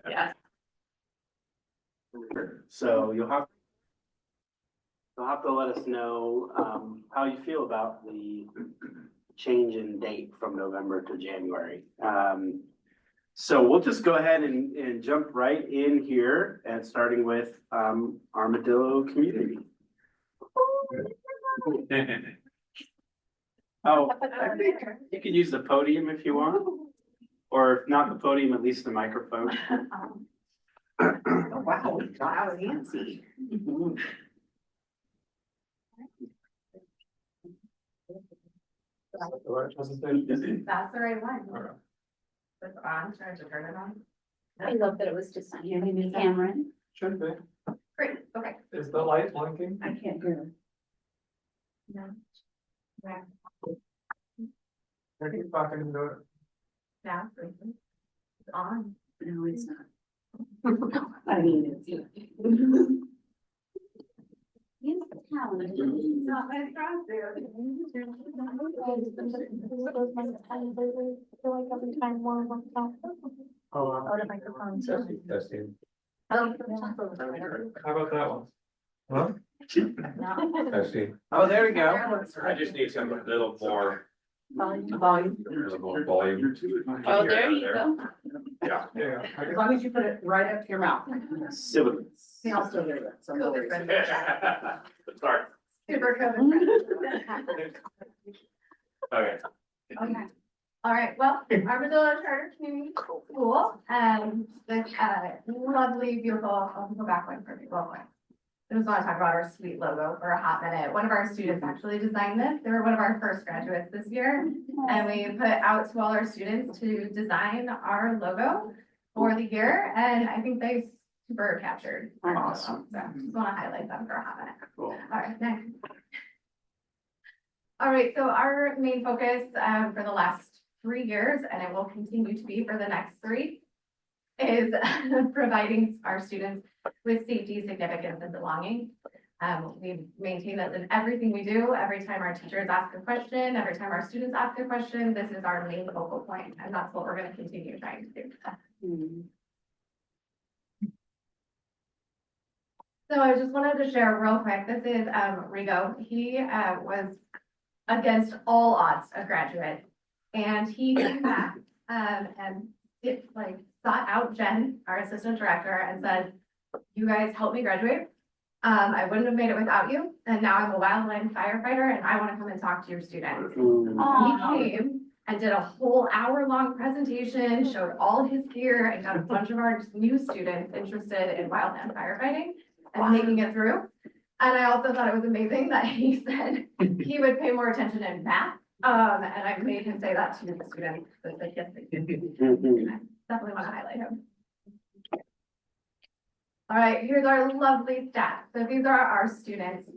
Yeah. So you'll have to let us know how you feel about the change in date from November to January. So we'll just go ahead and jump right in here and starting with Armadillo Community. Oh, I think you can use the podium if you want, or if not the podium, at least the microphone. Oh, wow, Nancy. That's the right one. It's on, trying to turn it on. I love that it was just on here, maybe Cameron. Should be. Great, okay. Is the light blinking? I can't hear. No. Yeah, Are you talking into it? yeah, it's on. No, it's not. I mean, it's. He's talented. Not my strong Oh, the microphone. testing. Oh, How about that one? Huh? no. Testing. Oh, there we go. I just need some little more. Volume. A little more volume. Oh, there you go. Yeah. Yeah. As long as you put it right up to your mouth. Civil. I'll still hear it. So no worries. Sorry. Super COVID. Okay. Okay. All right, well, Armadillo Charter Community School, this lovely, beautiful, I'll go back one for me real quick. I just want to talk about our sweet logo for a hot minute. One of our students actually designed this. They were one of our first graduates this year. And we put out to all our students to design our logo for the year. And I think they super captured. Awesome. So just want to highlight them for a hot minute. Cool. All right, next. All right, so our main focus for the last 3 years, and it will continue to be for the next 3, is providing our students with safety, significance, and belonging. We maintain this in everything we do. Every time our teachers ask a question, every time our students ask a question, this is our main focal point, and that's what we're going to continue trying to do. So I just wanted to share real quick. This is Rigo. He was against all odds a graduate, and he came back and it sought out Jen, our assistant director, and said, "You guys helped me graduate. I wouldn't have made it without you. And now I'm a wildland firefighter, and I want to come and talk to your students." He came and did a whole hour-long presentation, showed all his gear, and got a bunch of our new students interested in wildland firefighting and making it through. And I also thought it was amazing that he said he would pay more attention in math. And I made him say that to the students. So it's like, yes, they do. Definitely want to highlight him. All right, here's our lovely stats. So these are our students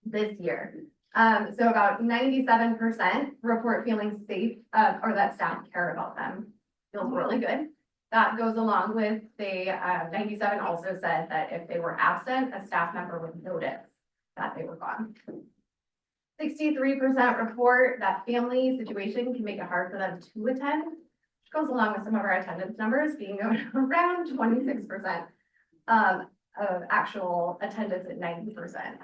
this year. So about 97% report feeling safe, or that staff care about them. Feels really good. That goes along with the 97 also said that if they were absent, a staff member would notice that they were gone. 63% report that family situation can make it hard for them to attend, which goes along with some of our attendance numbers being around 26% of actual attendance at 90%.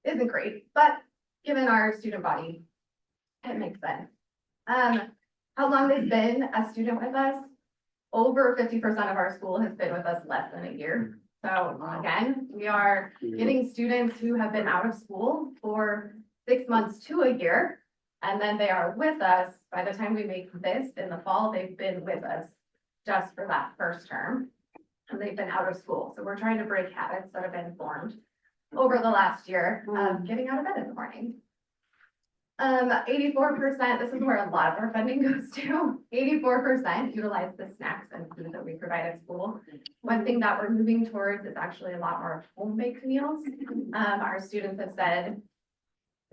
Isn't great, but given our student body, it makes sense. How long they've been a student with us? Over 50% of our school has been with us less than a year. So again, we are getting students who have been out of school for 6 months to a year, and then they are with us. By the time we make this in the fall, they've been with us just for that first term, and they've been out of school. So we're trying to break habits that have been formed over the last year of getting out of bed in the morning. 84%, this is where a lot of our funding goes to. 84% utilize the snacks and food that we provide at school. One thing that we're moving towards is actually a lot more home-baked meals. Our students have said,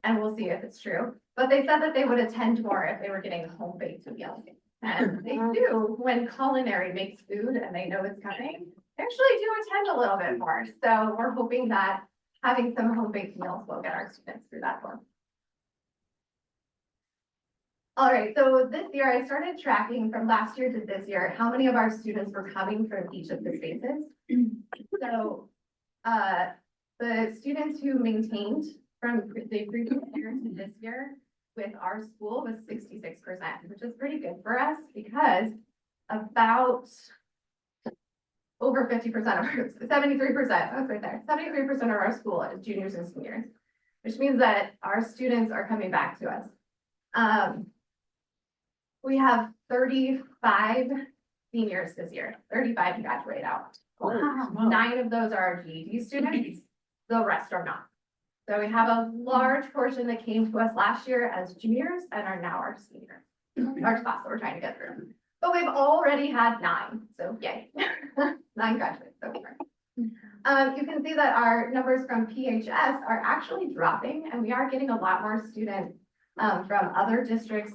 and we'll see if it's true, but they said that they would attend more if they were getting home-baked meals. And they do when culinary makes food and they know it's coming. They actually do attend a little bit more. So we're hoping that having some home-baked meals will get our students through that door. All right, so this year I started tracking from last year to this year, how many of our students were coming from each of the spaces. So, the students who maintained from the previous year to this year with our school was 66%, which is pretty good for us because about over 50% of our, 73%, that's right there, 73% of our school is juniors and seniors, which means that our students are coming back to us. We have 35 seniors this year, 35 to graduate out. Wow. 9 of those are our GED students, the rest are not. So we have a large portion that came to us last year as juniors and are now our seniors, our class that we're trying to get through. But we've already had 9, so yay, 9 graduates so far. You can see that our numbers from PHS are actually dropping, and we are getting a lot more students from other districts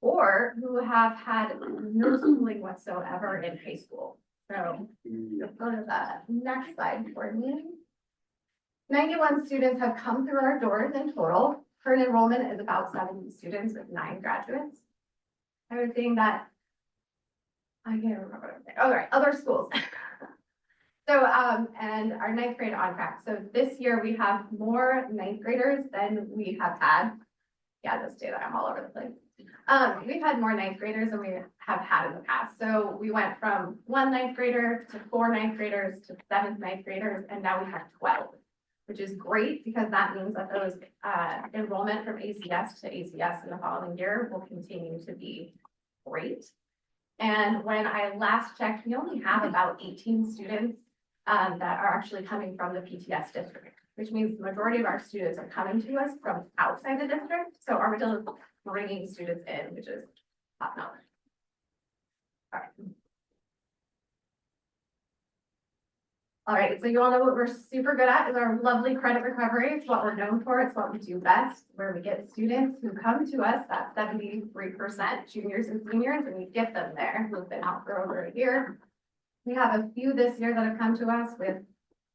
or who have had no schooling whatsoever in high school. So go to the next slide for me. 91 students have come through our doors in total. Current enrollment is about 70 students with 9 graduates. I was saying that, I can't remember what I was saying. Oh, right, other schools. So, and our 9th grade on track. So this year we have more 9th graders than we have had. Yeah, this data, I'm all over the place. We've had more 9th graders than we have had in the past. So we went from 1 9th grader to 4 9th graders to 7 9th graders, and now we have 12, which is great because that means that those enrollment from ACS to ACS in the following year will continue to be great. And when I last checked, we only have about 18 students that are actually coming from the PTS district, which means the majority of our students are coming to us from outside the district. So Armadillo is bringing students in, which is top notch. All right. All right, so you all know what we're super good at is our lovely credit recovery. It's what we're known for. It's what we do best, where we get students who come to us, that's 73% juniors and seniors, and we get them there who've been out for over a year. We have a few this year that have come to us with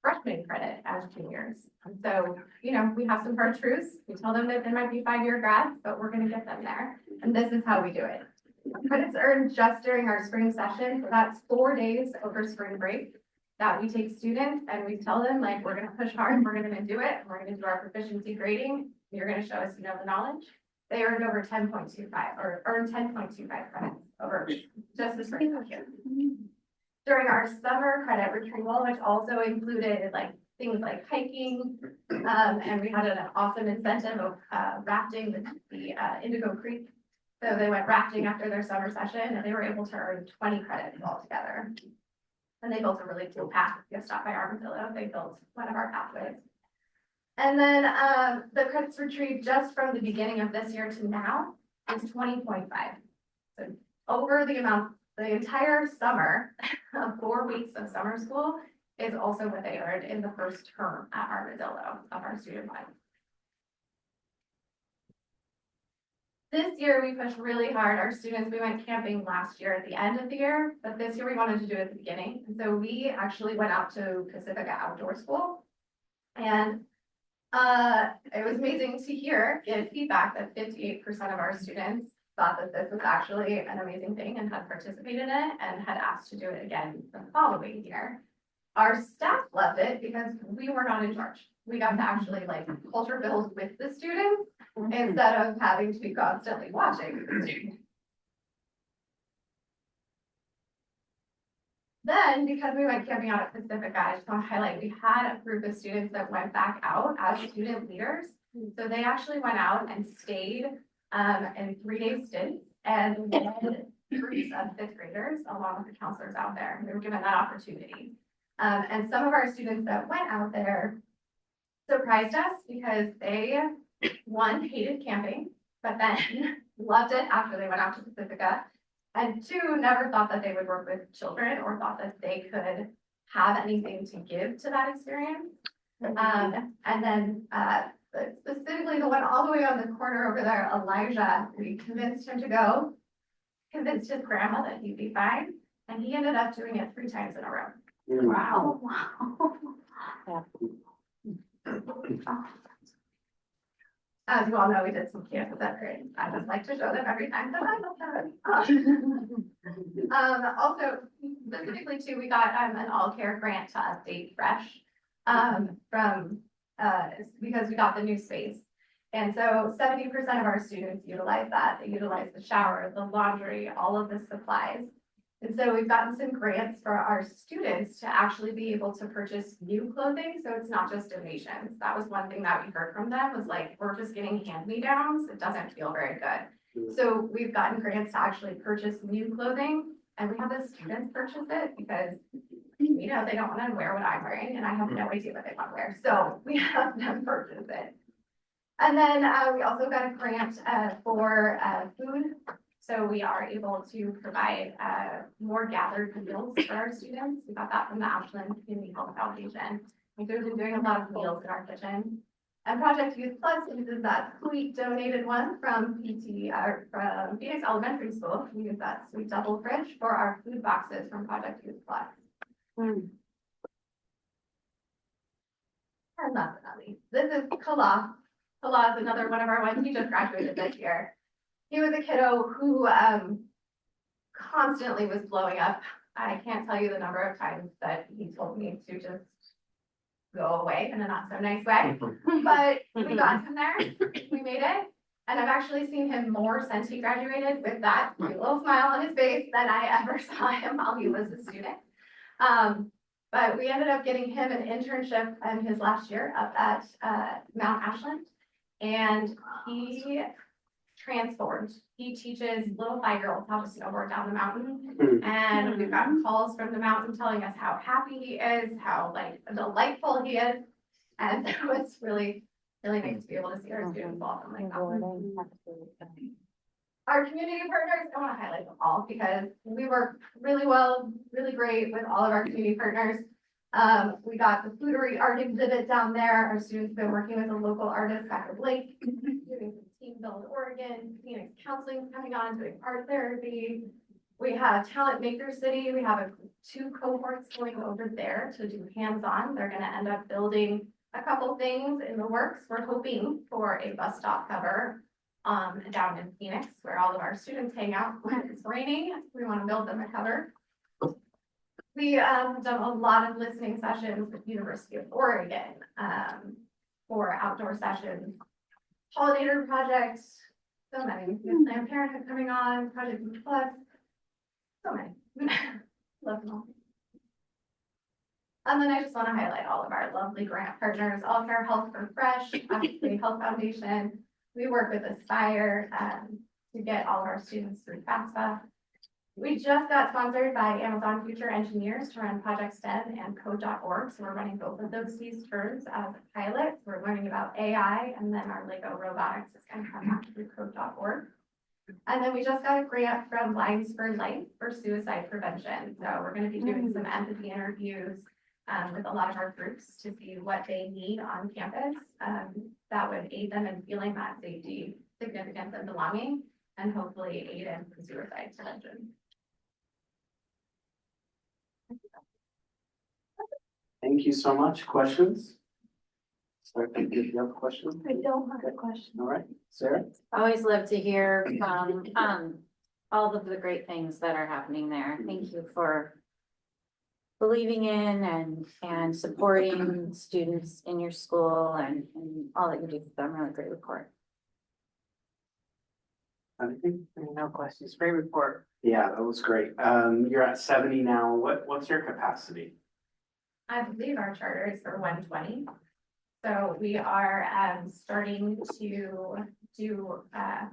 freshman credit as juniors. And so, you know, we have some hard truths. We tell them that they might be 5-year grads, but we're going to get them there. And this is how we do it. Credits earned just during our spring session. So that's 4 days over spring break that we take students and we tell them, like, we're going to push hard, we're going to do it, and we're going to do our proficiency grading. You're going to show us you know the knowledge. They earned over 10.25 or earned 10.25 credits over just the spring session. During our summer credit retrieval, which also included like things like hiking, and we had an awesome incentive of rafting the Indigo Creek. So they went rafting after their summer session and they were able to earn 20 credits altogether. And they built a really cool path. If you stop by Armadillo, they built one of our pathways. And then the credits retrieved just from the beginning of this year to now is 20.5. So over the amount, the entire summer of 4 weeks of summer school is also what they earned in the first term at Armadillo of our student life. This year, we pushed really hard. Our students, we went camping last year at the end of the year, but this year we wanted to do it at the beginning. And so we actually went out to Pacifica Outdoor School. And it was amazing to get feedback that 58% of our students thought that this was actually an amazing thing and had participated in it and had asked to do it again the following year. Our staff loved it because we were not in charge. We got to actually like culture build with the students instead of having to be constantly watching the students. Then, because we went camping out at Pacifica, I just want to highlight, we had a group of students that went back out as student leaders. So they actually went out and stayed in 3-day stints and led groups of 5th graders along with the counselors out there. We were given that opportunity. And some of our students that went out there surprised us because they, one, hated camping, but then loved it after they went out to Pacifica. And 2, never thought that they would work with children or thought that they could have anything to give to that experience. And then specifically the one all the way on the corner over there, Elijah, we convinced him to go, convinced his grandma that he'd be fine. And he ended up doing it 3 times in a row. Wow. As you all know, we did some campus upgrades. I just like to show them every time that I look at it. Also, specifically too, we got an all-care grant to update Fresh because we got the new space. And so 70% of our students utilize that. They utilize the shower, the laundry, all of the supplies. And so we've gotten some grants for our students to actually be able to purchase new clothing. So it's not just donations. That was one thing that we heard from them was like, we're just getting hand-me-downs. It doesn't feel very good. So we've gotten grants to actually purchase new clothing, and we have the students purchase it because they don't want to wear what I'm wearing, and I have no idea what they want to wear. So we have them purchase it. And then we also got a grant for food. So we are able to provide more gathered meals for our students. We got that from the Ashland Community Health Foundation. We've been doing a lot of meals in our kitchen. And Project Youth Plus uses that sweet donated one from from Phoenix Elementary School. We use that sweet double fridge for our food boxes from Project Youth Plus. And last but not least, this is Kala. Kala is another one of our ones. He just graduated this year. He was a kiddo who constantly was blowing up. I can't tell you the number of times that he told me to just go away in a not so nice way. But we got him there. We made it. And I've actually seen him more since he graduated with that cute little smile on his face than I ever saw him while he was a student. But we ended up getting him an internship in his last year up at Mount Ashland. And he transformed. He teaches little 5-year-olds how to snowboard down the mountain. And we've gotten calls from the mountain telling us how happy he is, how like delightful he is. And so it's really, really nice to be able to see our students blossom like that. Our community partners, I want to highlight them all because we work really well, really great with all of our community partners. We got the Foodery art exhibit down there. Our students have been working with a local artist, Dr. Blake, doing some Team Build Oregon. Phoenix Counseling coming on, doing art therapy. We have Talent Maker City. We have 2 cohorts going over there to do hands-on. They're going to end up building a couple things in the works. We're hoping for a bus stop cover down in Phoenix, where all of our students hang out when it's raining. We want to build them a cover. We have done a lot of listening sessions with University of Oregon for outdoor sessions. Pollinator Project, so many. Planned Parenthood coming on, Project Youth Plus, so many. Love them all. And then I just want to highlight all of our lovely grant partners, All Care Health for Fresh, Community Health Foundation. We work with Aspire to get all of our students through FAFSA. We just got sponsored by Amazon Future Engineers to run Project STEM and Code.org. So we're running both of those terms as pilots. We're learning about AI, and then our Lego robotics is going to come back through Code.org. And then we just got a grant from Lines for Life for suicide prevention. So we're going to be doing some empathy interviews with a lot of our groups to see what they need on campus that would aid them in feeling that safety, significance, and belonging, and hopefully aid in suicide prevention. Thank you so much. Questions? Sorry, do you have a question? I don't have a question. All right, Sarah? I always love to hear from all of the great things that are happening there. Thank you for believing in and supporting students in your school and all that you do for them. Really great report. Anything? No questions. Great report. Yeah, that was great. You're at 70 now. What's your capacity? I believe our charter is for 120. So we are starting to do, I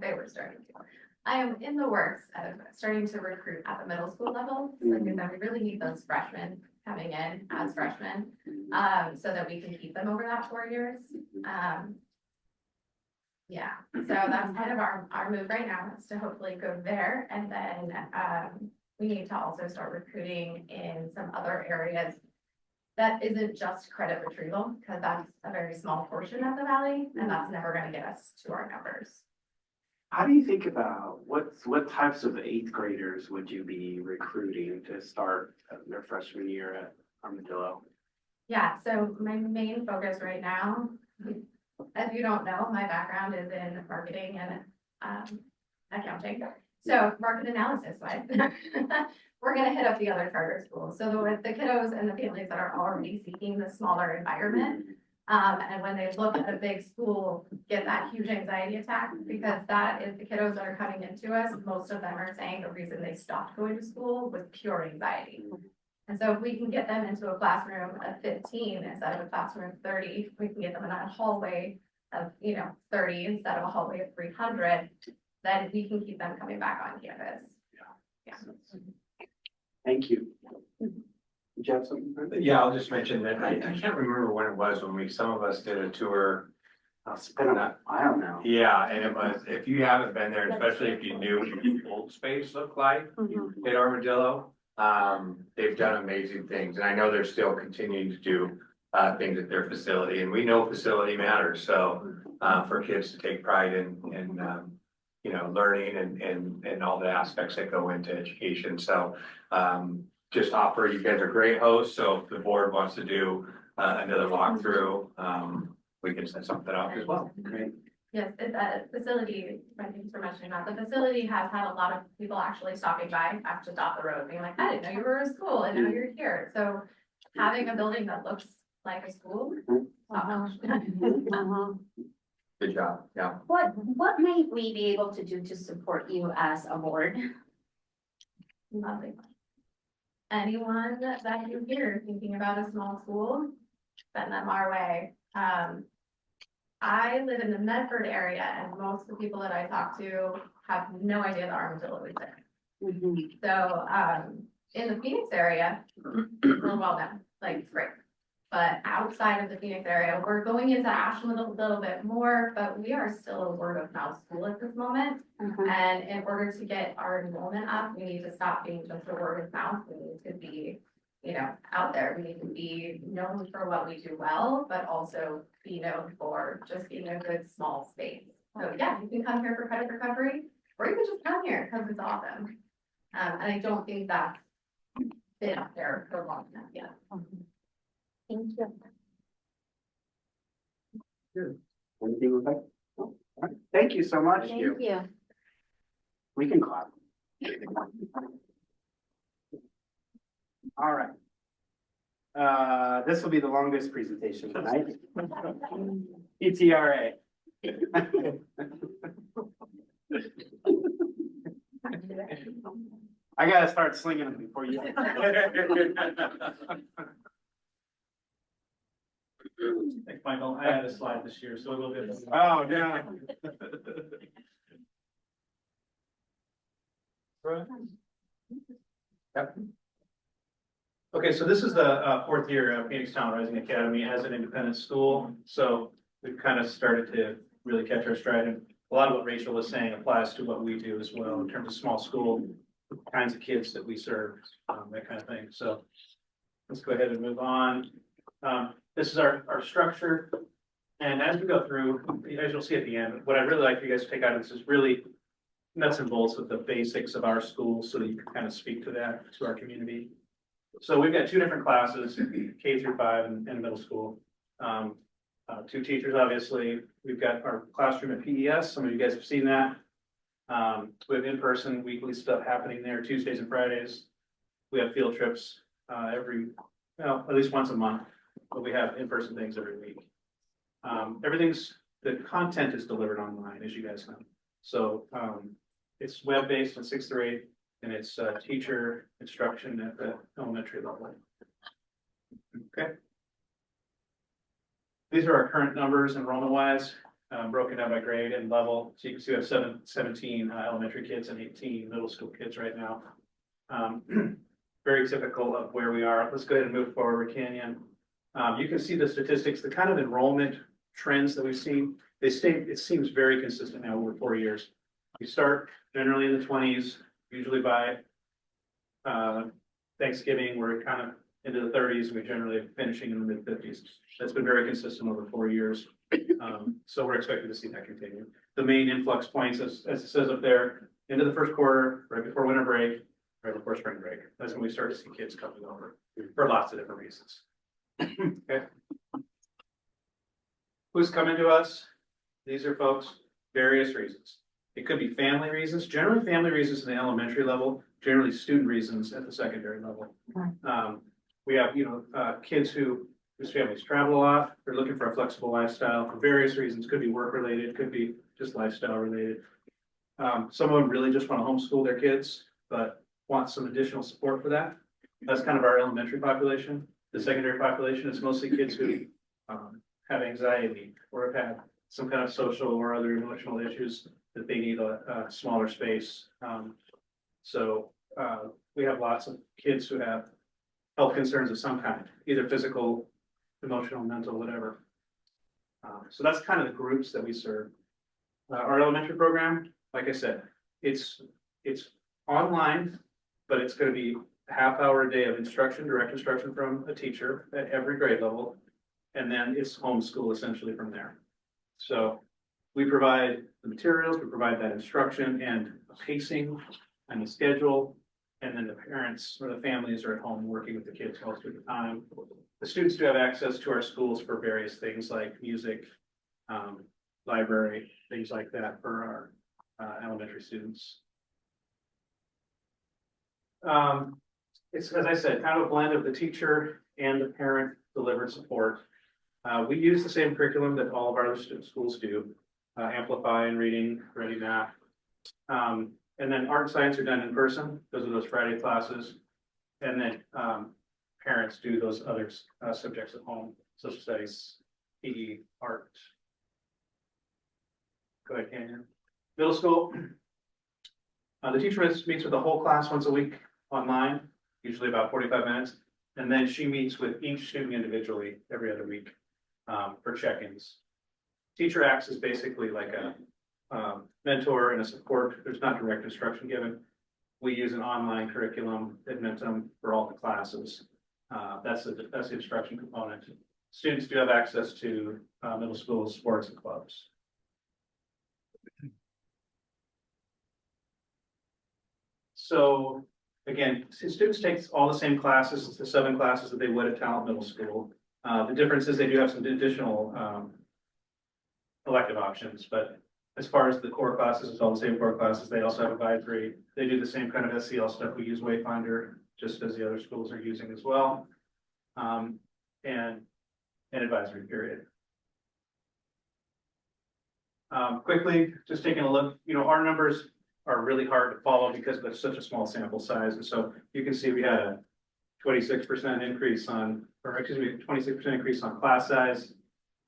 say we're starting to. I am in the works of starting to recruit at the middle school level. Like I said, we really need those freshmen coming in as freshmen so that we can keep them over that 4 years. Yeah, so that's kind of our move right now is to hopefully go there. And then we need to also start recruiting in some other areas that isn't just credit retrieval, because that's a very small portion of the valley, and that's never going to get us to our numbers. How do you think about what types of 8th graders would you be recruiting to start their freshman year at Armadillo? Yeah, so my main focus right now, as you don't know, my background is in marketing and, accounting. So market analysis wise, we're gonna hit up the other charter schools. So with the kiddos and the families that are already seeking the smaller environment, and when they look at a big school, get that huge anxiety attack, because that is the kiddos that are coming into us. Most of them are saying the reason they stopped going to school was pure anxiety. And so if we can get them into a classroom of 15 instead of a classroom of 30, we can get them in a hallway of, 30 instead of a hallway of 300, then we can keep them coming back on campus. Yeah. Thank you. Did you have something? Yeah, I'll just mention that I can't remember when it was when some of us did a tour. It's been a while now. Yeah, and it was, if you haven't been there, especially if you knew what the old space looked like at Armadillo, they've done amazing things. And I know they're still continuing to do things at their facility, and we know facility matters. So for kids to take pride in learning and all the aspects that go into education. So just offer, you guys are great hosts. So if the board wants to do another walkthrough, we can set something up as well. Great. Yes, the facility, thank you for mentioning that, the facility has had a lot of people actually stopping by, just off the road, being like, I didn't know you were a school, and now you're here. So having a building that looks like a school. Good job, yeah. What might we be able to do to support you as a board? Lovely. Anyone that you hear thinking about a small school, send them our way. I live in the Medford area, and most of the people that I talk to have no idea the Armadillo is there. So, in the Phoenix area, we're well known, like it's great. But outside of the Phoenix area, we're going into Ashland a little bit more, but we are still a word of mouth school at this moment. And in order to get our enrollment up, we need to stop being just a word of mouth. We need to be, out there. We need to be known for what we do well, but also be known for just being a good small space. So yeah, you can come here for credit recovery, or you can just come here because it's awesome. And I don't think that's been up there for long enough yet. Thank you. Good. Anything with that? No? All right. Thank you so much. Thank you. We can clap. All right. This will be the longest presentation tonight. ETRA. I gotta start slinging them before you. Thanks, Michael. I had a slide this year, so it'll be. Oh, yeah. Okay, so this is the fourth year of Phoenix Town Rising Academy as an independent school. So we've kind of started to really catch our stride, and a lot of what Rachel was saying applies to what we do as well in terms of small school, kinds of kids that we serve, that kind of thing. So let's go ahead and move on. This is our structure. And as we go through, as you'll see at the end, what I'd really like for you guys to take out of this is really nuts and bolts of the basics of our school so that you can kind of speak to that, to our community. So we've got two different classes, K through 5 and middle school. Two teachers, obviously. We've got our classroom at PES. Some of you guys have seen that. We have in-person weekly stuff happening there, Tuesdays and Fridays. We have field trips at least once a month, but we have in-person things every week. The content is delivered online, as you guys know. So it's web-based in 6th through 8th, and it's teacher instruction at the elementary level. Okay. These are our current numbers enrollment-wise, broken down by grade and level. So you can see we have 17 elementary kids and 18 middle school kids right now. Very typical of where we are. Let's go ahead and move forward, Canyon. You can see the statistics, the kind of enrollment trends that we've seen. It seems very consistent now over 4 years. We start generally in the 20s, usually by Thanksgiving, we're kind of into the 30s, and we're generally finishing in the mid 50s. That's been very consistent over 4 years. So we're expecting to see that continue. The main influx points, as it says up there, into the first quarter, right before winter break, right before spring break. That's when we start to see kids coming over for lots of different reasons. Okay. Who's coming to us? These are folks, various reasons. It could be family reasons, generally family reasons in the elementary level, generally student reasons at the secondary level. We have, kids whose families travel a lot, they're looking for a flexible lifestyle for various reasons, could be work related, could be just lifestyle related. Some of them really just want to homeschool their kids, but want some additional support for that. That's kind of our elementary population. The secondary population is mostly kids who have anxiety or have had some kind of social or other emotional issues that they need a smaller space. So we have lots of kids who have health concerns of some kind, either physical, emotional, mental, whatever. So that's kind of the groups that we serve. Our elementary program, like I said, it's online, but it's going to be a half-hour a day of instruction, direct instruction from a teacher at every grade level. And then it's homeschool essentially from there. So we provide the materials, we provide that instruction and pacing and the schedule. And then the parents or the families are at home working with the kids most of the time. The students do have access to our schools for various things like music, library, things like that for our elementary students. It's, as I said, kind of a blend of the teacher and the parent delivered support. We use the same curriculum that all of our other schools do, Amplify and Reading, Ready Math. And then art and science are done in person. Those are those Friday classes. And then parents do those other subjects at home, social studies, PE, art. Go ahead, Canyon. Middle school. The teacher meets with the whole class once a week online, usually about 45 minutes. And then she meets with each student individually every other week for check-ins. Teacher acts as basically like a mentor and a support. There's not direct instruction given. We use an online curriculum at Mentum for all the classes. That's the instruction component. Students do have access to middle school sports and clubs. So again, students take all the same classes, it's the 7 classes that they would at Talent Middle School. The difference is they do have some additional elective options, but as far as the core classes, it's all the same core classes. They also have advisory. They do the same kind of SEL stuff. We use Wayfinder just as the other schools are using as well. And an advisory period. Quickly, just taking a look, our numbers are really hard to follow because there's such a small sample size. And so you can see we had a 26% increase on, or excuse me, 26% increase on class size.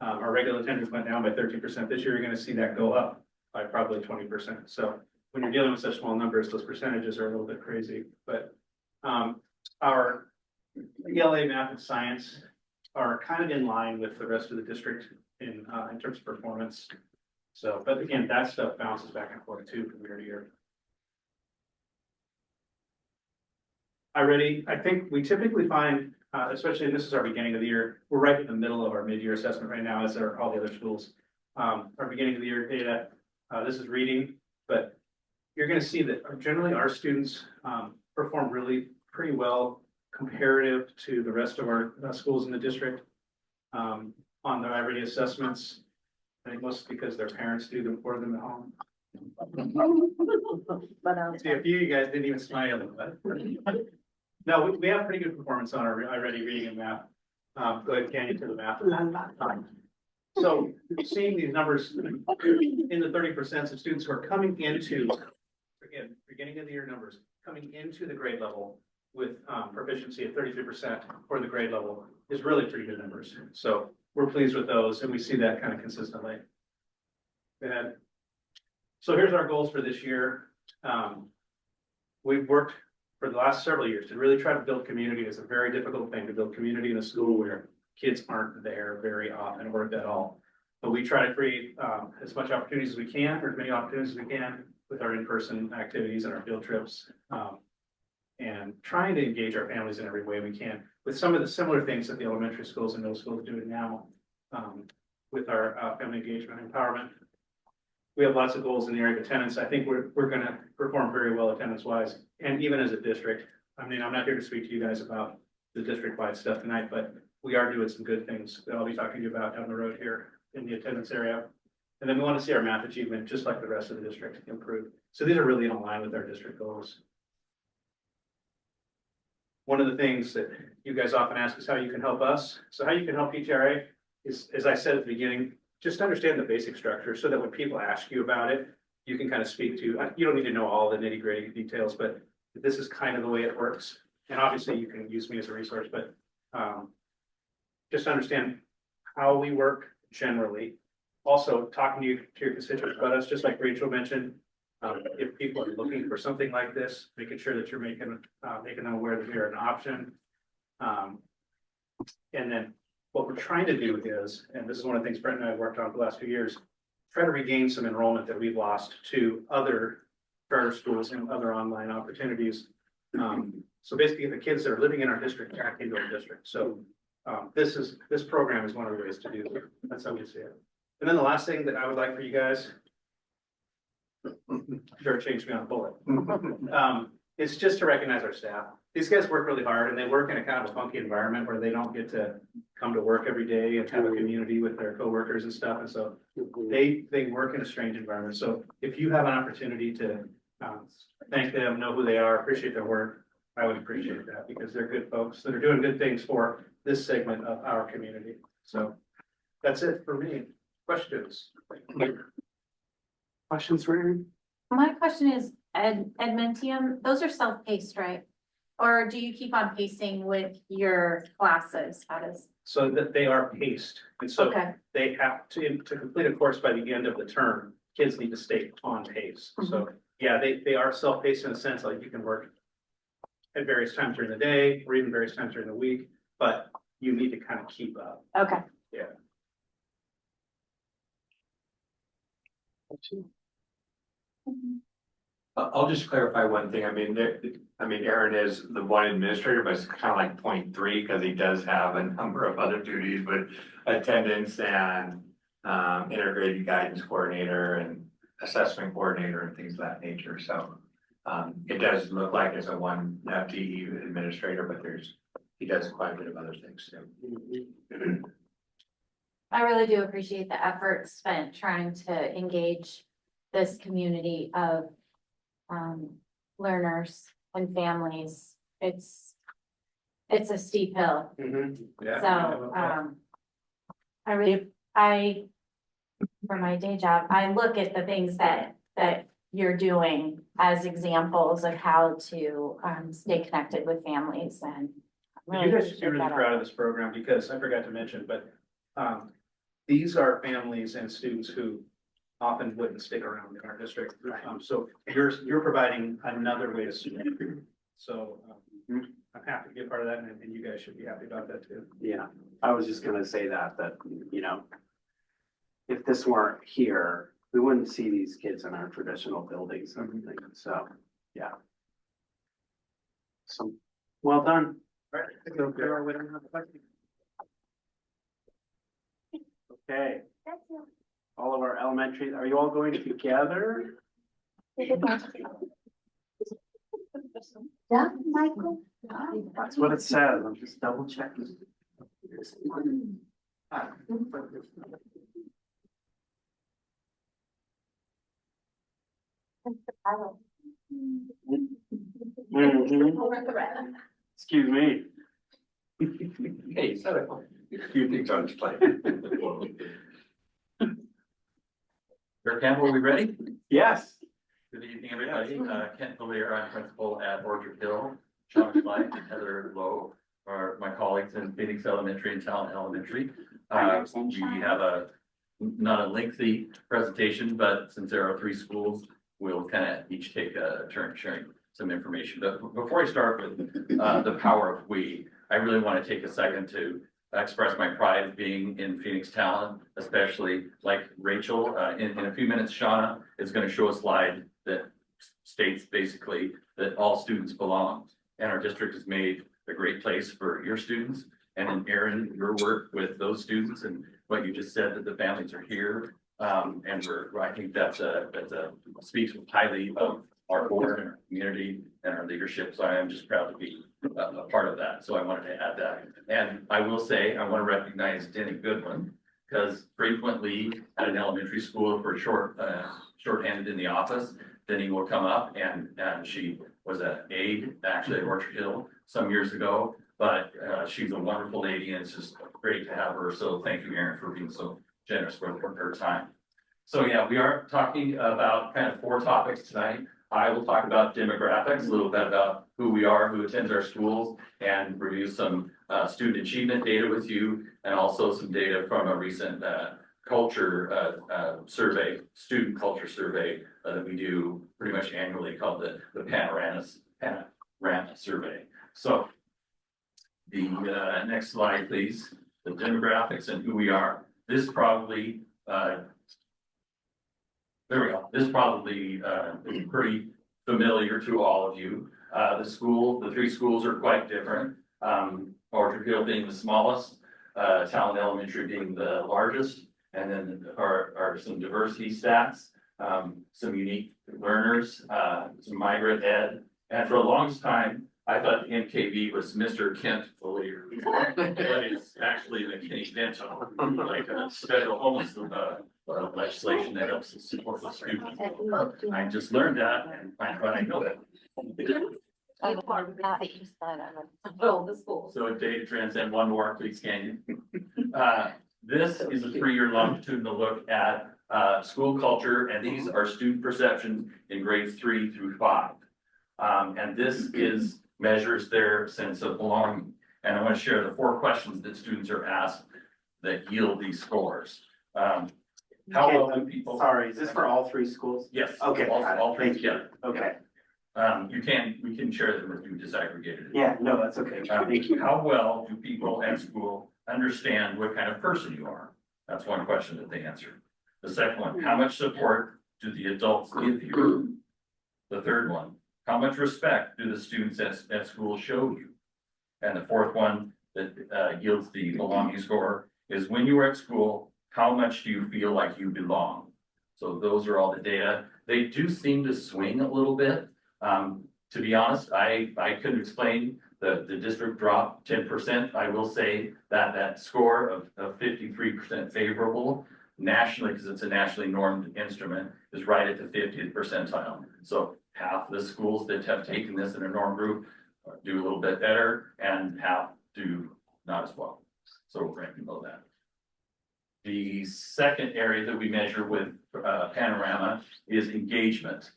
Our regular attendance went down by 13%. This year, you're going to see that go up by probably 20%. So when you're dealing with such small numbers, those percentages are a little bit crazy. But our ELA, math, and science are kind of in line with the rest of the district in terms of performance. So, but again, that stuff bounces back and forth too from year to year. I think we typically find, especially, and this is our beginning of the year, we're right in the middle of our mid-year assessment right now, as are all the other schools. Our beginning of the year data, this is reading, but you're going to see that generally our students perform really pretty well comparative to the rest of our schools in the district on the iReady assessments. I think mostly because their parents do them for them at home. See, a few of you guys didn't even smile, but no, we have pretty good performance on our iReady reading and math. Go ahead, Canyon, to the math. So seeing these numbers in the 30% of students who are coming into, again, beginning of the year numbers, coming into the grade level with proficiency of 33% for the grade level is really pretty good numbers. So we're pleased with those, and we see that kind of consistently. Go ahead. So here's our goals for this year. We've worked for the last several years to really try to build community. It's a very difficult thing to build community in a school where kids aren't there very often or at all. But we try to create as much opportunities as we can, or as many opportunities as we can with our in-person activities and our field trips. And trying to engage our families in every way we can with some of the similar things that the elementary schools and middle schools are doing now with our family engagement and empowerment. We have lots of goals in the area of attendance. I think we're going to perform very well attendance wise, and even as a district. I mean, I'm not here to speak to you guys about the district wide stuff tonight, but we are doing some good things that I'll be talking to you about down the road here. in the attendance area. And then we want to see our math achievement, just like the rest of the district, improve. So these are really in line with our district goals. One of the things that you guys often ask is how you can help us. So how you can help PTRA is, as I said at the beginning, just understand the basic structure so that when people ask you about it, you can kind of speak to, you don't need to know all the nitty gritty details, but this is kind of the way it works. And obviously you can use me as a resource, but just understand how we work generally. Also, talking to your constituents about us, just like Rachel mentioned, if people are looking for something like this, making sure that you're making them aware that they're an option. And then what we're trying to do is, and this is one of the things Brent and I have worked on for the last few years, try to regain some enrollment that we've lost to other charter schools and other online opportunities. So basically, the kids that are living in our district back into our district. So this program is one of the ways to do that. That's how we see it. And then the last thing that I would like for you guys, sure, changed me on a bullet. It's just to recognize our staff. These guys work really hard and they work in a kind of a funky environment where they don't get to come to work every day and have a community with their coworkers and stuff. And so they work in a strange environment. So if you have an opportunity to thank them, know who they are, appreciate their work, I would appreciate that because they're good folks that are doing good things for this segment of our community. So that's it for me. Questions? Questions for Aaron? My question is, Edmentium, those are self-paced, right? Or do you keep on pacing with your classes? How does? So that they are paced. And so Okay, they have to complete a course by the end of the term, kids need to stay on pace. So yeah, they are self-paced in a sense, like you can work at various times during the day or even various times during the week, but you need to kind of keep up. okay. Yeah. I'll just clarify one thing. Aaron is the one administrator, but it's kind of like 0.3 because he does have a number of other duties, but attendance and integrated guidance coordinator and assessment coordinator and things of that nature. So it does look like it's a one FTE administrator, but he does quite a bit of other things too. I really do appreciate the effort spent trying to engage this community of learners and families. It's a steep hill. Yeah. So, for my day job, I look at the things that you're doing as examples of how to stay connected with families and. You guys should be really proud of this program because I forgot to mention, but these are families and students who often wouldn't stick around in our district. So you're providing another way to serve. So I'm happy to be a part of that, and you guys should be happy about that too. Yeah, I was just gonna say that, you know, if this weren't here, we wouldn't see these kids in our traditional buildings and everything. So, yeah. So, well done. Right. Okay. All of our elementary, are you all going together? Yeah, Michael. That's what it says. I'm just double checking. Mhm. Excuse me. Hey, set up a few things on his plate. Mayor Campbell, are we ready? Yes. Good evening, everybody. Kent Belier, I'm principal at Orchard Hill. Sean Schleich and Heather Lowe are my colleagues in Phoenix Elementary and Talent Elementary. We have not a lengthy presentation, but since there are 3 schools, we'll kind of each take a turn sharing some information. But before I start with the power of we, I really want to take a second to express my pride of being in Phoenix Talent, especially like Rachel. In a few minutes, Shauna is going to show a slide that states basically that all students belong. And our district has made a great place for your students. And in Aaron, your work with those students and what you just said that the families are here. And I think that speaks highly of our board and our community and our leadership. So I am just proud to be a part of that. So I wanted to add that. And I will say, I want to recognize Denny Goodwin, because frequently at an elementary school, if we're shorthanded in the office, then he will come up and she was an aide actually at Orchard Hill some years ago. But she's a wonderful lady and it's just great to have her. So thank you, Erin, for being so generous with her time. So yeah, we are talking about kind of 4 topics tonight. I will talk about demographics, a little bit about who we are, who attends our schools, and review some student achievement data with you, and also some data from a recent culture survey, student culture survey that we do pretty much annually called the Panorama survey. So the next slide, please. The demographics and who we are. This probably there we go. This probably is pretty familiar to all of you. The 3 schools are quite different. Orchard Hill being the smallest, Talon Elementary being the largest, and then are some diversity stats, some unique learners, some migrant ed, and for the longest time, I thought MKV was Mr. Kent Follier, but it's actually McKinney Dental, like a federal homeless legislation that helps support the students. I just learned that and I thought I know that. Oh, the schools. So data trends and one more, please, can you? This is a 3-year longitudinal look at school culture, and these are student perceptions in grades 3 through 5. And this measures their sense of belonging. And I want to share the 4 questions that students are asked that yield these scores. How well do people? Sorry, is this for all 3 schools? Yes. Okay. All 3 Thank you. together. Okay. We can share them if you disaggregated it. Yeah, no, that's okay. Thank you. How well do people at school understand what kind of person you are? That's one question that they answer. The second one, how much support do the adults give you? The third one, how much respect do the students at school show you? And the fourth one that yields the belonging score is when you are at school, how much do you feel like you belong? So those are all the data. They do seem to swing a little bit. To be honest, I couldn't explain the district drop 10%. I will say that score of 53% favorable nationally, because it's a nationally normed instrument, is right at the 50th percentile. So half the schools that have taken this in a norm group do a little bit better and half do not as well. So we're ranking below that. The second area that we measure with Panorama is engagement.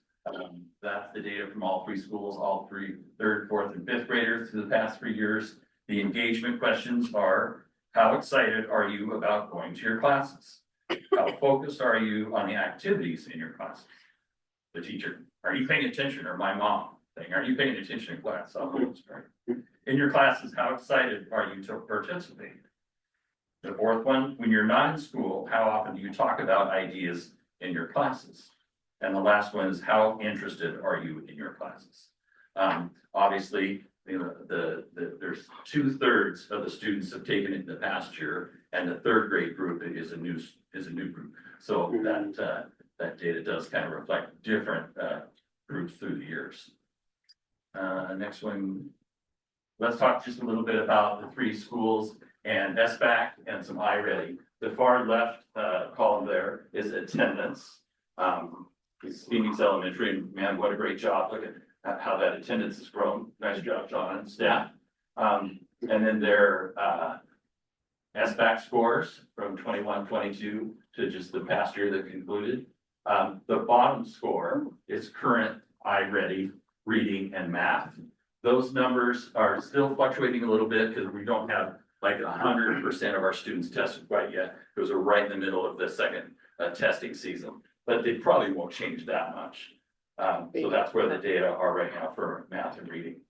That's the data from all 3 schools, all 3 3rd, 4th, and 5th graders through the past 3 years. The engagement questions are, how excited are you about going to your classes? How focused are you on the activities in your classes? The teacher, are you paying attention? Or my mom saying, are you paying attention in class? In your classes, how excited are you to participate? The fourth one, when you're not in school, how often do you talk about ideas in your classes? And the last one is, how interested are you in your classes? Obviously, you know, there's 2/3 of the students have taken it in the past year, and the 3rd grade group is a new group. So that data does kind of reflect different groups through the years. Next one, let's talk just a little bit about the 3 schools and SBAC and some iReady. The far left column there is attendance. It's Phoenix Elementary, and man, what a great job. Look at how that attendance has grown. Nice job, John and staff. And then their SBAC scores from 21-22 to just the past year that concluded. The bottom score is current iReady reading and math. Those numbers are still fluctuating a little bit because we don't have like 100% of our students tested quite yet, because we're right in the middle of the second testing season. But they probably won't change that much. So that's where the data are right now for math and reading.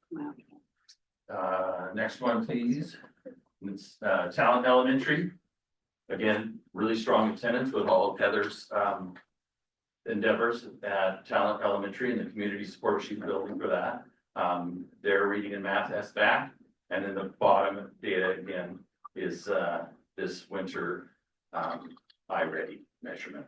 Next one, please. It's Talon Elementary. Again, really strong attendance with all of Heather's endeavors at Talon Elementary and the community support she's building for that. Their reading and math SBAC. And then the bottom data again is this winter iReady measurement.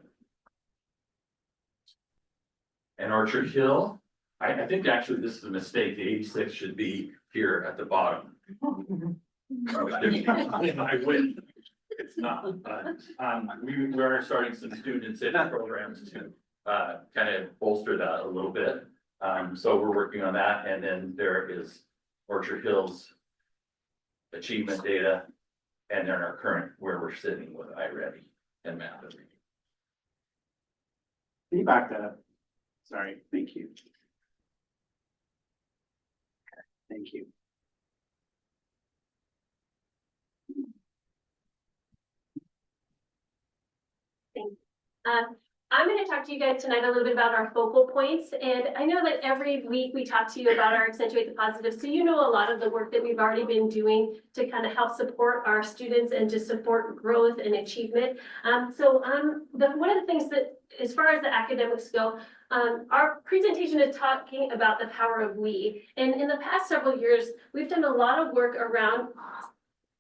And Orchard Hill, I think actually this is a mistake. The 86 should be here at the bottom. I win. It's not, we are starting some student incentive programs to, kind of bolster that a little bit. So we're working on that, and then there is Orchard Hills achievement data, and then our current, where we're sitting with iReady and math. Can you back that up? Sorry, thank you. Thank you. I'm going to talk to you guys tonight a little bit about our focal points. And I know that every week we talk to you about our Accentuate the Positive. So you know a lot of the work that we've already been doing to kind of help support our students and to support growth and achievement. One of the things that, as far as the academics go, our presentation is talking about the power of we. And in the past several years, we've done a lot of work around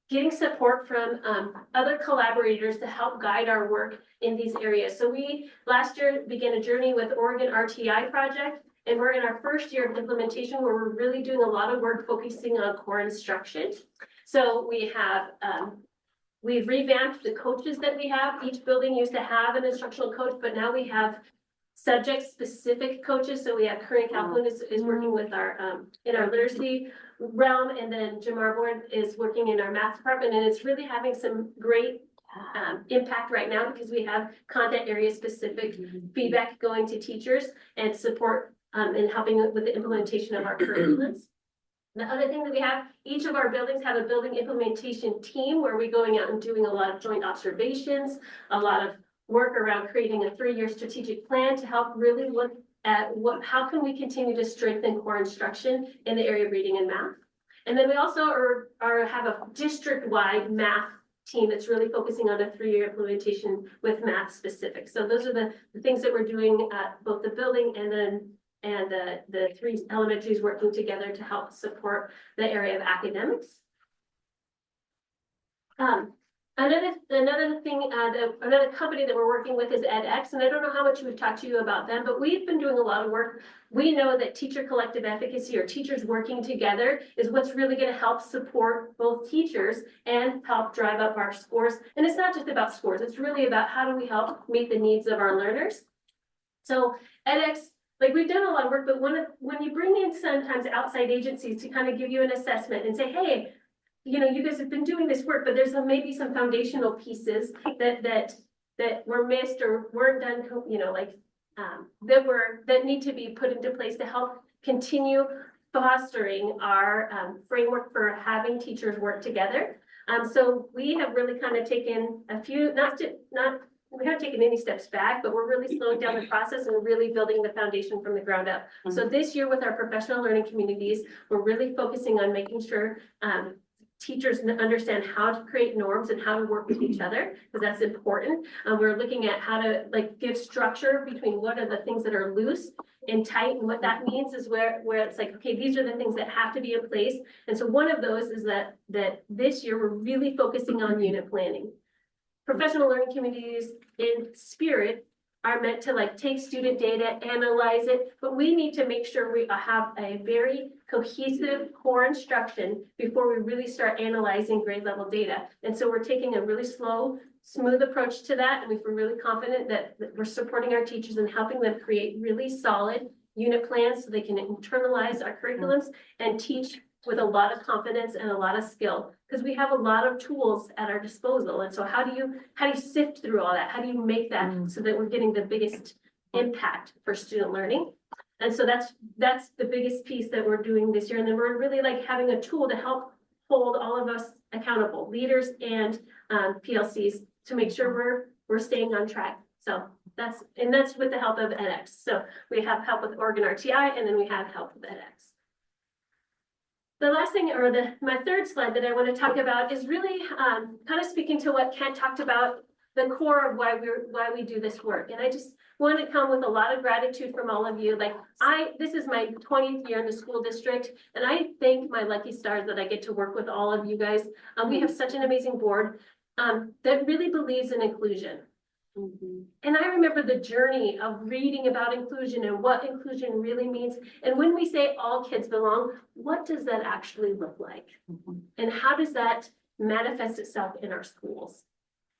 getting support from other collaborators to help guide our work in these areas. So we last year began a journey with Oregon RTI project, and we're in our first year of implementation where we're really doing a lot of work focusing on core instruction. So we have we've revamped the coaches that we have. Each building used to have an instructional coach, but now we have subject-specific coaches. So we have Corinne Calhoun is working with our in our literacy realm, and then Jim Arborn is working in our math department, and it's really having some great impact right now because we have content area specific feedback going to teachers and support in helping with the implementation of our curriculums. The other thing that we have, each of our buildings have a building implementation team where we're going out and doing a lot of joint observations, a lot of work around creating a 3-year strategic plan to help really look at how can we continue to strengthen core instruction in the area of reading and math. And then we also have a district-wide math team that's really focusing on a 3-year implementation with math specific. So those are the things that we're doing at both the building and the 3 elementaries working together to help support the area of academics. Another thing, another company that we're working with is edX, and I don't know how much we've talked to you about them, but we've been doing a lot of work. We know that teacher collective efficacy, or teachers working together, is what's really going to help support both teachers and help drive up our scores. And it's not just about scores, it's really about how do we help meet the needs of our learners. So edX, like we've done a lot of work, but when you bring in sometimes outside agencies to kind of give you an assessment and say, hey, you know, you guys have been doing this work, but there's maybe some foundational pieces that were missed or weren't done, you know, like that need to be put into place to help continue fostering our framework for having teachers work together. So we have really kind of taken a few, we haven't taken any steps back, but we're really slowing down the process and really building the foundation from the ground up. So this year with our professional learning communities, we're really focusing on making sure teachers understand how to create norms and how to work with each other, because that's important. We're looking at how to give structure between what are the things that are loose and tight, and what that means is where it's like, okay, these are the things that have to be in place. And so one of those is that this year we're really focusing on unit planning. Professional learning communities in spirit are meant to take student data, analyze it, but we need to make sure we have a very cohesive core instruction before we really start analyzing grade level data. And so we're taking a really slow, smooth approach to that, and we feel really confident that we're supporting our teachers and helping them create really solid unit plans so they can internalize our curriculums and teach with a lot of confidence and a lot of skill, because we have a lot of tools at our disposal. And so how do you sift through all that? How do you make that so that we're getting the biggest impact for student learning? And so that's the biggest piece that we're doing this year. And then we're really having a tool to help hold all of us accountable, leaders and PLCs, to make sure we're staying on track. So that's with the help of edX. So we have help with Oregon RTI, and then we have help with edX. The last thing, or my third slide that I want to talk about is really kind of speaking to what Kent talked about, the core of why we do this work. And I just want to come with a lot of gratitude from all of you. This is my 20th year in the school district, and I thank my lucky stars that I get to work with all of you guys. We have such an amazing board that really believes in inclusion. And I remember the journey of reading about inclusion and what inclusion really means. And when we say all kids belong, what does that actually look like? And how does that manifest itself in our schools?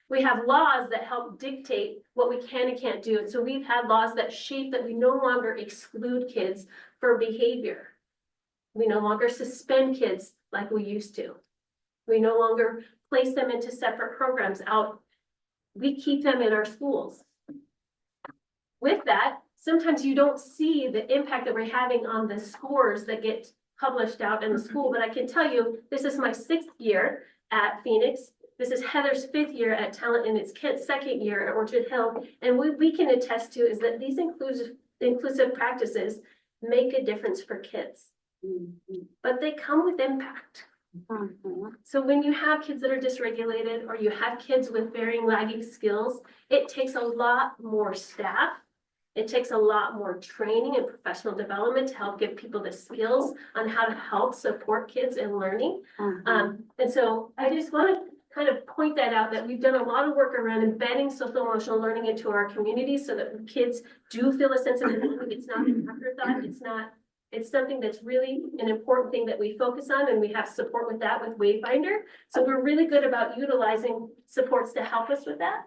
We have laws that help dictate what we can and can't do. And so we've had laws that shape that we no longer exclude kids for behavior. We no longer suspend kids like we used to. We no longer place them into separate programs out. We keep them in our schools. With that, sometimes you don't see the impact that we're having on the scores that get published out in the school, but I can tell you, this is my 6th year at Phoenix. This is Heather's 5th year at Talent and it's Kent's 2nd year at Orchard Hill. And what we can attest to is that these inclusive practices make a difference for kids, but they come with impact. So when you have kids that are dysregulated or you have kids with varying lagging skills, it takes a lot more staff. It takes a lot more training and professional development to help give people the skills on how to help support kids in learning. And so I just want to kind of point that out, that we've done a lot of work around embedding social emotional learning into our communities so that kids do feel a sense of belonging. It's not an afterthought. It's something that's really an important thing that we focus on, and we have support with that with Wayfinder. So we're really good about utilizing supports to help us with that.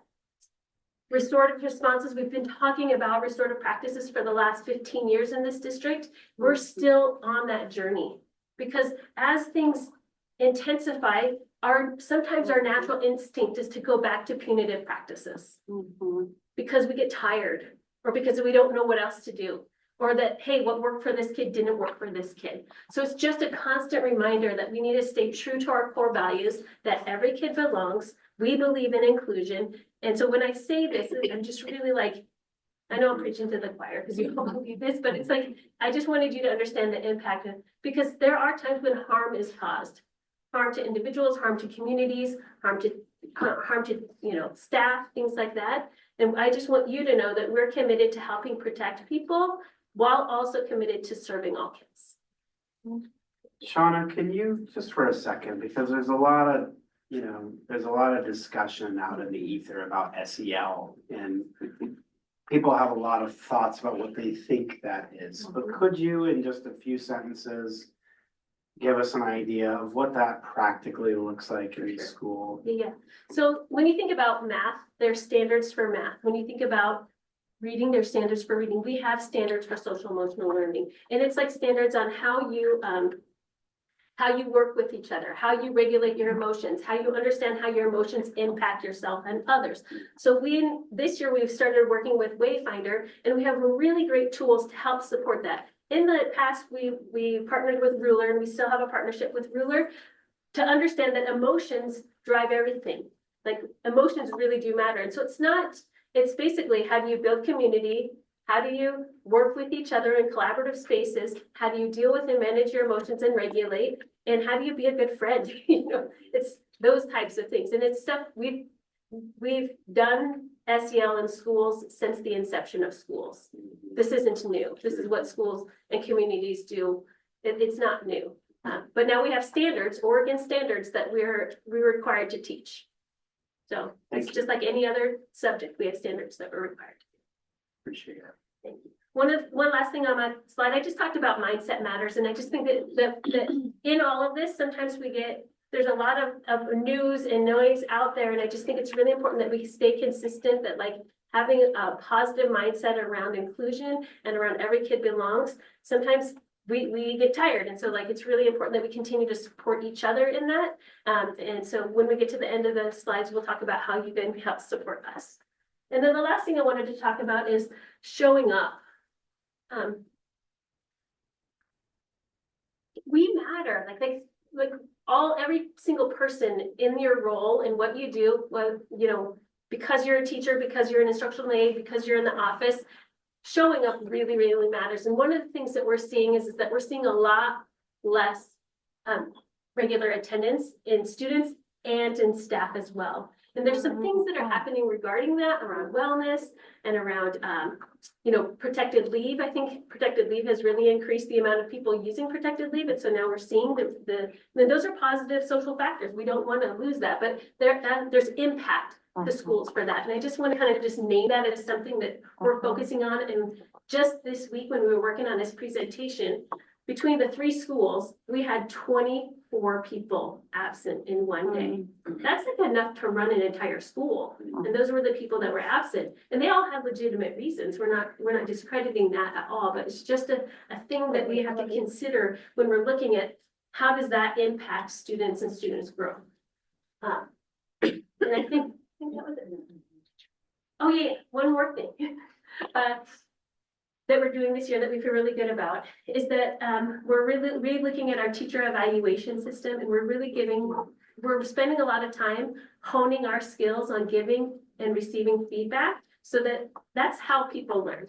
Restorative responses, we've been talking about restorative practices for the last 15 years in this district. We're still on that journey because as things intensify, sometimes our natural instinct is to go back to punitive practices because we get tired or because we don't know what else to do, or that, hey, what worked for this kid didn't work for this kid. So it's just a constant reminder that we need to stay true to our core values, that every kid belongs. We believe in inclusion. And so when I say this, I'm just really like, I know I'm preaching to the choir because you don't believe this, but it's like, I just wanted you to understand the impact of, because there are times when harm is caused. Harm to individuals, harm to communities, harm to staff, things like that. And I just want you to know that we're committed to helping protect people while also committed to serving all kids. Shauna, can you just for a second, because there's a lot of discussion out in the ether about SEL and people have a lot of thoughts about what they think that is. But could you, in just a few sentences, give us an idea of what that practically looks like in school? Yeah. So when you think about math, there's standards for math. When you think about reading, there's standards for reading. We have standards for social emotional learning. And it's like standards on how you work with each other, how you regulate your emotions, how you understand how your emotions impact yourself and others. So this year we've started working with Wayfinder, and we have really great tools to help support that. In the past, we partnered with Ruler, and we still have a partnership with Ruler to understand that emotions drive everything. Like emotions really do matter. And so it's basically, how do you build community? How do you work with each other in collaborative spaces? How do you deal with and manage your emotions and regulate? And how do you be a good friend? It's those types of things. And it's stuff we've done SEL in schools since the inception of schools. This isn't new. This is what schools and communities do. It's not new. But now we have standards, Oregon standards, that we're required to teach. So it's just like any other subject. We have standards that we're required to. Appreciate it. Thank you. One last thing on my slide, I just talked about mindset matters, and I just think that in all of this, sometimes there's a lot of news and noise out there, and I just think it's really important that we stay consistent, that like having a positive mindset around inclusion and around every kid belongs. Sometimes we get tired, and so like it's really important that we continue to support each other in that. And so when we get to the end of the slides, we'll talk about how you can help support us. And then the last thing I wanted to talk about is showing up. We matter, every single person in your role and what you do, because you're a teacher, because you're an instructional aide, because you're in the office, showing up really, really matters. And one of the things that we're seeing is that we're seeing a lot less regular attendance in students and in staff as well. And there's some things that are happening regarding that around wellness and around, protected leave. I think protected leave has really increased the amount of people using protected leave. And so now we're seeing those are positive social factors. We don't want to lose that, but there's impact to schools for that. And I just want to kind of just name that as something that we're focusing on. And just this week when we were working on this presentation, between the 3 schools, we had 20 4 people absent in one day. That's like enough to run an entire school. And those were the people that were absent. And they all had legitimate reasons. We're not discrediting that at all, but it's just a thing that we have to consider when we're looking at how does that impact students and students' growth. And I think that was it. Oh yeah, one more thing. That we're doing this year that we feel really good about is that we're really looking at our teacher evaluation system, and we're spending a lot of time honing our skills on giving and receiving feedback, so that's how people learn.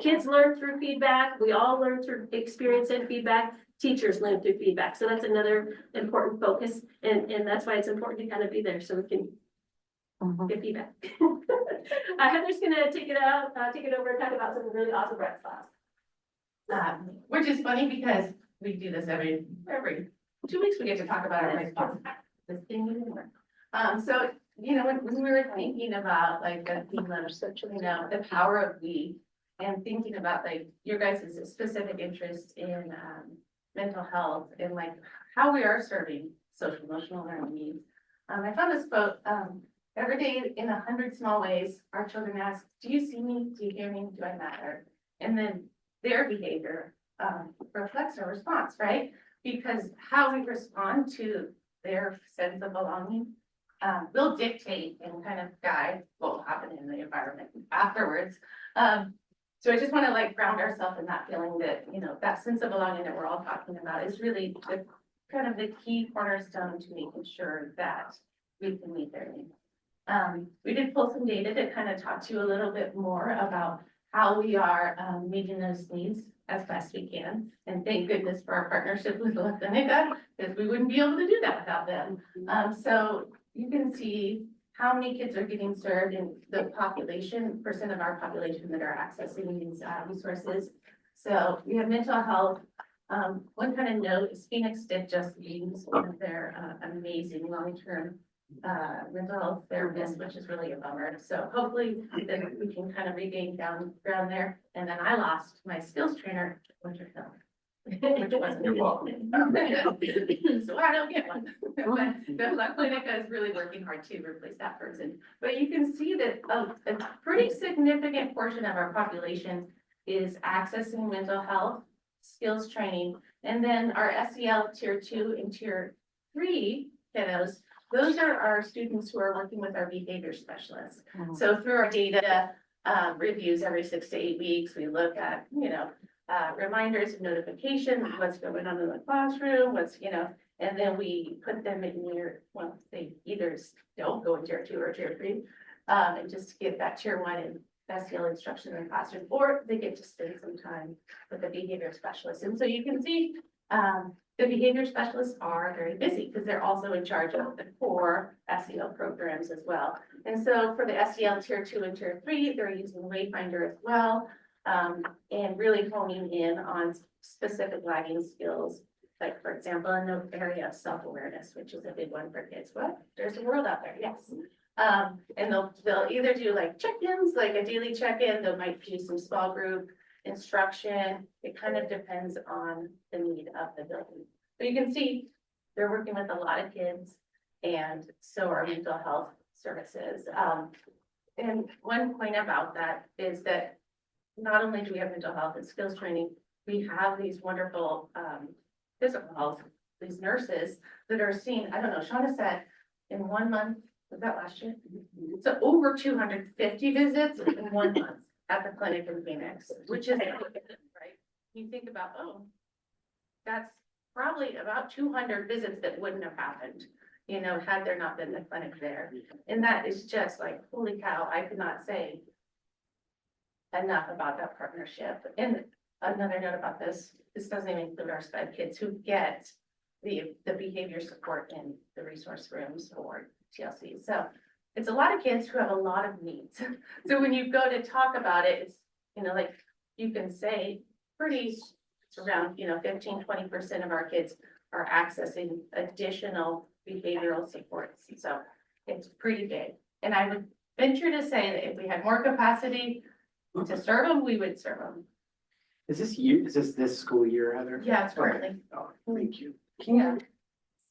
Kids learn through feedback. We all learn through experience and feedback. Teachers learn through feedback. So that's another important focus, and that's why it's important to kind of be there so we can get feedback. Heather's gonna take it over and talk about some really awesome bright spots. Which is funny because we do this every 2 weeks, we get to talk about our bright spots. This thing didn't work. So, you know, when we were thinking about like the theme of, you know, the power of we, and thinking about like your guys' specific interest in mental health and like how we are serving social emotional learning needs. I found this quote, every day in 100 small ways, our children ask, do you see me? Do you hear me? Do I matter? And then their behavior reflects our response, right? Because how we respond to their sense of belonging will dictate and kind of guide what will happen in the environment afterwards. So I just want to like ground ourselves in that feeling that, you know, that sense of belonging that we're all talking about is really the kind of the key cornerstone to making sure that we can meet their needs. We did pull some data to kind of talk to you a little bit more about how we are meeting those needs as best we can. And thank goodness for our partnership with La Clinica, because we wouldn't be able to do that without them. So you can see how many kids are getting served in the population, percent of our population that are accessing these resources. So we have mental health. One kind of note is Phoenix did just use one of their amazing long-term mental health therapist, which is really a bummer. So hopefully then we can kind of regain ground there. And then I lost my skills trainer, which wasn't. You're welcome. So I don't get one. But La Clinica is really working hard to replace that person. But you can see that a pretty significant portion of our population is accessing mental health skills training. And then our SEL tier 2 and tier 3 kiddos, those are our students who are working with our behavior specialists. So through our data reviews every 6 to 8 weeks, we look at, you know, reminders and notifications, what's going on in the classroom, and then we put them in they either don't go in tier 2 or tier 3, and just get that tier 1 and SEL instruction in the classroom, or they get to spend some time with the behavior specialist. And so you can see the behavior specialists are very busy because they're also in charge of the core SEL programs as well. And so for the SEL tier 2 and tier 3, they're using Wayfinder as well, and really honing in on specific lagging skills. Like, for example, in the area of self-awareness, which is a big one for kids. What? There's a world out there, yes. And they'll either do like check-ins, like a daily check-in, they might do some small group instruction. It kind of depends on the need of the building. But you can see they're working with a lot of kids, and so are mental health services. And one point about that is that not only do we have mental health and skills training, we have these wonderful physical health, these nurses that are seeing, I don't know, Shauna said in 1 month, was that last year? So over 250 visits in 1 month at the clinic in Phoenix, which is right. You think about, oh, that's probably about 200 visits that wouldn't have happened, you know, had there not been the clinic there. And that is just like, holy cow, I could not say enough about that partnership. And another note about this doesn't even include our SPED kids who get the behavior support in the resource rooms or TLC. So it's a lot of kids who have a lot of needs. So when you go to talk about it, it's, you know, like you can say it's around, you know, 15–20% of our kids are accessing additional behavioral supports. So it's pretty big. And I would venture to say that if we had more capacity to serve them, we would serve them. Is this this school year, Heather? Yeah, it's currently. Oh, thank you. Yeah.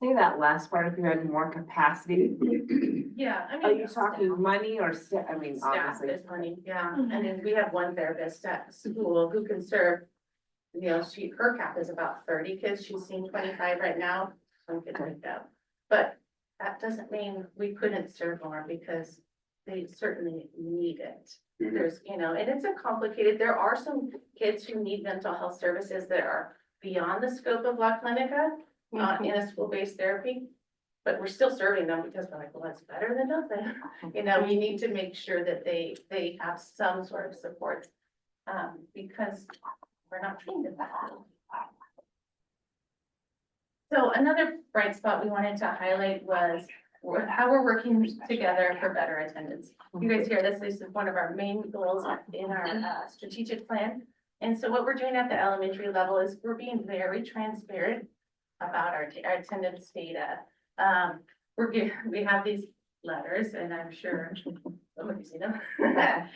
Say that last part, if you had more capacity, Yeah, I mean. are you talking money or I mean, Staff obviously. is money, yeah, I mean, we have one therapist at school who can serve. You know, her cap is about 30 kids, she's seen 25 right now, some kids like that. But that doesn't mean we couldn't serve more because they certainly need it. Mhm. There's, you know, and it's a complicated, there are some kids who need mental health services that are beyond the scope of La Clinica, not in a school-based therapy. But we're still serving them because we're like, well, that's better than nothing. You know, we need to make sure that they have some sort of support. Because we're not trained in that. So another bright spot we wanted to highlight was how we're working together for better attendance. You guys hear this, this is one of our main goals in our strategic plan. And so what we're doing at the elementary level is we're being very transparent about our attendance data. We have these letters, and I'm sure somebody's seen them.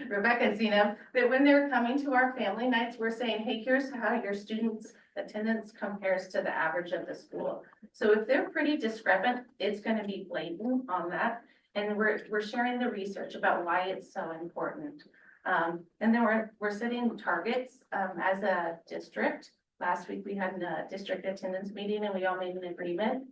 Rebecca's seen them, that when they're coming to our family nights, we're saying, hey, here's how your students' attendance compares to the average of the school. So if they're pretty discrepant, it's gonna be blatant on that. And we're sharing the research about why it's so important. And then we're setting targets as a district. Last week, we had a district attendance meeting and we all made an agreement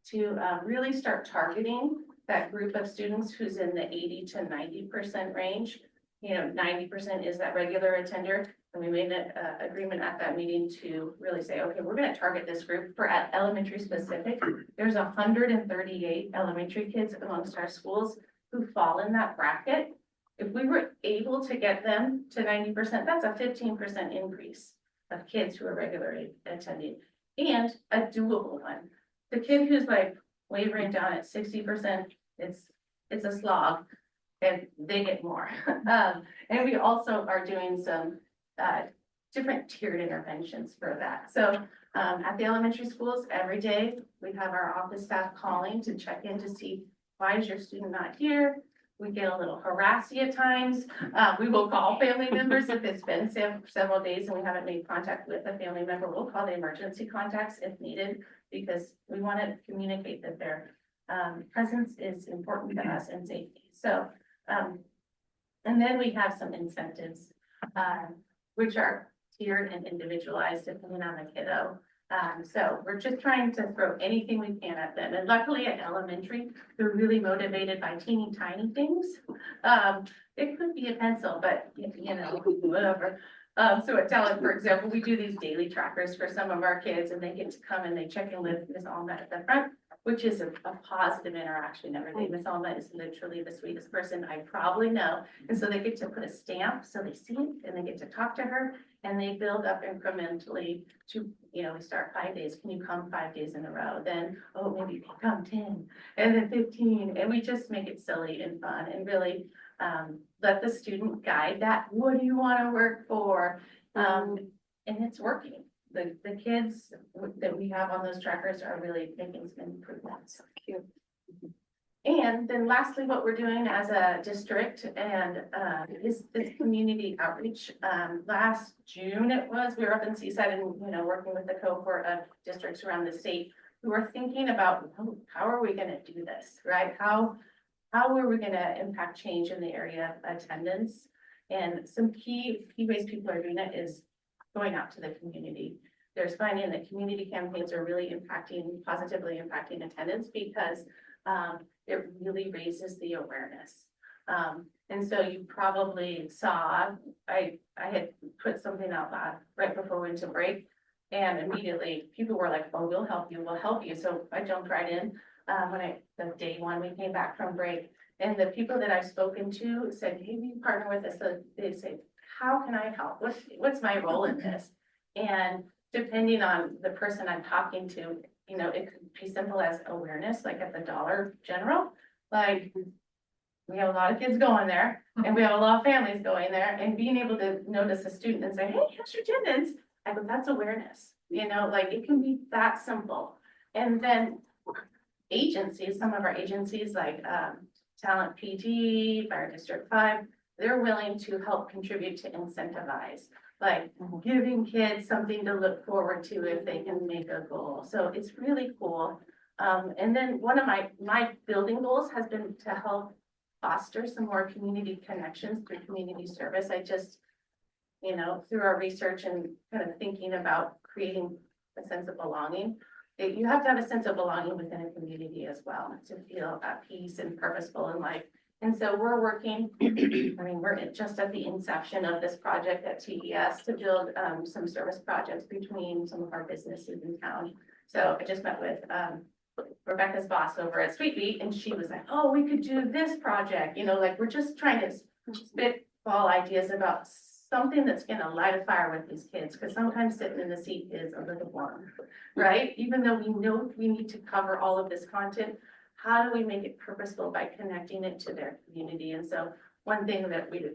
to really start targeting that group of students who's in the 80 to 90% range. You know, 90% is that regular attender. And we made an agreement at that meeting to really say, okay, we're gonna target this group for elementary specific. There's 138 elementary kids amongst our schools who fall in that bracket. If we were able to get them to 90%, that's a 15% increase of kids who are regularly attending, and a doable one. The kid who's like wavering down at 60%, it's a slog, and they get more. And we also are doing some different tiered interventions for that. So at the elementary schools, every day, we have our office staff calling to check in to see, why is your student not here? We get a little harassy at times. We will call family members if it's been several days and we haven't made contact with a family member. We'll call the emergency contacts if needed, because we want to communicate that their presence is important to us and safety. So, and then we have some incentives, which are tiered and individualized depending on the kiddo. So we're just trying to throw anything we can at them. And luckily at elementary, they're really motivated by teeny tiny things. It could be a pencil, but you know, whatever. So at Talent, for example, we do these daily trackers for some of our kids, and they get to come and they check in with Miss Alma at the front, which is a positive interaction every day. Miss Alma is literally the sweetest person I probably know. And so they get to put a stamp, so they see it and they get to talk to her, and they build up incrementally to, you know, we start 5 days. Can you come 5 days in a row? Then, oh, maybe you can come 10 and then 15. And we just make it silly and fun and really let the student guide that. What do you want to work for? And it's working. The kids that we have on those trackers are really making some improvements. Cute. And then lastly, what we're doing as a district and is this community outreach. Last June it was, we were up in Seaside and, you know, working with the cohort of districts around the state who are thinking about, oh, how are we gonna do this, right? How are we gonna impact change in the area of attendance? And some key ways people are doing it is going out to the community. There's finding that community campaigns are really positively impacting attendance because it really raises the awareness. And so you probably saw, I had put something out right before we went to break, and immediately people were like, oh, we'll help you. So I jumped right in the day one we came back from break. And the people that I've spoken to said, hey, will you partner with us? So they'd say, how can I help? What's my role in this? And depending on the person I'm talking to, you know, it could be simple as awareness, like at the Dollar General. Like, we have a lot of kids going there, and we have a lot of families going there, and being able to notice a student and say, hey, how's your attendance? I go, that's awareness. You know, like it can be that simple. And then agencies, some of our agencies like Talent PD, Fire District 5, they're willing to help contribute to incentivize, like giving kids something to look forward to if they can make a goal. So it's really cool. And then one of my building goals has been to help foster some more community connections through community service. I just, you know, through our research and kind of thinking about creating a sense of belonging, you have to have a sense of belonging within a community as well to feel at peace and purposeful in life. And so we're working, I mean, we're just at the inception of this project at TES to build some service projects between some of our businesses in town. So I just met with Rebecca's boss over at Sweet Beet, and she was like, oh, we could do this project, you know, like, we're just trying to spitball ideas about something that's gonna light a fire with these kids, because sometimes sitting in the seat is a little warm, right? Even though we know we need to cover all of this content, how do we make it purposeful by connecting it to their community? And so one thing that we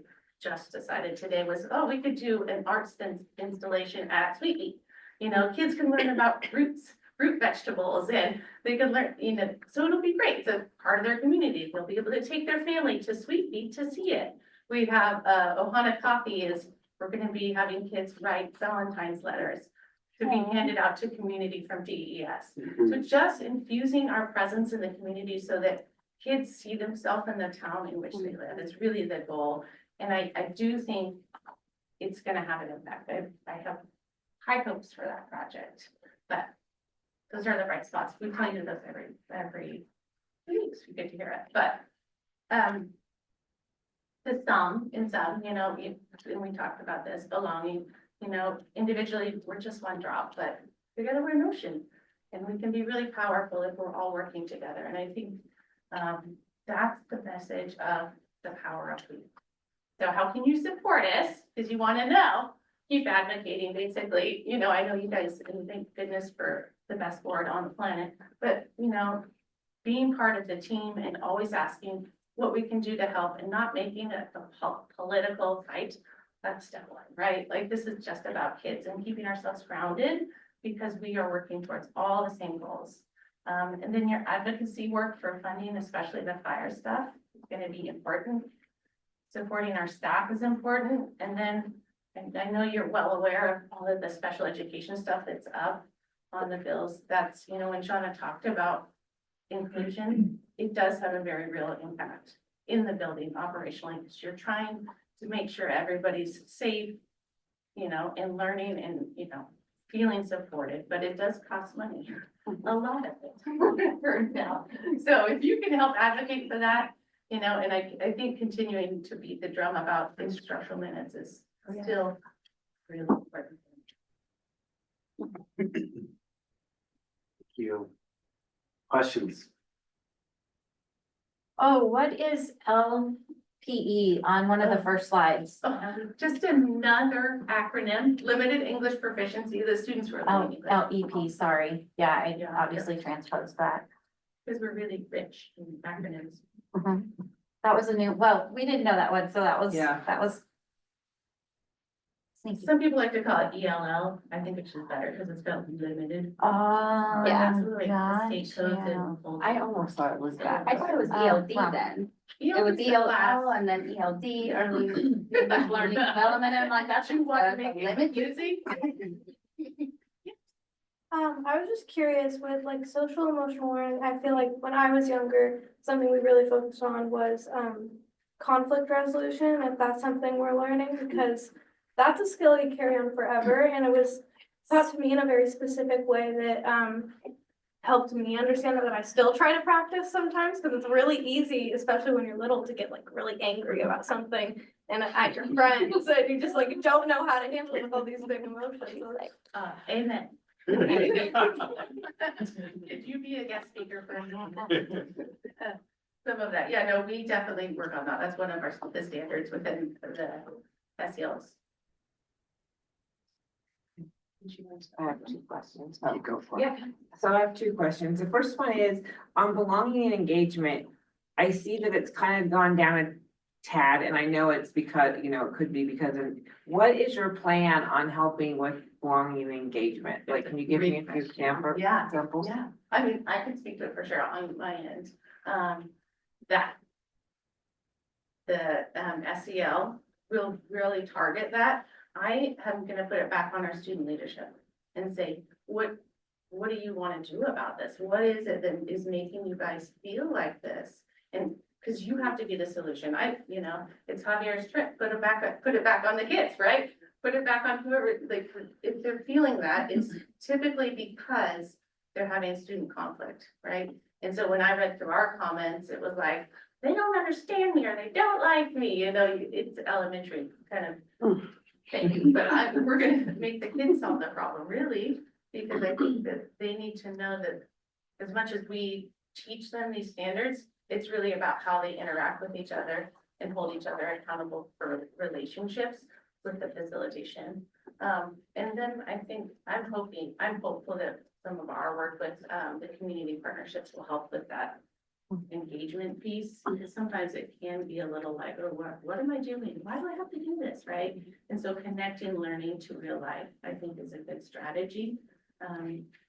just decided today was, oh, we could do an arts installation at Sweet Beet. You know, kids can learn about root vegetables, and they could learn, you know, so it'll be great. It's a part of their community. They'll be able to take their family to Sweet Beet to see it. We have Ohana Coffee we're gonna be having kids write Valentine's letters to be handed out to community from DES. So just infusing our presence in the community so that kids see themselves in the town in which they live is really the goal. And I do think it's gonna have an impact. I have high hopes for that project, but those are the bright spots. We tell you those every 2 weeks. We get to hear it, but to some, you know, and we talked about this, belonging, you know, individually, we're just one drop, but together we're an ocean. And we can be really powerful if we're all working together. And I think that's the message of the power of we. So how can you support us? Because you want to know, keep advocating, basically. You know, I know you guys, and thank goodness for the best board on the planet, but, you know, being part of the team and always asking what we can do to help and not making it a political fight. That's step one, right? Like, this is just about kids and keeping ourselves grounded because we are working towards all the same goals. And then your advocacy work for funding, especially the fire stuff, is going to be important. Supporting our staff is important. And then, and I know you're well aware of all of the special education stuff that's up on the bills. That's, you know, when Shauna talked about inclusion, it does have a very real impact in the building operationally, because you're trying to make sure everybody's safe, you know, and learning and, you know, feeling supported, but it does cost money, a lot of it turns out. So if you can help advocate for that, you know, and I think continuing to beat the drum about instructional minutes is still really important. Thank you. Questions? Oh, what is LPE on one of the first slides? Just another acronym, limited English proficiency, the students were Oh, learning English. LEP, sorry. Yeah, I Yeah. obviously transposed that. Because we're really rich in acronyms. Mhm. That was a new, well, we didn't know that one, so that was, Yeah. that was. Sneaky. Some people like to call it ELL. I think it's just better because it's spelled limited. Oh, But that's like the state codes gotcha. and. I almost thought it was that. I thought it was Oh, ELD wow. then. ELL It was is the class. ELL and then ELD, early English learning development, and I'm like, that's You want to a make it limit. confusing? I was just curious with like social emotional learning. I feel like when I was younger, something we really focused on was conflict resolution, if that's something we're learning, because that's a skill you carry on forever. And it was taught to me in a very specific way that helped me understand that I still try to practice sometimes, because it's really easy, especially when you're little, to get like really angry about something and at your friends, and you just like don't know how to handle it with all these big emotions. So it's like, Amen. Could you be a guest speaker for some of that? Yeah, no, we definitely work on that. That's one of the standards within the SELs. I have two questions. You go for it. Yeah, so I have two questions. The first one is on belonging and engagement. I see that it's kind of gone down a tad, and I know it's because, you know, it could be because of, what is your plan on helping with belonging and engagement? Like, can you give me a few examples? Yeah, yeah. I mean, I can speak to it for sure on my end. That the SEL will really target that. I am gonna put it back on our student leadership and say, what what do you want to do about this? What is it that is making you guys feel like this? And, because you have to be the solution. It's Javier's trip, put it back on the kids, right? Put it back on whoever, like, if they're feeling that, it's typically because they're having a student conflict, right? And so when I read through our comments, it was like, they don't understand me or they don't like me, it's elementary kind of thing. But we're gonna make the kids solve the problem, really, because I think that they need to know that as much as we teach them these standards, it's really about how they interact with each other and hold each other accountable for relationships with the facilitation. And then I think, I'm hopeful that some of our work with, the community partnerships will help with that engagement piece, because sometimes it can be a little like, oh, what am I doing? Why do I have to do this, right? And so connecting learning to real life, I think, is a good strategy.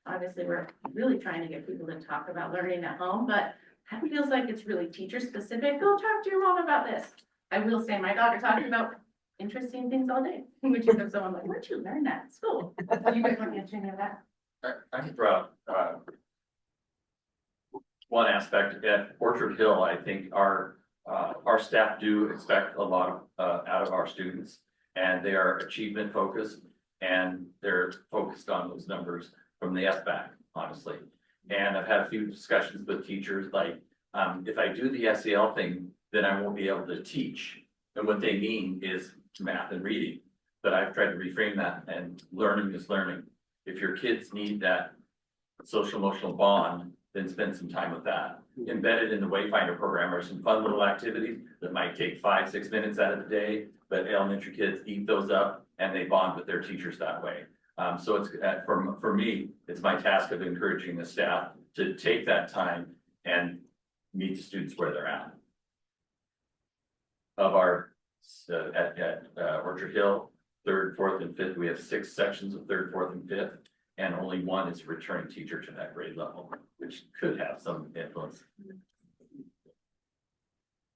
Obviously, we're really trying to get people to talk about learning at home, but it feels like it's really teacher specific. Go talk to your mom about this. I will say my daughter talking about interesting things all day, which is someone like, where'd you learn that at school? You guys want to answer any of that? I can throw out, one aspect at Orchard Hill. I think our staff do expect a lot out of our students, and they are achievement focused, and they're focused on those numbers from the SBAC, honestly. And I've had a few discussions with teachers, like, if I do the SEL thing, then I won't be able to teach. And what they mean is math and reading. But I've tried to reframe that, and learning is learning. If your kids need that social emotional bond, then spend some time with that. Embedded in the Wayfinder program are some fun little activities that might take 5-6 minutes out of the day, but elementary kids eat those up and they bond with their teachers that way. So it's for me, it's my task of encouraging the staff to take that time and meet the students where they're at. Of our at Orchard Hill, 3rd, 4th, and 5th, we have 6 sections of 3rd, 4th, and 5th, and only one is a returning teacher to that grade level, which could have some influence.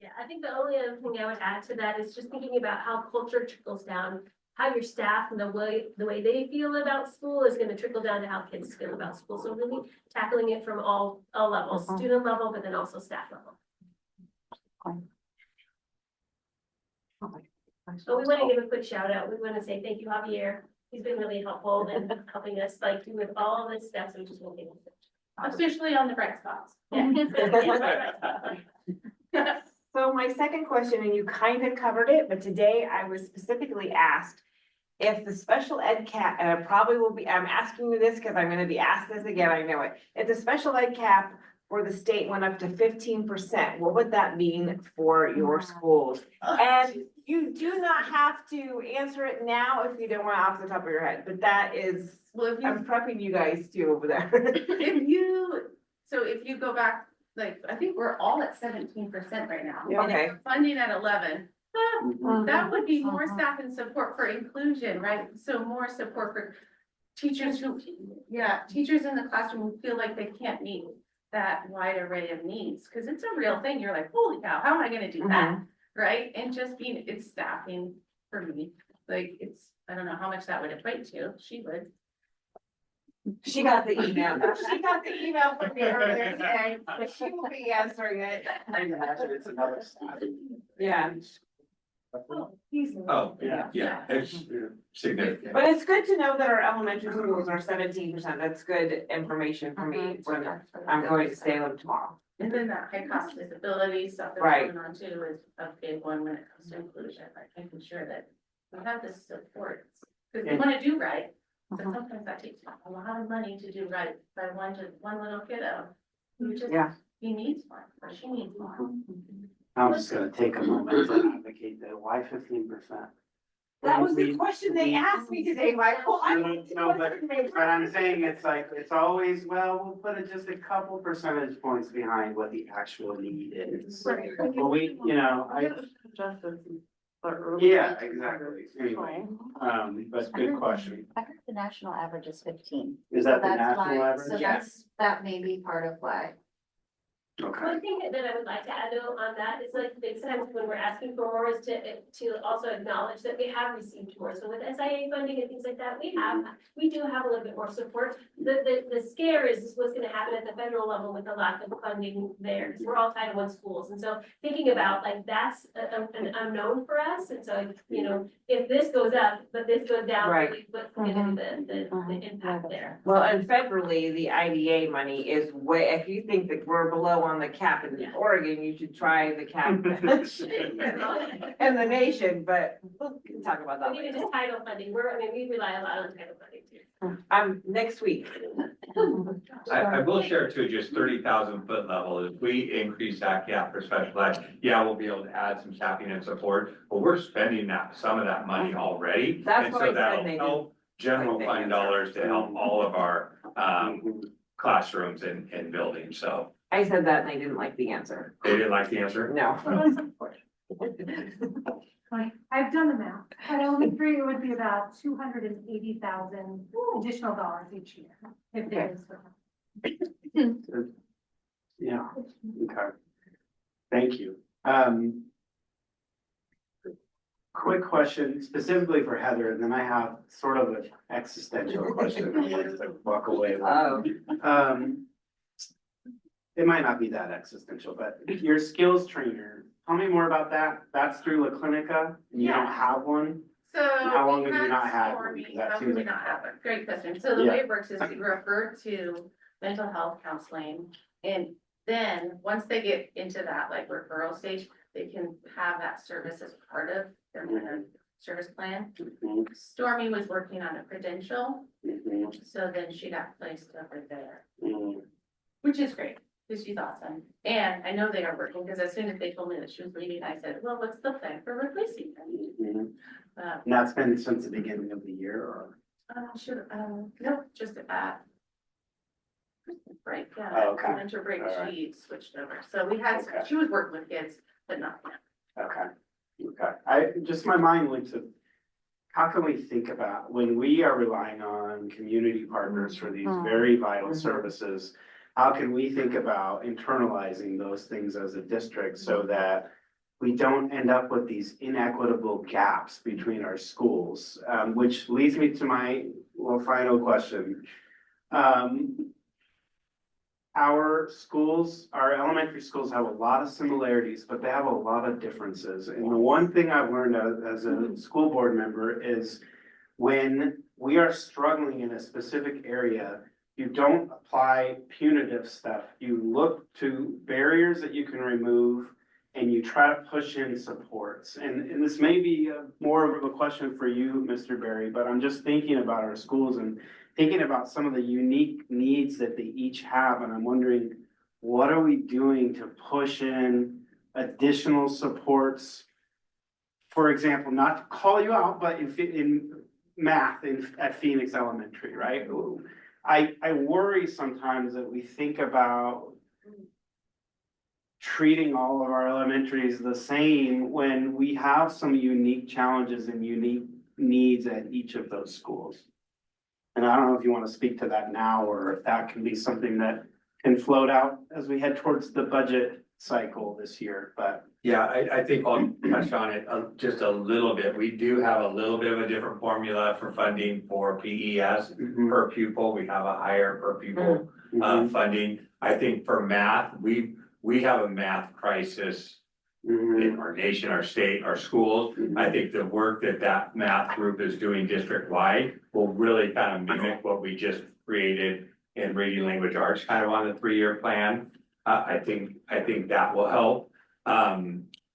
Yeah, I think the only other thing I would add to that is just thinking about how culture trickles down, how your staff and the way they feel about school is going to trickle down to how kids feel about school. So really tackling it from all levels, student level, but then also staff level. So we want to give a quick shout out. We want to say thank you, Javier. He's been really helpful in helping us like do with all of this stuff. So we just want to give him Officially on the bright spots. So my second question, and you kind of covered it, but today I was specifically asked if the special ed cap, and I probably will be, I'm asking you this because I'm going to be asked this again, I know it. If the special ed cap for the state went up to 15%, what would that mean for your schools? And you do not have to answer it now if you don't want off the top of your head, but that is, Well, I'm prepping you guys too over there. if you go back, like, I think we're all at 17% right now. And if Okay. we're funding at 11, that would be more staff and support for inclusion, right? So more support for teachers teachers in the classroom who feel like they can't meet that wide array of needs, because it's a real thing. You're like, holy cow, how am I gonna do that? Right? And just it's staffing for me. Like, I don't know how much that would equate to. She would. She got the email. She got the email from me earlier today, but she will be answering it. It's another staff. Yeah. Oh, yeah, it's significant. But it's good to know that our elementary schools are 17%. That's good information for me when I'm going to Salem tomorrow. And then that high cost disability stuff that's Right. going on too is a big one when it comes to inclusion, like making sure that we have this support. Because we want to do right, but sometimes that takes a lot of money to do right by one little kiddo. Who just, he needs more, or she needs more. I'm just gonna take a moment to advocate that. Why 15%? That was the question they asked me today, Michael. No, but I'm saying it's like, it's always, well, we'll put it just a couple percentage points behind what the actual need is. Well, yeah, exactly. Anyway, but good question. I heard the national average is 15. Is that the So that's national why- average? So that may be part of why. Okay. One thing that I would like to add though on that is like, the times when we're asking for more is to also acknowledge that we have received more. So with SIA funding and things like that, we do have a little bit more support. The scare is what's gonna happen at the federal level with the lack of funding there, because we're all Title I schools. And so thinking about like, that's an unknown for us. And so, you know, if this goes up, but this goes down, Right. really what's gonna be the impact there. Well, and federally, the IDA money is way, if you think that we're below on the cap in Yeah. Oregon, you should try the cap in the nation, but we'll talk about that But even later. just title funding, we rely a lot on title funding too. Next week. I will share too, just 30,000 foot level, if we increase that cap for special ed, yeah, we'll be able to add some staffing and support, but we're spending some of that money already. That's And what so I said, that'll they help general like the fund answer. dollars to help all of our, classrooms and buildings, so I said that and they didn't like the answer. they didn't like the answer? No. I've done the math. At elementary, it would be about 280,000 additional dollars each year. If there is. Yeah, okay. Thank you. Quick question specifically for Heather, and then I have sort of an existential question. I'm going to walk away with. It might not be that existential, but your skills trainer, tell me more about that. That's through La Clinica, and you don't Yeah. have one? So. How long we have you had not had one? Stormy. Because that How seems do we like- not have one? Great question. So the Yeah. way it works is we refer to mental health counseling. And then, once they get into that like referral stage, they can have that service as part of their kind of service plan. Mhm, Stormy was working on a credential, mhm, so then she got placed over there, mhm. which is great, because she's awesome. And I know they are working, because as soon as they told me that she was leaving, I said, well, what's the plan for replacing her? Mhm. And that's been since the beginning of the year, or? No, just at Christmas break, Oh, yeah. okay. Winter break, All right. she switched over. So we had, Okay. she was working with kids, but not. Okay, okay. Just my mind went to, how can we think about, when we are relying on community partners for these very vital services, how can we think about internalizing those things as a district so that we don't end up with these inequitable gaps between our schools? Which leads me to my, final question. Our schools, our elementary schools have a lot of similarities, but they have a lot of differences. And the one thing I've learned as a school board member is when we are struggling in a specific area, you don't apply punitive stuff. You look to barriers that you can remove and you try to push in supports. And this may be more of a question for you, Mr. Berry, but I'm just thinking about our schools and thinking about some of the unique needs that they each have, and I'm wondering, what are we doing to push in additional supports? For example, not to call you out, but in math at Phoenix Elementary, right? I worry sometimes that we think about treating all of our elementaries the same when we have some unique challenges and unique needs at each of those schools. And I don't know if you want to speak to that now, or if that can be something that can float out as we head towards the budget cycle this year, but. Yeah, I think I'll touch on it just a little bit. We do have a little bit of a different formula for funding for PES per pupil. We have a higher per pupil funding. I think for math, we have a math crisis in our nation, our state, our schools. I think the work that math group is doing district-wide will really kind of mimic what we just created in reading language arts, kind of on the 3-year plan. I think that will help.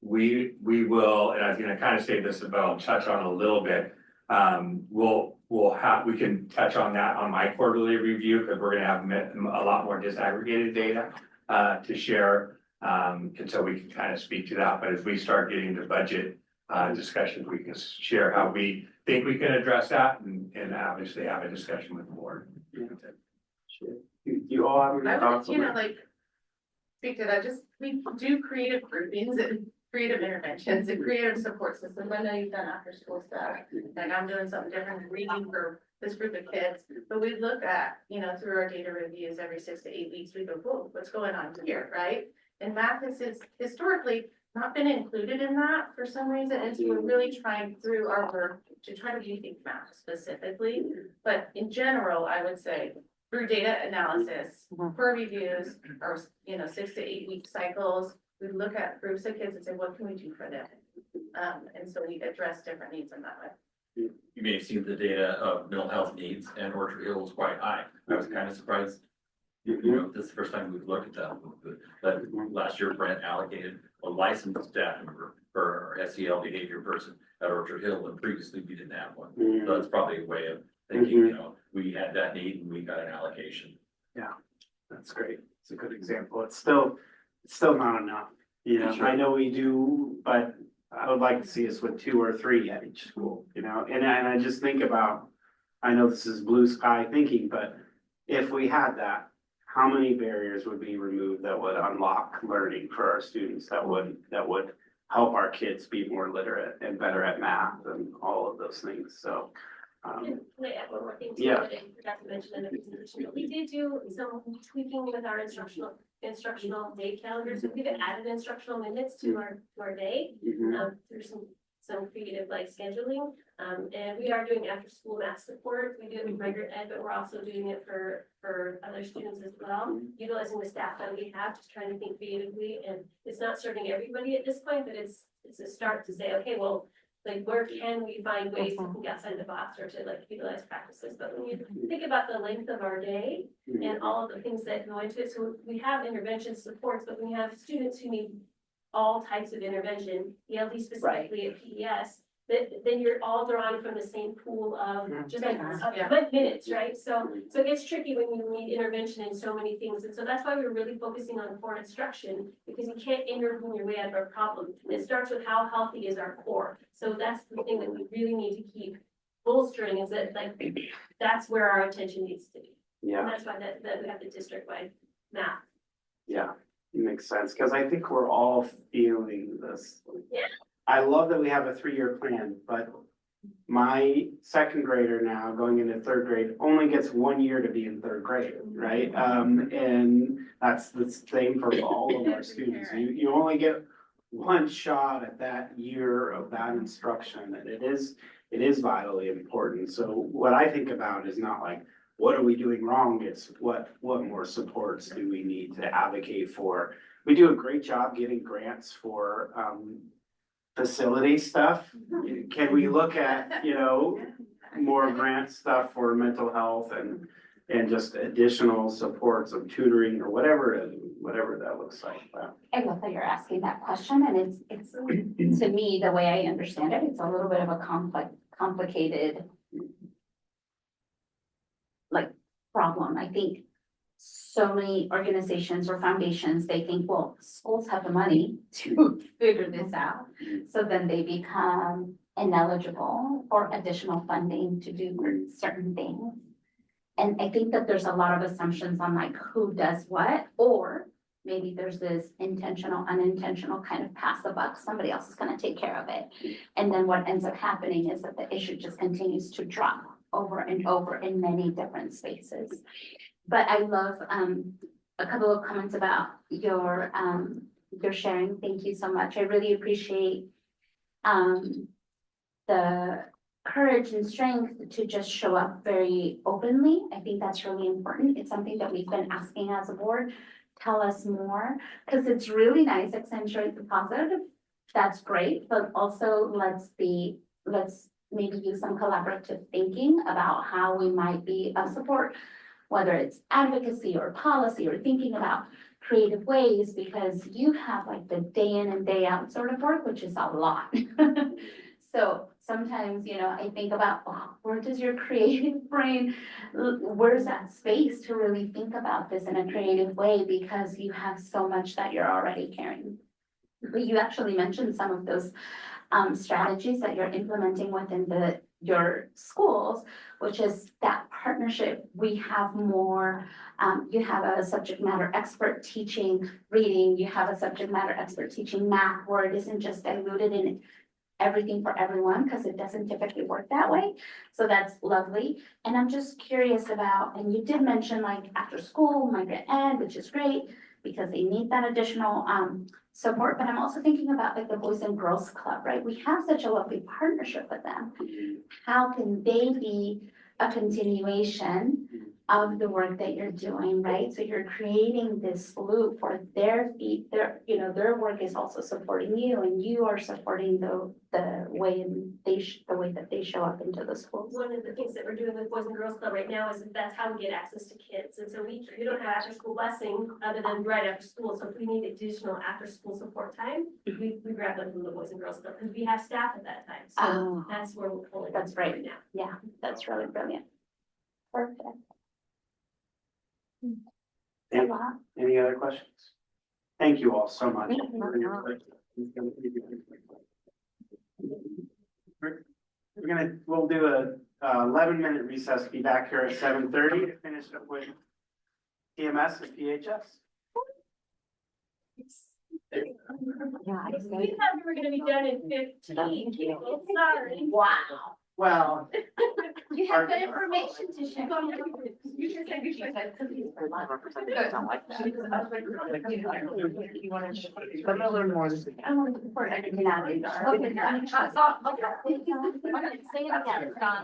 We will, and I was gonna kind of say this, but I'll touch on a little bit. We can touch on that on my quarterly review, because we're gonna have a lot more disaggregated data to share. And so we can kind of speak to that, but as we start getting the budget discussions, we can share how we think we can address that and obviously have a discussion with the board. Sure. You all have any I thoughts would, on you know, that? like, speak to that, just, we do creative groupings and creative interventions and creative support systems. I know you've done after school stuff, like I'm doing something different, reading for this group of kids. But we look at, you know, through our data reviews every 6 to 8 weeks, we go, whoa, what's going on here, right? And math is historically not been included in that for some reason, and so we're really trying through our work to try to rethink math specifically. But in general, I would say through data analysis, per reviews, or, you know, 6 to 8 week cycles, we look at groups of kids and say, what can we do for them? And so we address different needs in that way. You may have seen the data of mental health needs and Orchard Hill was quite high. I was kind of surprised. You know, this is the first time we've looked at that. But last year Brent allocated a licensed staff member for our SEL behavior person at Orchard Hill, and previously we didn't have one. So that's probably a way of thinking, you know, we had that need and we got an allocation. That's great. It's a good example. It's still not enough. You know, Sure. I know we do, but I would like to see us with 2 or 3 at each school, you know, and I just think about, I know this is blue sky thinking, but if we had that, how many barriers would be removed that would unlock learning for our students, that would help our kids be more literate and better at math and all of those things, so. Can I add one more thing to Yeah. it? I forgot to mention in the presentation, but we did do some tweaking with our instructional day calendars. So we've added instructional minutes to our day, through some creative like scheduling. And we are doing after school math support. We do it with regular ed, but we're also doing it for other students as well. Utilizing the staff that we have, just trying to think creatively, and it's not serving everybody at this point, but it's a start to say, okay, well, like, where can we find ways to think outside the box or to like utilize practices? But when you think about the length of our day and all of the things that go into it, so we have intervention supports, but we have students who need all types of intervention, ELD specifically at PES, then you're all drawing from the same pool of just like minutes, right? So it gets tricky when you need intervention in so many things. And so that's why we're really focusing on core instruction, because you can't intervene your way out of a problem. And it starts with how healthy is our core. So that's the thing that we really need to keep bolstering, is that like, that's where our attention needs to be. And Yeah, that's why that we have the district-wide math. yeah, it makes sense, because I think we're all feeling this. Yeah. I love that we have a 3-year plan, but my second grader now going into 3rd grade only gets 1 year to be in 3rd grade, right? And that's the same for all of our students. You only get one shot at that year of that instruction, and it is vitally important. So what I think about is not like, what are we doing wrong? It's what more supports do we need to advocate for? We do a great job getting grants for, facility stuff. Can we look at, you know, more grant stuff for mental health and just additional supports of tutoring or whatever that looks like. I love that you're asking that question, and it's to me, the way I understand it, it's a little bit of a complicated like problem. I think so many organizations or foundations, they think, well, schools have the money to figure this out. So then they become ineligible for additional funding to do certain things. And I think that there's a lot of assumptions on like who does what, or maybe there's this intentional, unintentional kind of pass the buck, somebody else is gonna take care of it. And then what ends up happening is that the issue just continues to drop over and over in many different spaces. But I love a couple of comments about your sharing. Thank you so much. I really appreciate the courage and strength to just show up very openly. I think that's really important. It's something that we've been asking as a board. Tell us more, because it's really nice, accentuate the positive. That's great, but also let's maybe use some collaborative thinking about how we might be of support, whether it's advocacy or policy or thinking about creative ways, because you have like the day in and day out sort of work, which is a lot. So sometimes, you know, I think about, oh, where does your creative brain, where's that space to really think about this in a creative way, because you have so much that you're already carrying. But you actually mentioned some of those strategies that you're implementing within your schools, which is that partnership. We have more, you have a subject matter expert teaching reading, you have a subject matter expert teaching math, where it isn't just diluted in everything for everyone, because it doesn't typically work that way. So that's lovely. And I'm just curious about, and you did mention like after school, migrant ed, which is great because they need that additional support, but I'm also thinking about like the Boys and Girls Club, right? We have such a lovely partnership with them. How can they be a continuation of the work that you're doing, right? So you're creating this loop for their feet, their work is also supporting you, and you are supporting the way the way that they show up into the schools. One of the things that we're doing with Boys and Girls Club right now is that's how we get access to kids. And so we don't have after school busing other than right after school. So if we need additional after school support time, we grab them from the Boys and Girls Club because we have staff at that time. So Oh. that's where we're pulling. That's them right. right now. Yeah, that's really brilliant. Perfect. A Any, lot. any other questions? Thank you all so much. We'll do a 11-minute recess, be back here at 7:30 to finish up with TMS and PHS. We thought we were gonna be done in 15 people, sorry. Wow. Well, You have good information to share. You should say, I'm gonna learn more this week. I want to report everything out. Okay. Say it again, John.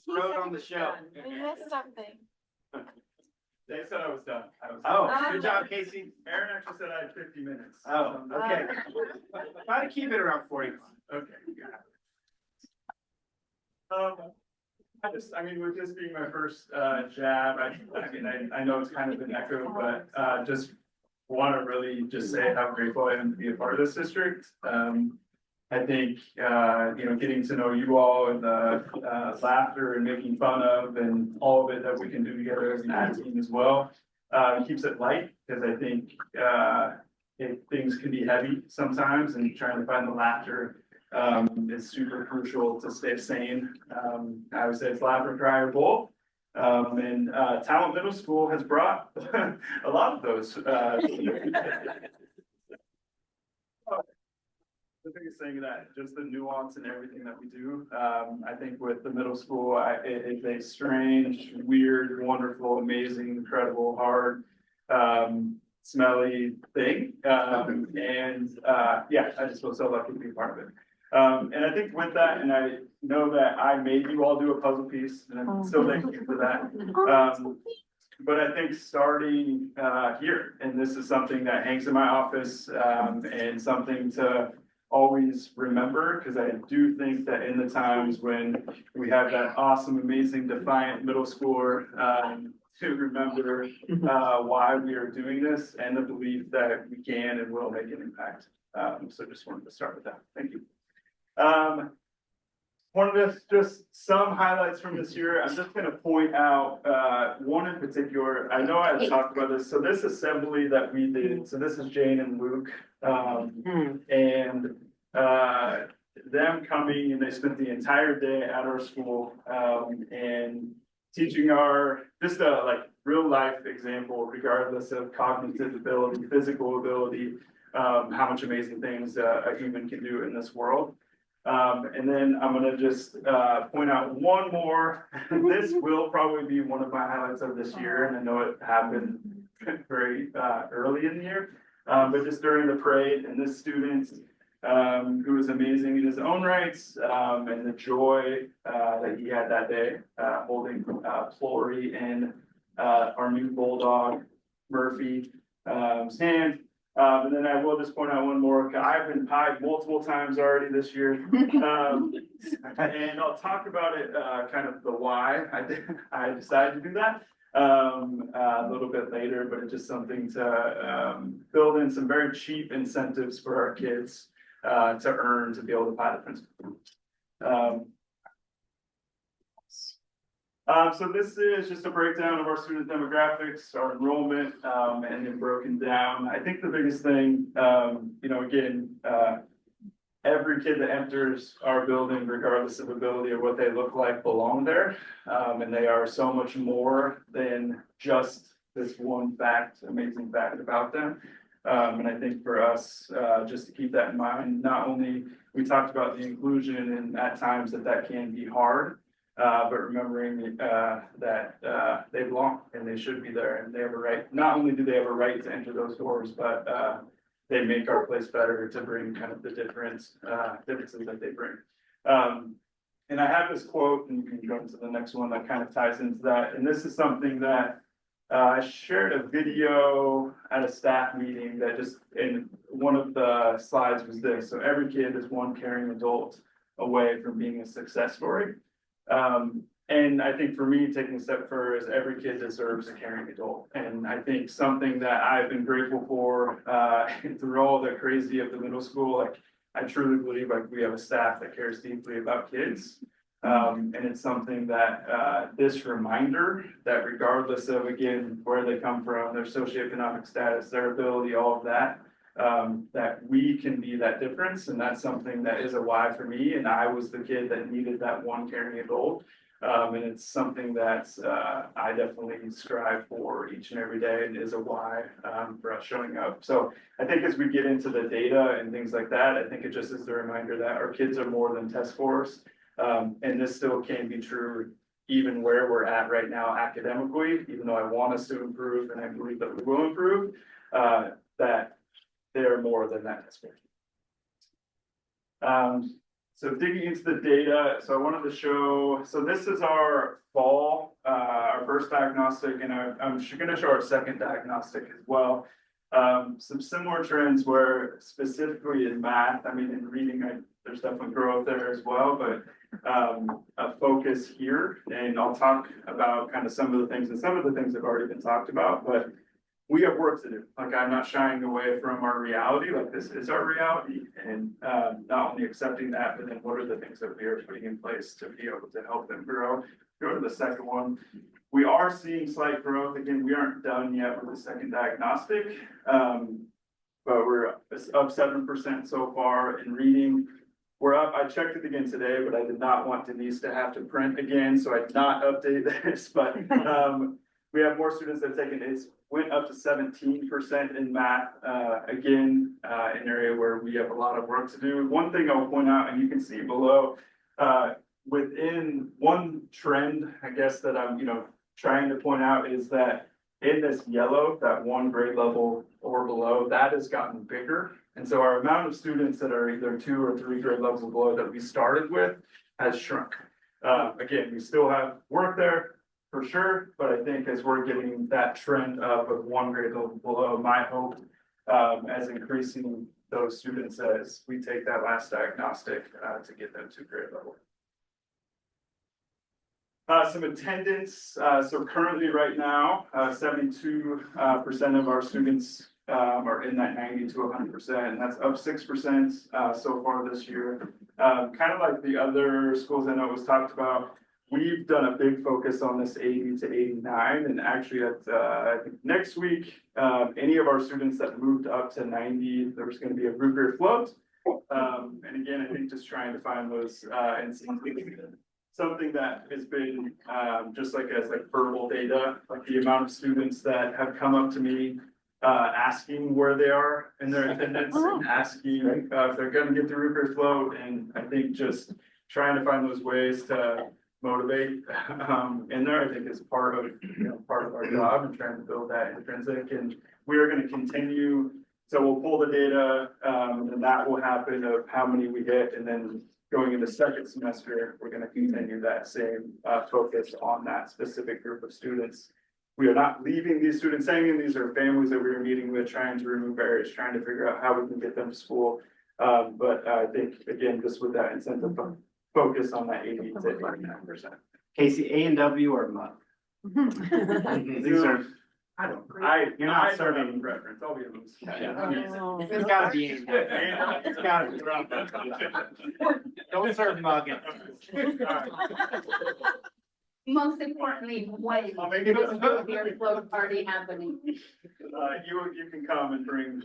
Road on the show. We missed something. They said I was done. Oh, good job, Casey. Aaron actually said I had 50 minutes. Oh, okay. Try to keep it around 40. Okay. With this being my first jab, I know it's kind of an echo, but just want to really just say how grateful I am to be a part of this district. I think, getting to know you all and the laughter and making fun of and all of it that we can do together as an ad team as well, keeps it light, because I think things can be heavy sometimes, and trying to find the laughter is super crucial to stay sane. I would say it's laugh or cry or both. And Talent Middle School has brought a lot of those. The biggest thing that just the nuance in everything that we do. I think with the middle school, it's a strange, weird, wonderful, amazing, incredible, hard, smelly thing. I just feel so lucky to be part of it. And I think with that, and I know that I made you all do a puzzle piece, and I'm so thank you for that. But I think starting here, and this is something that hangs in my office, and something to always remember, because I do think that in the times when we have that awesome, amazing, defiant middle schooler, to remember why we are doing this, and the belief that we can and will make an impact. So just wanted to start with that. Thank you. Wanted to just some highlights from this year. I'm just going to point out one in particular. I know I've talked about this. So this assembly that we did, so this is Jane and Luke, and them coming, and they spent the entire day at our school and teaching just a real life example, regardless of cognitive ability, physical ability, how much amazing things a human can do in this world. And then I'm gonna just point out one more. This will probably be one of my highlights of this year, and I know it happened very early in the year. But just during the parade, and this student who was amazing in his own rights, and the joy that he had that day, holding Flory and our new bulldog Murphy hand. And then I will just point out one more. I've been pied multiple times already this year. And I'll talk about it, kind of the why I decided to do that a little bit later, but it's just something to build in some very cheap incentives for our kids to earn to be able to pie the principal. So this is just a breakdown of our student demographics, our enrollment, and then broken down. I think the biggest thing, again, every kid that enters our building, regardless of ability or what they look like, belong there. And they are so much more than just this one fact, amazing fact about them. And I think for us, just to keep that in mind, not only we talked about the inclusion and at times that can be hard, but remembering that they belong and they should be there and they have a right. Not only do they have a right to enter those doors, but they make our place better to bring kind of the differences that they bring. And I have this quote, and you can go to the next one that kind of ties into that. And this is something that I shared a video at a staff meeting that just, in one of the slides was this. So every kid is one caring adult away from being a success story. And I think for me, taking a step further is every kid deserves a caring adult. And I think something that I've been grateful for through all the crazy of the middle school, like I truly believe like we have a staff that cares deeply about kids. And it's something that this reminder that regardless of, again, where they come from, their socioeconomic status, their ability, all of that, that we can be that difference. And that's something that is a why for me. And I was the kid that needed that one caring adult. And it's something that I definitely strive for each and every day and is a why for us showing up. So I think as we get into the data and things like that, I think it just is the reminder that our kids are more than test scores. And this still can be true even where we're at right now academically, even though I want us to improve and I believe that we will improve, that they're more than that test score. So digging into the data, so I wanted to show, so this is our fall, our first diagnostic, and I'm going to show our second diagnostic as well. Some similar trends where specifically in math, I mean, in reading, there's definitely growth there as well, but a focus here, and I'll talk about kind of some of the things, and some of the things have already been talked about, but we have work to do. Like I'm not shying away from our reality, like this is our reality, and not only accepting that, but then what are the things that we are putting in place to be able to help them grow. Go to the second one. We are seeing slight growth. Again, we aren't done yet with the second diagnostic, but we're up 7% so far in reading. We're up, I checked it again today, but I did not want Denise to have to print again, so I did not update this, but we have more students that have taken it. Went up to 17% in math, again, an area where we have a lot of work to do. One thing I'll point out, and you can see below, within one trend, I guess that I'm, trying to point out is that in this yellow, that one grade level or below, that has gotten bigger. And so our amount of students that are either 2 or 3 grade levels below that we started with has shrunk. Again, we still have work there for sure, but I think as we're getting that trend up of 1 grade level below, my hope as increasing those students as we take that last diagnostic to get them to grade level. Some attendance. So currently right now, 72% of our students are in that 90 to 100%, and that's up 6% so far this year. Kind of like the other schools I know was talked about, we've done a big focus on this 80 to 89, and actually at I think next week, any of our students that moved up to 90, there was going to be a root beer float. And again, I think just trying to find those and something that has been just like as like verbal data, like the amount of students that have come up to me asking where they are in their attendance and asking if they're going to get the root beer float, and I think just trying to find those ways to motivate in there, I think is part of our job and trying to build that intrinsic. And we are going to continue. So we'll pull the data, and that will happen of how many we get, and then going into second semester, we're going to continue that same focus on that specific group of students. We are not leaving these students hanging. These are families that we are meeting with, trying to remove barriers, trying to figure out how we can get them to school. But I think again, just with that incentive focus on that 80 to 89%. Casey, A and W or MUG? These are, you're not serving preference. I'll be a loose. It's gotta be A and W. It's gotta be. Don't serve MUG. Most importantly, when I'll make it. is your float party happening? You can come and bring,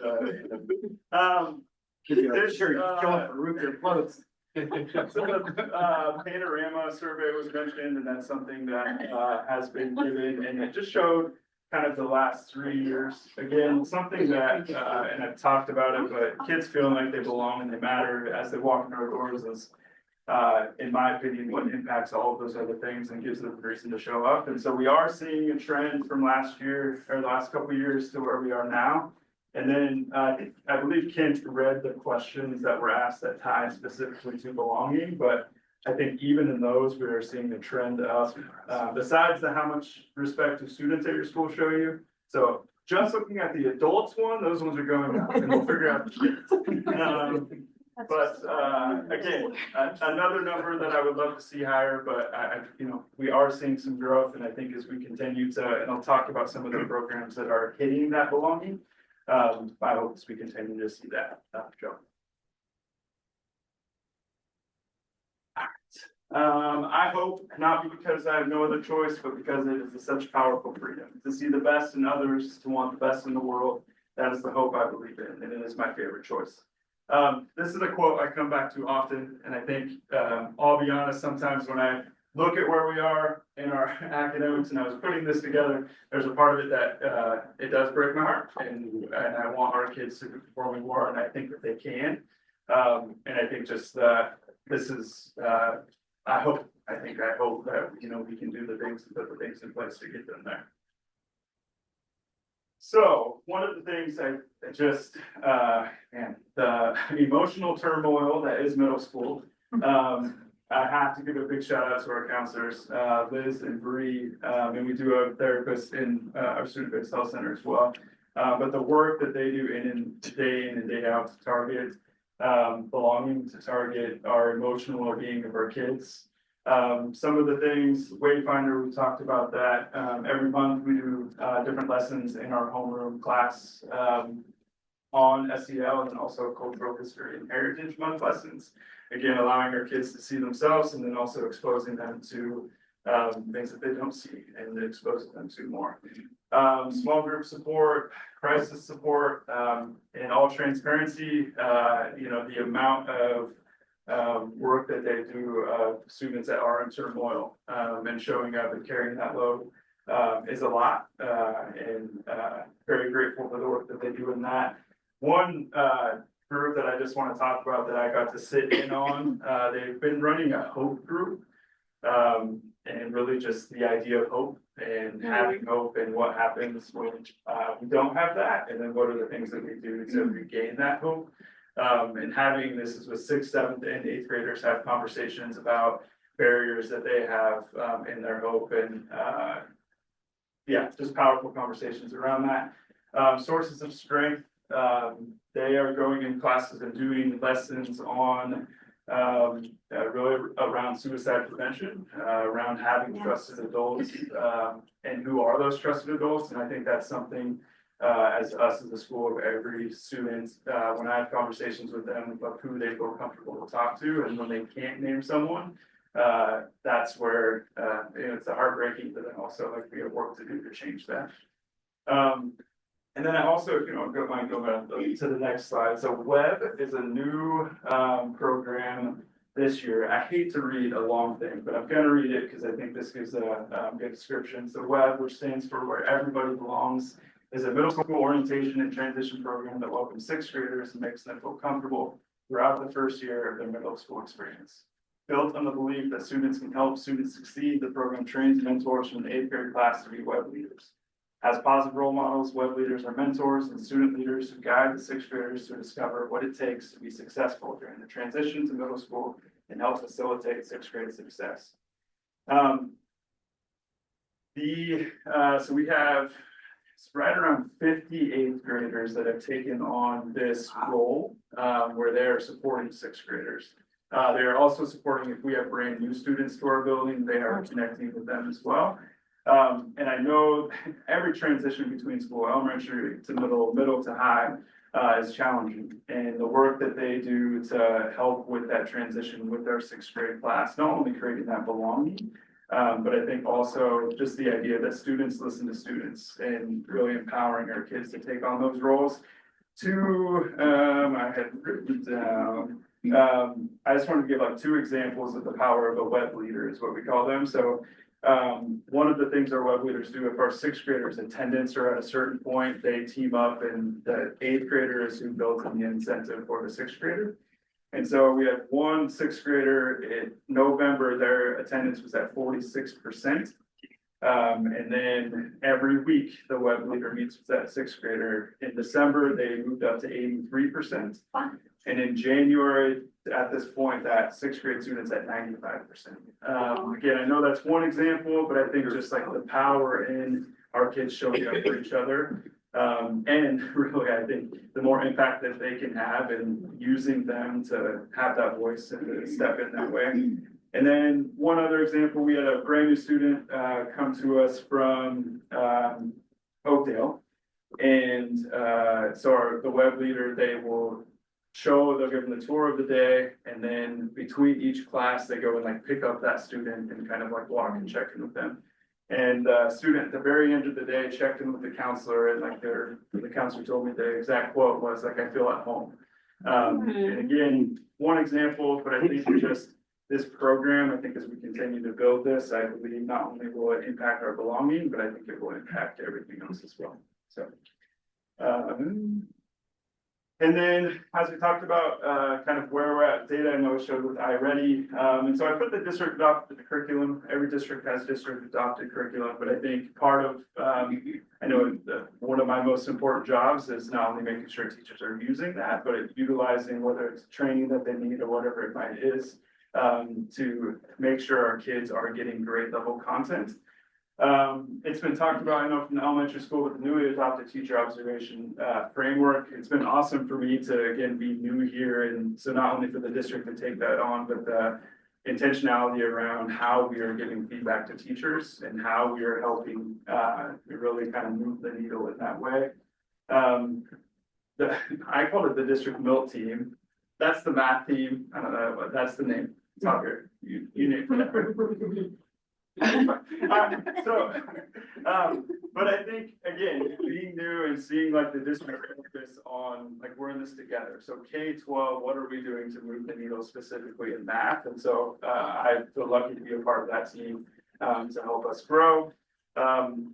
This sure, show up for root beer floats. so the panorama survey was mentioned, and that's something that has been given, and it just showed kind of the last 3 years. Again, something that, and I've talked about it, but kids feeling like they belong and they matter as they walk in our doors is, in my opinion, what impacts all of those other things and gives them a reason to show up. And so we are seeing a trend from last year or the last couple of years to where we are now. And then I believe Kent read the questions that were asked that tie specifically to belonging, but I think even in those, we are seeing the trend up. Besides the how much respect do students at your school show you? So just looking at the adults one, those ones are going up, and we'll figure out the kids. But again, another number that I would love to see higher, but we are seeing some growth, and I think as we continue to, and I'll talk about some of the programs that are hitting that belonging. I hope as we continue to see that, Joe. I hope not because I have no other choice, but because it is such powerful freedom to see the best in others, to want the best in the world. That is the hope I believe in, and it is my favorite choice. This is a quote I come back to often, and I think, I'll be honest, sometimes when I look at where we are in our academics and I was putting this together, there's a part of it that, it does break my heart, and I want our kids to be performing more, and I think that they can. And I think just, this is, I hope that, we can do the things, put the things in place to get them there. So one of the things I just, the emotional turmoil that is middle school. I have to give a big shout out to our counselors, Liz and Bree, and we do have therapists in our student-based health center as well. But the work that they do in and day out to target belonging, to target our emotional well-being of our kids. Some of the things, Wayfinder, we talked about that. Every month we do different lessons in our homeroom class on SEL and also cultural history and heritage month lessons. Again, allowing our kids to see themselves and then also exposing them to things that they don't see and exposing them to more. Small group support, crisis support, in all transparency, the amount of work that they do, students that are in turmoil, and showing up and carrying that load, is a lot, and very grateful for the work that they do in that. One, group that I just want to talk about that I got to sit in on, they've been running a hope group, and really just the idea of hope and having hope and what happens when we don't have that, and then what are the things that we do to regain that hope. And having this is with 6th, 7th, and 8th graders have conversations about barriers that they have in their hope, and just powerful conversations around that. Sources of strength, they are going in classes and doing lessons on really around suicide prevention, around having trusted adults, and who are those trusted adults. And I think that's something as us as a school, of every student, when I have conversations with them about who they feel comfortable to talk to, and when they can't name someone, that's where it's heartbreaking, but then also like we have work to do to change that. And then I also, if you don't mind going to the next slide. So Web is a new program this year. I hate to read a long thing, but I'm going to read it because I think this gives a good description. So Web, which stands for Where Everybody Belongs, is a middle school orientation and transition program that welcomes 6th graders and makes them feel comfortable throughout the first year of their middle school experience. Built on the belief that students can help students succeed, the program trains mentors from the 8th grade class to be Web leaders. As positive role models, Web leaders are mentors and student leaders who guide the 6th graders to discover what it takes to be successful during the transition to middle school and help facilitate 6th grade success. So we have right around 50 8th graders that have taken on this role, where they're supporting 6th graders. They are also supporting, if we have brand new students to our building, they are connecting with them as well. And I know every transition between school, elementary to middle to high, is challenging. And the work that they do to help with that transition with their 6th grade class, not only creating that belonging, But I think also just the idea that students listen to students and really empowering our kids to take on those roles. Two, I had written down, I just wanted to give like two examples of the power of a web leader is what we call them. So one of the things our web leaders do, if our sixth graders attendance are at a certain point, they team up and the eighth grader is who builds in the incentive for the sixth grader. And so we had one sixth grader in November, their attendance was at 46%. And then every week, the web leader meets with that sixth grader. In December, they moved up to 83%. And in January, at this point, that sixth grade students at 95%. Again, I know that's one example, but I think just like the power in our kids showing up for each other. And really, I think the more impact that they can have and using them to have that voice and to step in that way. And then one other example, we had a brand new student come to us from Oakdale. And so the web leader, they'll give them the tour of the day, and then between each class, they go and like pick up that student and kind of like walk and check in with them. And student at the very end of the day checked in with the counselor, and like the counselor told me the exact quote was like, "I feel at home." And again, one example, but I think just this program, I think as we continue to build this, I believe not only will it impact our belonging, but I think it will impact everything else as well. So, and then as we talked about, kind of where we're at data, I know it showed with iReady. And so I put the district adopted curriculum. Every district has district adopted curriculum, but I think part of, I know one of my most important jobs is not only making sure teachers are using that, but utilizing whether it's training that they need or whatever it might is, to make sure our kids are getting grade level content. It's been talked about, I know from the elementary school with the newly adopted teacher observation framework. It's been awesome for me to, again, be new here. And so not only for the district to take that on, but the intentionality around how we are giving feedback to teachers and how we are helping really kind of move the needle in that way. I call it the district milk team. That's the math team. I don't know, but that's the name. It's out here. You name it. But I think, again, being new and seeing like the district focus on, like, we're in this together. So K-12, what are we doing to move the needle specifically in math? And so I feel lucky to be a part of that team to help us grow.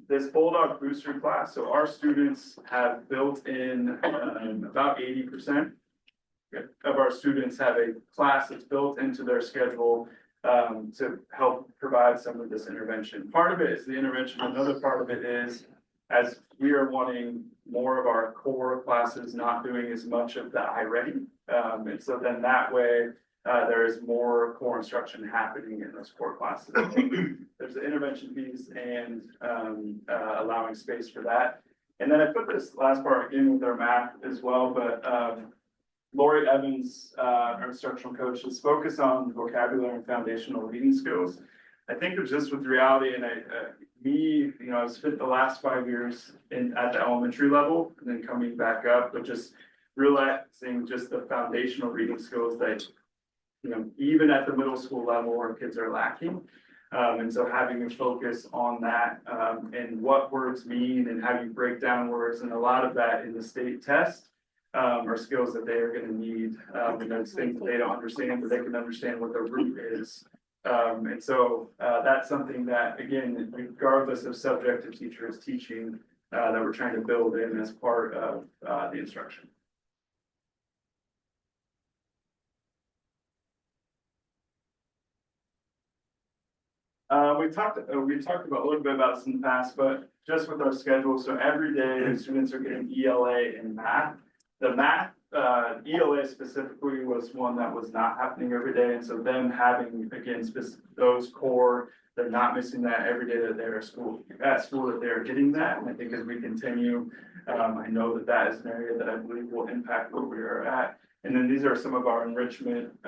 This Bulldog Booster class, so our students have built in about 80% of our students have a class that's built into their schedule to help provide some of this intervention. Part of it is the intervention. Another part of it is, as we are wanting more of our core classes not doing as much of the iReady. And so then that way, there is more core instruction happening in those core classes. There's the intervention piece and allowing space for that. And then I put this last part in with our math as well, but Lori Evans, our instructional coach, is focused on vocabulary and foundational reading skills. I think it's just with reality, and I've spent the last 5 years at the elementary level and then coming back up, but just realizing just the foundational reading skills that, even at the middle school level, our kids are lacking. And so having a focus on that and what words mean and how you break down words, and a lot of that in the state test. Are skills that they are going to need, and those things that they don't understand, but they can understand what the root is. And so that's something that, again, regardless of subject the teacher is teaching, that we're trying to build in as part of the instruction. We talked about a little bit about this in the past, but just with our schedule, so every day students are getting ELA and math. The math, ELA specifically was one that was not happening every day. And so them having, again, those core, they're not missing that every day that they're at school that they're getting that. And I think as we continue, I know that is an area that I believe will impact where we are at. And then these are some of our enrichment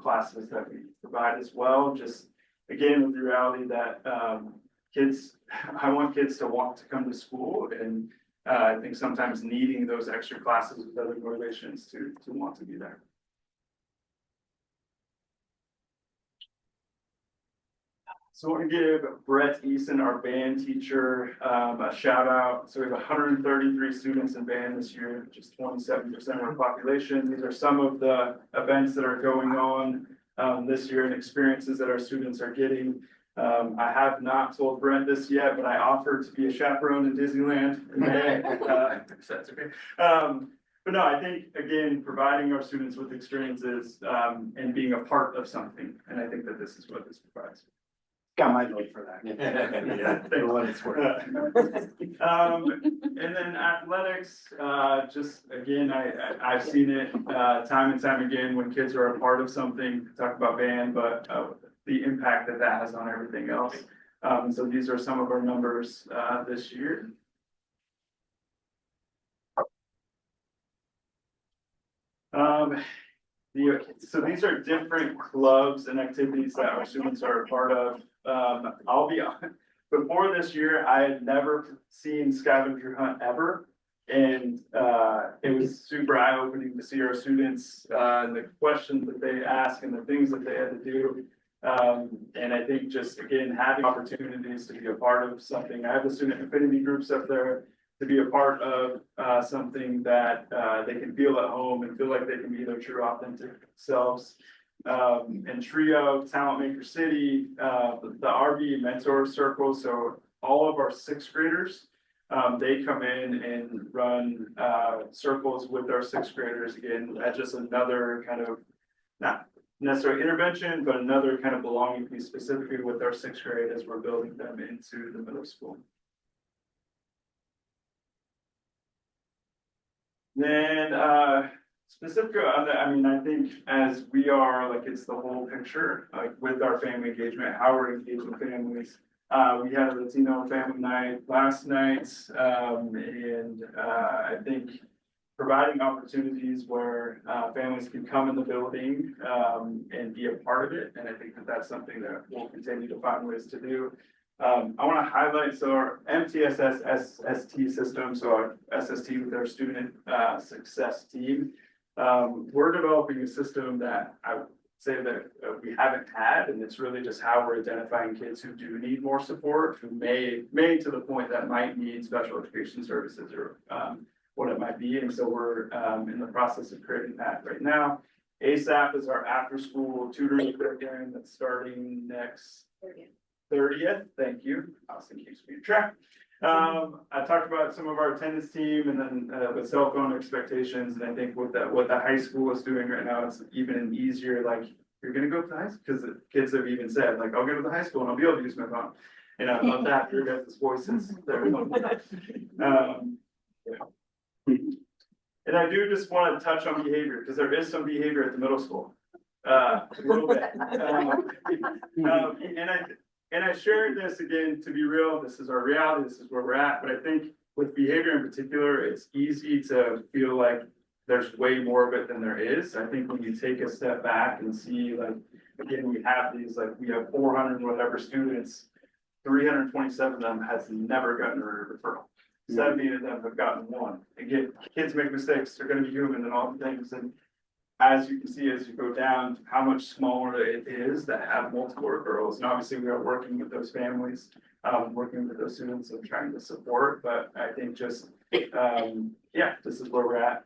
classes that we provide as well. Just again, with the reality that I want kids to want to come to school, and I think sometimes needing those extra classes with other motivations to want to be there. So I want to give Brett Eason, our band teacher, a shout out. So we have 133 students in band this year, which is 27% of our population. These are some of the events that are going on this year and experiences that our students are getting. I have not told Brent this yet, but I offered to be a chaperone in Disneyland in May. If that's okay. But no, I think, again, providing our students with experiences and being a part of something. And I think that this is what this provides. Got my vote for that. Yeah, For what it's worth. And then athletics, just again, I've seen it time and time again when kids are a part of something, talk about band, but the impact that that has on everything else. So these are some of our numbers this year. So these are different clubs and activities that our students are a part of. I'll be honest, before this year, I had never seen scavenger hunt ever. And it was super eye-opening to see our students and the questions that they ask and the things that they had to do. And I think just, again, having opportunities to be a part of something. I have the student affinity groups up there to be a part of something that they can feel at home and feel like they can be their true authentic selves. And Trio, Talent Maker City, the RV Mentor Circle. So all of our sixth graders, they come in and run circles with our sixth graders. Again, that's just another kind of, not necessarily intervention, but another kind of belonging piece specifically with our sixth grade as we're building them into the middle school. Then specifically, I mean, I think as we are, like, it's the whole picture, like with our family engagement, how we're engaging families. We had a Latino family night last night, and I think providing opportunities where families can come in the building and be a part of it. And I think that that's something that we'll continue to find ways to do. I want to highlight, so our MTSS SST system, so our SST with our student success team. We're developing a system that I would say that we haven't had, and it's really just how we're identifying kids who do need more support, who may to the point that might need special education services or what it might be. And so we're in the process of creating that right now. ASAP is our after-school tutoring program that's starting next 30th. Thank you. Austin keeps me track. I talked about some of our attendance team and then with cell phone expectations. And I think what the high school is doing right now, it's even easier. Like, you're going to go to the high school, because the kids have even said, like, I'll go to the high school and I'll be able to use my phone. And I love that. Your guys' voices. And I do just want to touch on behavior, because there is some behavior at the middle school. A little bit. And I shared this again, to be real, this is our reality, this is where we're at. But I think with behavior in particular, it's easy to feel like there's way more of it than there is. I think when you take a step back and see, like, again, we have these, like, we have 400 whatever students, 327 of them has never gotten a referral. 70 of them have gotten one. Again, kids make mistakes, they're gonna be human and all the things. And as you can see, as you go down, how much smaller it is that have multiple referrals. And obviously we are working with those families, working with those students and trying to support, but I think just, yeah, this is where we're at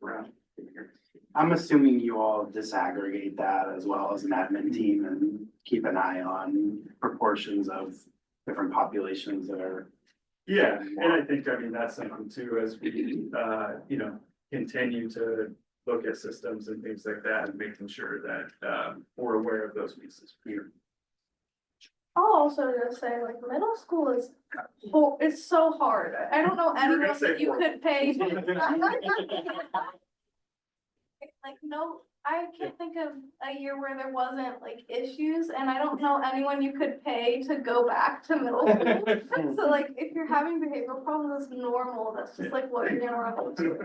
around here. I'm assuming you all disaggregate that as well as an admin team and keep an eye on proportions of different populations that are. Yeah, and I think, I mean, that's something too, as we, you know, continue to look at systems and things like that and making sure that we're aware of those pieces here. I'll also just say, like, middle school is, it's so hard. I don't know anyone that you could pay. Like, no, I can't think of a year where there wasn't, like, issues, and I don't know anyone you could pay to go back to middle school. So, like, if you're having behavioral problems, that's normal. That's just like what you're gonna run into.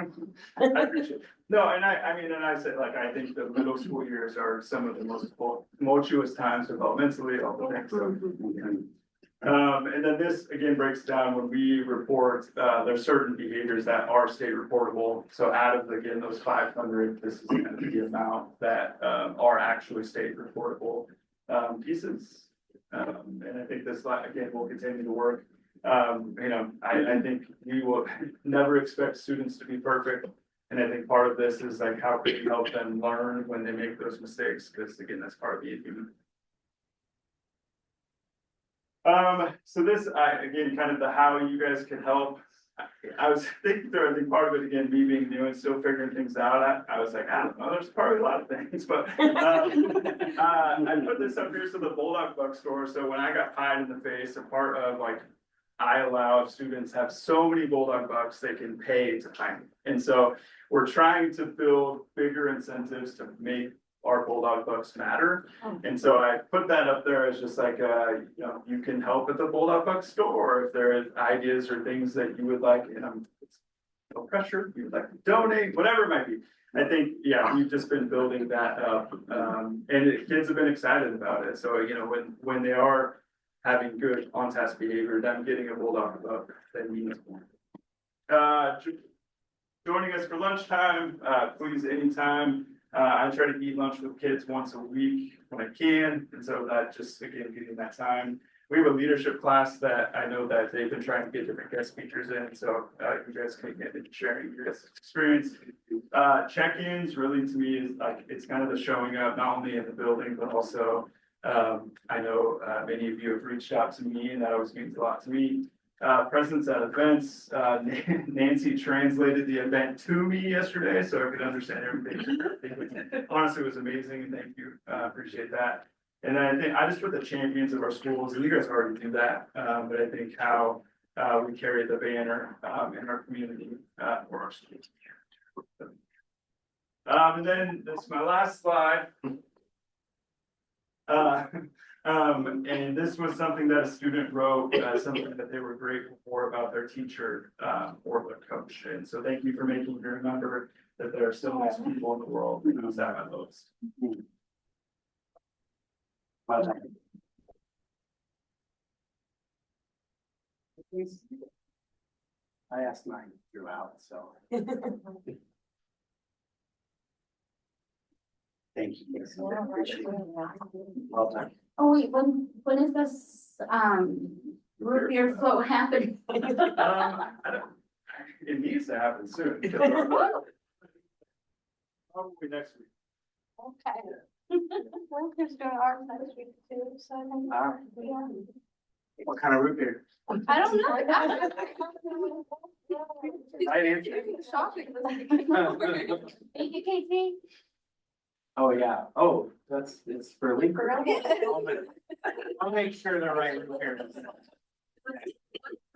I appreciate it. No, and I mean, and I said, like, I think the middle school years are some of the most tumultuous times developmentally, all the things. So, and then this again breaks down when we report, there's certain behaviors that are state reportable. So out of, again, those 500, this is kind of the amount that are actually state reportable pieces. And I think this, again, will continue to work. I think we will never expect students to be perfect. And I think part of this is like, how can we help them learn when they make those mistakes? Because again, that's part of being human. So this, again, kind of the how you guys can help. I was thinking through, I think part of it, again, me being new and still figuring things out, I was like, I don't know, there's probably a lot of things, but I put this up here, so the Bulldog Buck store, so when I got pied in the face, a part of like, I allow students have so many Bulldog Bucks they can pay to find them. And so we're trying to build bigger incentives to make our Bulldog Bucks matter. And so I put that up there as just like, you can help at the Bulldog Buck store if there are ideas or things that you would like, it's no pressure, you would like to donate, whatever it might be. I think, yeah, we've just been building that up, and kids have been excited about it. So, when they are having good on-task behavior, them getting a Bulldog Buck, that means more. Joining us for lunchtime, please, anytime. I try to eat lunch with kids once a week when I can, and so that just, again, getting that time. We have a leadership class that I know that they've been trying to get different guest speakers in, so you guys can get into sharing your guest experience. Check-ins really to me is like, it's kind of the showing up, not only in the building, but also, I know many of you have reached out to me, and that always means a lot to me. Presence at events, Nancy translated the event to me yesterday, so I could understand everything. Honestly, it was amazing, and thank you, appreciate that. And then I think I just put the champions of our schools, and you guys already do that, but I think how we carry the banner in our community for our schools. And then this is my last slide. And this was something that a student wrote, something that they were grateful for about their teacher or their coach. And so thank you for making me remember that there are still nice people in the world who knows that my lowest. Well done. I asked mine throughout, so. Thank you. Appreciate it. Well done. Oh, wait, when is this, root beer float happening? It needs to happen soon. Probably next week. Okay. We're just doing ours next week too, so I think, yeah. What kind of root beer? I don't know. I answered. Shopping. Thank you, Casey. Oh, yeah. Oh, it's for Leaper. I'll make sure they're right root beer.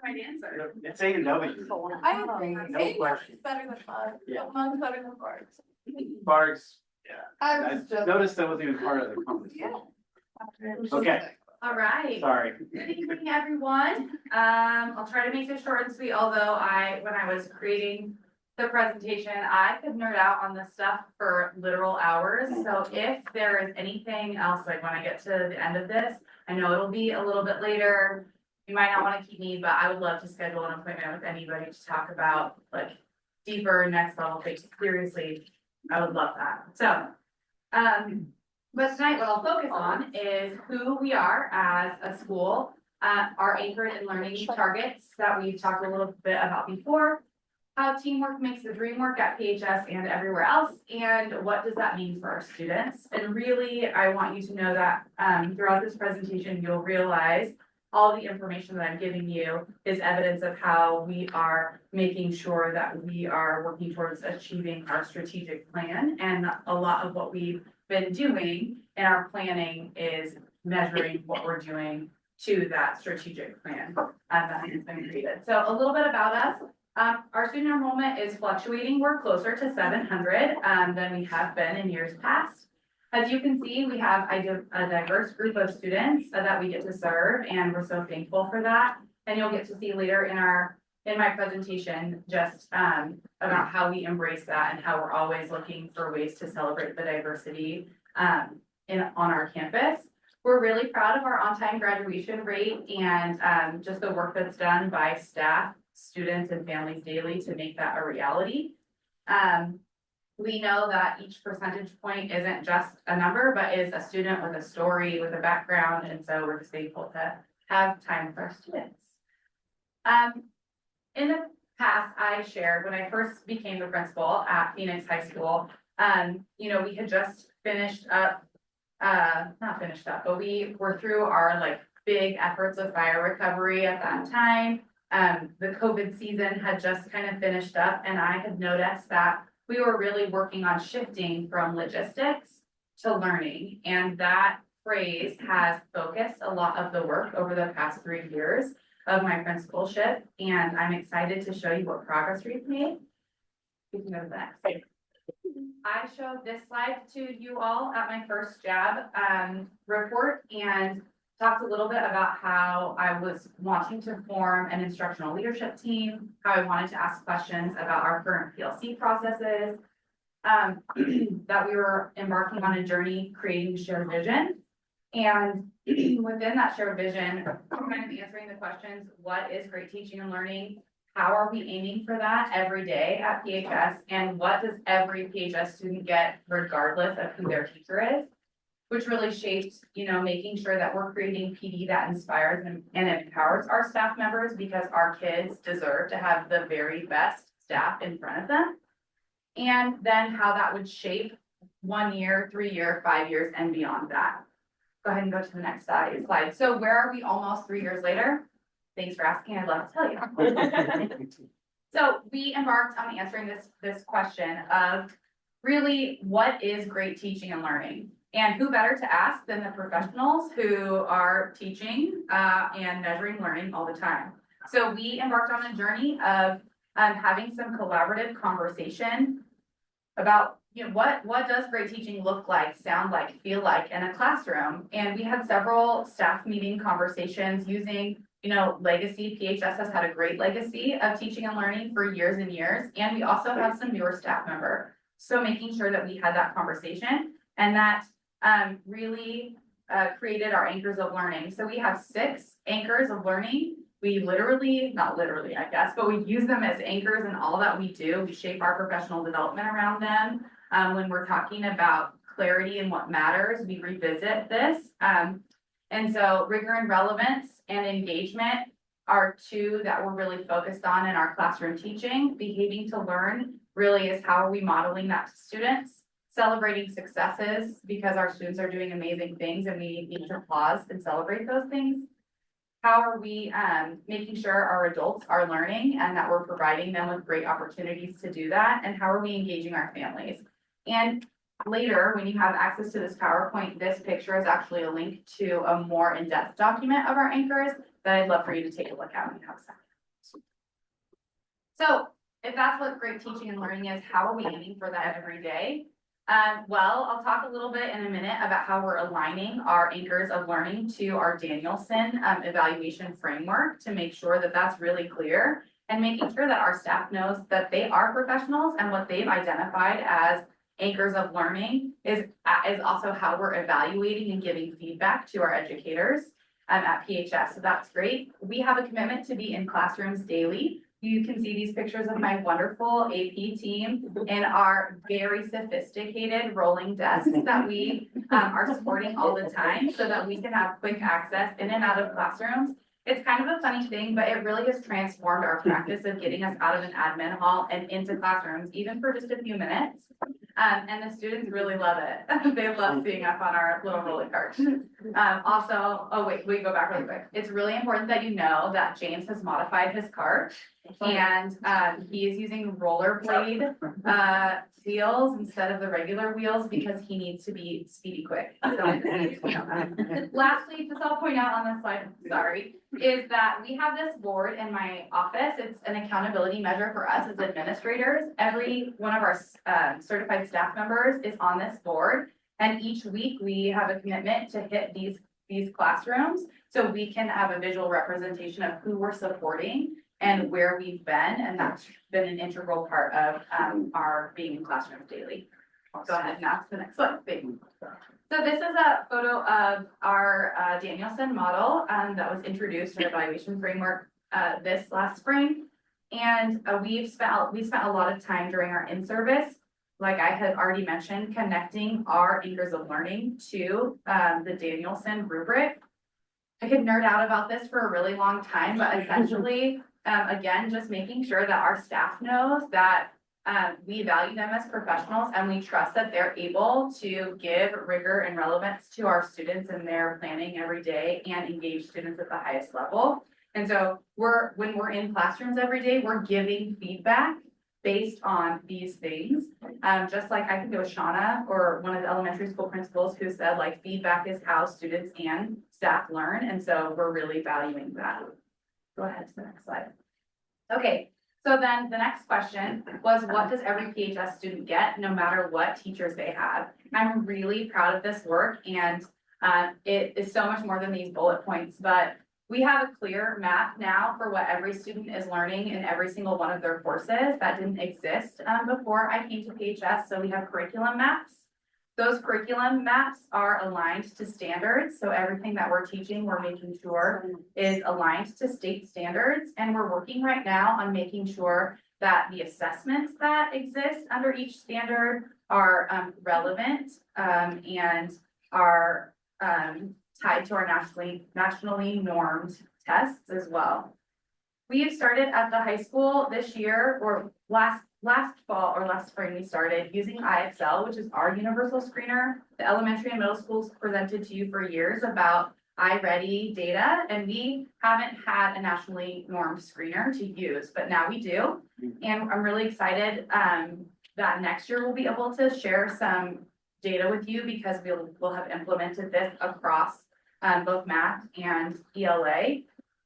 Right answer. It's A&W. I agree. No question. Better than mine. Yeah. Mine's better than Bart's. Barks, yeah. I I was just. noticed that wasn't even part of the conversation. Okay, All right. sorry. Good evening, everyone. I'll try to make this short and sweet, although when I was creating the presentation, I could nerd out on this stuff for literal hours. So if there is anything else, like when I get to the end of this, I know it'll be a little bit later. You might not want to keep me, but I would love to schedule an appointment with anybody to talk about like deeper next level things. Seriously, I would love that. So, but tonight what I'll focus on is who we are as a school, our anchored and learning targets that we've talked a little bit about before, how teamwork makes the dream work at PHS and everywhere else, and what does that mean for our students. And really, I want you to know that throughout this presentation, you'll realize all the information that I'm giving you is evidence of how we are making sure that we are working towards achieving our strategic plan. And a lot of what we've been doing in our planning is measuring what we're doing to that strategic plan that has been created. So a little bit about us. Our student enrollment is fluctuating. We're closer to 700 than we have been in years past. As you can see, we have a diverse group of students that we get to serve, and we're so thankful for that. And you'll get to see later in my presentation just about how we embrace that and how we're always looking for ways to celebrate the diversity on our campus. We're really proud of our on-time graduation rate and just the work that's done by staff, students, and families daily to make that a reality. we know that each percentage point isn't just a number, but is a student with a story, with a background, and so we're just thankful to have time with our students. In the past, I shared when I first became the principal at Phoenix High School, you know, we had just finished up, not finished up, but we were through our like big efforts of fire recovery at that time. The COVID season had just kind of finished up, and I had noticed that we were really working on shifting from logistics to learning. And that phrase has focused a lot of the work over the past 3 years of my principalship. And I'm excited to show you what progress we've made. We can go to the next slide. I showed this slide to you all at my first JAB report and talked a little bit about how I was wanting to form an instructional leadership team, how I wanted to ask questions about our current PLC processes, that we were embarking on a journey creating shared vision. And within that shared vision, kind of answering the questions, what is great teaching and learning? How are we aiming for that every day at PHS? And what does every PHS student get regardless of who their teacher is? Which really shaped, you know, making sure that we're creating PD that inspires and empowers our staff members, because our kids deserve to have the very best staff in front of them. And then how that would shape 1 year, 3 year, 5 years, and beyond that. Go ahead and go to the next slide. So where are we almost 3 years later? Thanks for asking, I'd love to tell you. So we embarked on answering this question of really what is great teaching and learning? And who better to ask than the professionals who are teaching and measuring learning all the time. So we embarked on a journey of having some collaborative conversation about, you know, what does great teaching look like, sound like, feel like in a classroom? And we had several staff meeting conversations using, you know, legacy. PHS has had a great legacy of teaching and learning for years and years. And we also have some newer staff member. So making sure that we had that conversation and that really created our anchors of learning. So we have 6 anchors of learning. We literally, not literally, I guess, but we use them as anchors in all that we do. We shape our professional development around them. When we're talking about clarity and what matters, we revisit this. And so rigor and relevance and engagement are 2 that we're really focused on in our classroom teaching. Behaving to learn really is how are we modeling that to students. Celebrating successes because our students are doing amazing things and we need to pause and celebrate those things. How are we making sure our adults are learning and that we're providing them with great opportunities to do that? And how are we engaging our families? And later, when you have access to this PowerPoint, this picture is actually a link to a more in-depth document of our anchors that I'd love for you to take a look at when you have a second. So if that's what great teaching and learning is, how are we aiming for that every day? Well, I'll talk a little bit in a minute about how we're aligning our anchors of learning to our Danielson evaluation framework to make sure that that's really clear and making sure that our staff knows that they are professionals and what they've identified as anchors of learning is also how we're evaluating and giving feedback to our educators at PHS. So that's great. We have a commitment to be in classrooms daily. You can see these pictures of my wonderful AP team in our very sophisticated rolling desks that we are supporting all the time so that we can have quick access in and out of classrooms. It's kind of a funny thing, but it really has transformed our practice of getting us out of an admin hall and into classrooms, even for just a few minutes. And the students really love it. They love seeing us on our little rolling carts. Also, oh wait, we go back really quick. It's really important that you know that James has modified his cart and he is using rollerblade wheels instead of the regular wheels because he needs to be speedy quick. So lastly, just I'll point out on this slide, sorry, is that we have this board in my office. It's an accountability measure for us as administrators. Every one of our certified staff members is on this board. And each week we have a commitment to hit these classrooms so we can have a visual representation of who we're supporting and where we've been. And that's been an integral part of our being in classrooms daily. Go ahead and ask the next slide. So this is a photo of our Danielson model that was introduced in our evaluation framework this last spring. And we spent a lot of time during our in-service like I had already mentioned, connecting our anchors of learning to the Danielson rubric. I could nerd out about this for a really long time, but essentially, again, just making sure that our staff knows that we value them as professionals and we trust that they're able to give rigor and relevance to our students in their planning every day and engage students at the highest level. And so when we're in classrooms every day, we're giving feedback based on these things. Just like I think it was Shauna or one of the elementary school principals who said like feedback is how students and staff learn. And so we're really valuing that. Go ahead to the next slide. Okay, so then the next question was, what does every PHS student get no matter what teachers they have? I'm really proud of this work and it is so much more than these bullet points, but we have a clear map now for what every student is learning in every single one of their courses. That didn't exist before I came to PHS, so we have curriculum maps. Those curriculum maps are aligned to standards, so everything that we're teaching, we're making sure is aligned to state standards, and we're working right now on making sure that the assessments that exist under each standard are relevant and are tied to our nationally normed tests as well. We have started at the high school this year, or last fall or last spring, we started using IXL, which is our universal screener. The elementary and middle schools presented to you for years about iReady data, and we haven't had a nationally normed screener to use, but now we do. And I'm really excited that next year we'll be able to share some data with you because we'll have implemented this across both math and ELA.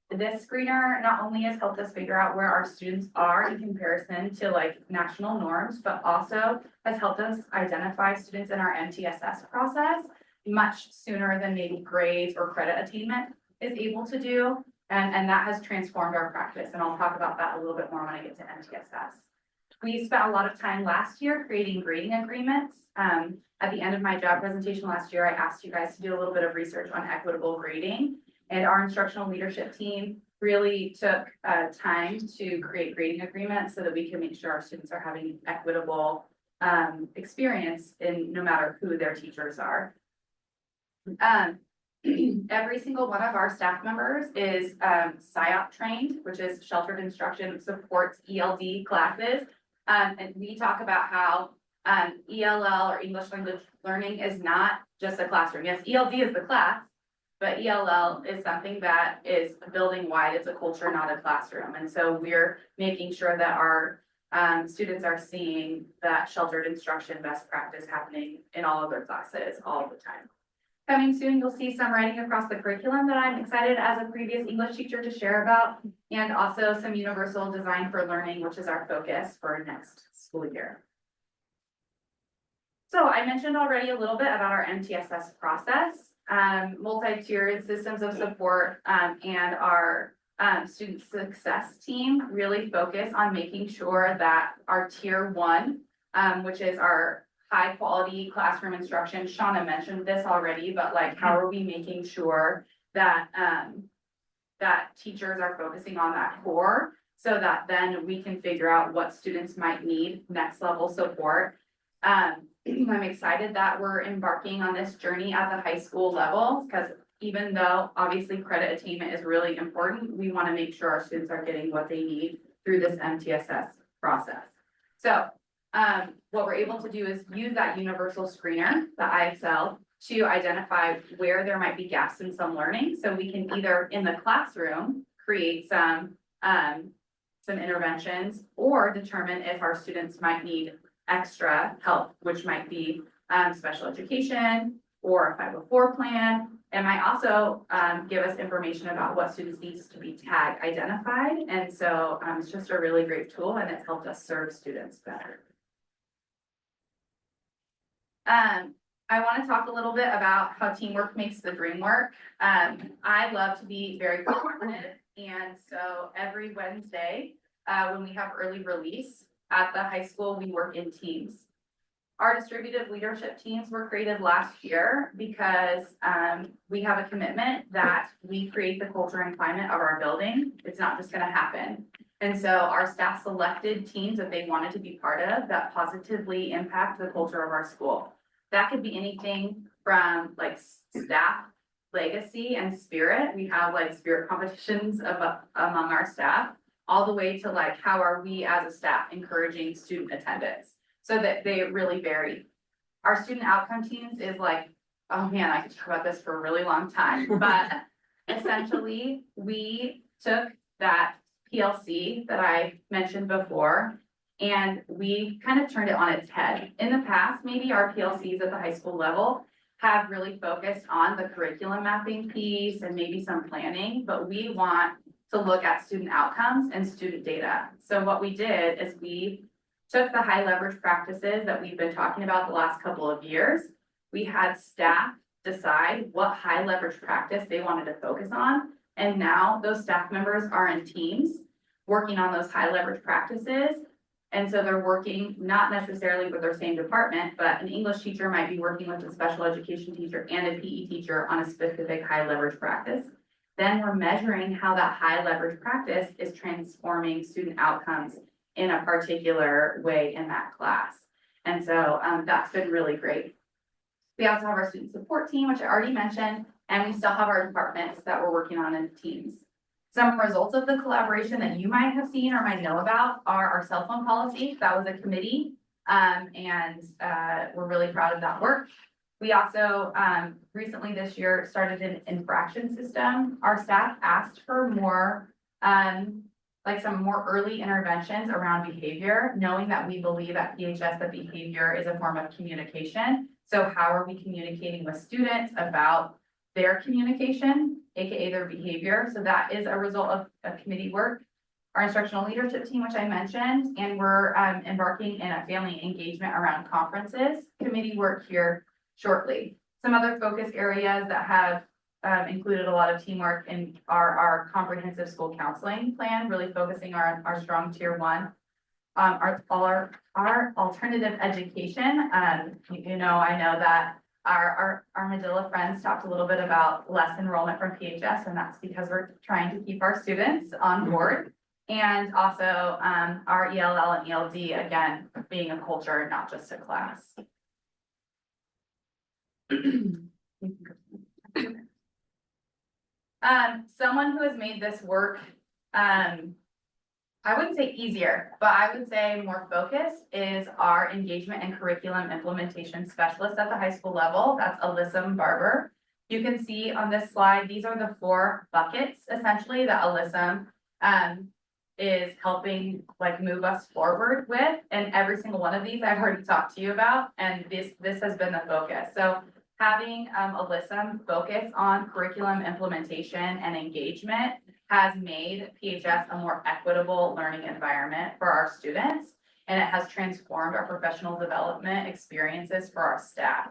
This screener not only has helped us figure out where our students are in comparison to like national norms, but also has helped us identify students in our MTSS process much sooner than maybe grades or credit attainment is able to do. And that has transformed our practice. And I'll talk about that a little bit more when I get to MTSS. We spent a lot of time last year creating grading agreements. At the end of my job presentation last year, I asked you guys to do a little bit of research on equitable grading. And our instructional leadership team really took time to create grading agreements so that we can make sure our students are having equitable experience in no matter who their teachers are. Every single one of our staff members is SIOP trained, which is Sheltered Instruction Supports ELD classes. And we talk about how ELL or English language learning is not just a classroom. Yes, ELD is the class, but ELL is something that is building wide. It's a culture, not a classroom. And so we're making sure that our students are seeing that sheltered instruction best practice happening in all of their classes all the time. Coming soon, you'll see some writing across the curriculum that I'm excited as a previous English teacher to share about, and also some universal design for learning, which is our focus for next school year. So I mentioned already a little bit about our MTSS process, multi-tiered systems of support, and our student success team really focus on making sure that our tier 1, which is our high quality classroom instruction. Shauna mentioned this already, but like, how are we making sure that that teachers are focusing on that core so that then we can figure out what students might need next level support. I'm excited that we're embarking on this journey at the high school level because even though obviously credit attainment is really important, we want to make sure our students are getting what they need through this MTSS process. So what we're able to do is use that universal screener, the IXL, to identify where there might be gaps in some learning. So we can either in the classroom create some interventions or determine if our students might need extra help, which might be special education or a 504 plan. It might also give us information about what students need to be tag identified. And so it's just a really great tool and it's helped us serve students better. I want to talk a little bit about how teamwork makes the dream work. I love to be very collaborative, and so every Wednesday when we have early release at the high school, we work in teams. Our distributed leadership teams were created last year because we have a commitment that we create the culture and climate of our building. It's not just going to happen. And so our staff selected teams that they wanted to be part of that positively impact the culture of our school. That could be anything from like staff legacy and spirit. We have like spirit competitions among our staff, all the way to like, how are we as a staff encouraging student attendance? So that they really vary. Our student outcome teams is like, oh man, I could talk about this for a really long time, but essentially we took that PLC that I mentioned before, and we kind of turned it on its head. In the past, maybe our PLCs at the high school level have really focused on the curriculum mapping piece and maybe some planning, but we want to look at student outcomes and student data. So what we did is we took the high leverage practices that we've been talking about the last couple of years. We had staff decide what high leverage practice they wanted to focus on. And now those staff members are in teams working on those high leverage practices. And so they're working not necessarily with their same department, but an English teacher might be working with a special education teacher and a PE teacher on a specific high leverage practice. Then we're measuring how that high leverage practice is transforming student outcomes in a particular way in that class. And so that's been really great. We also have our student support team, which I already mentioned, and we still have our departments that we're working on in teams. Some results of the collaboration that you might have seen or might know about are our cell phone policy. That was a committee, and we're really proud of that work. We also recently this year started an infraction system. Our staff asked for more, like some more early interventions around behavior, knowing that we believe at PHS that behavior is a form of communication. So how are we communicating with students about their communication, AKA their behavior? So that is a result of committee work. Our instructional leadership team, which I mentioned, and we're embarking in a family engagement around conferences, committee work here shortly. Some other focus areas that have included a lot of teamwork in our comprehensive school counseling plan, really focusing on our strong tier one. Our alternative education. You know, I know that our Armadillo friends talked a little bit about less enrollment from PHS, and that's because we're trying to keep our students on board. And also our ELL and ELD, again, being a culture, not just a class. Someone who has made this work, I wouldn't say easier, but I would say more focused, is our engagement and curriculum implementation specialist at the high school level. That's Alyssa Barber. You can see on this slide, these are the 4 buckets essentially that Alyssa is helping like move us forward with. And every single one of these I've already talked to you about, and this has been the focus. So having Alyssa focus on curriculum implementation and engagement has made PHS a more equitable learning environment for our students, and it has transformed our professional development experiences for our staff.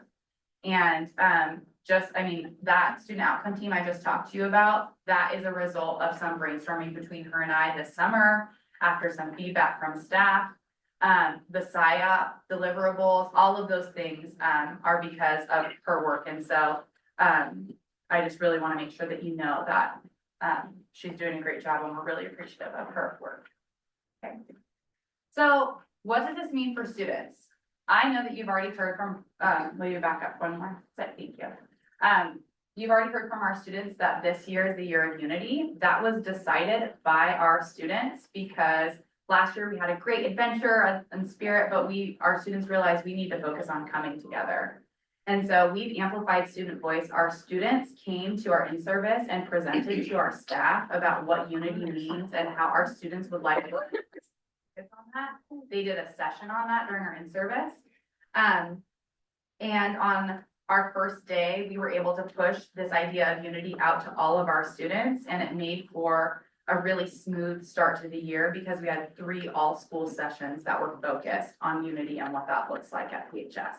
And that student outcome team I just talked to you about, that is a result of some brainstorming between her and I this summer, after some feedback from staff. The SIOP deliverables, all of those things are because of her work. And so I just really want to make sure that you know that she's doing a great job, and we're really appreciative of her work. Okay. So what does this mean for students? I know that you've already heard from, will you back up one more? Thank you. You've already heard from our students that this year is the year of unity. That was decided by our students because last year we had a great adventure and spirit, but our students realized we need to focus on coming together. And so we've amplified student voice. Our students came to our in-service and presented to our staff about what unity means and how our students would like to focus on that. They did a session on that during our in-service. And on our first day, we were able to push this idea of unity out to all of our students, and it made for a really smooth start to the year because we had 3 all-school sessions that were focused on unity and what that looks like at PHS.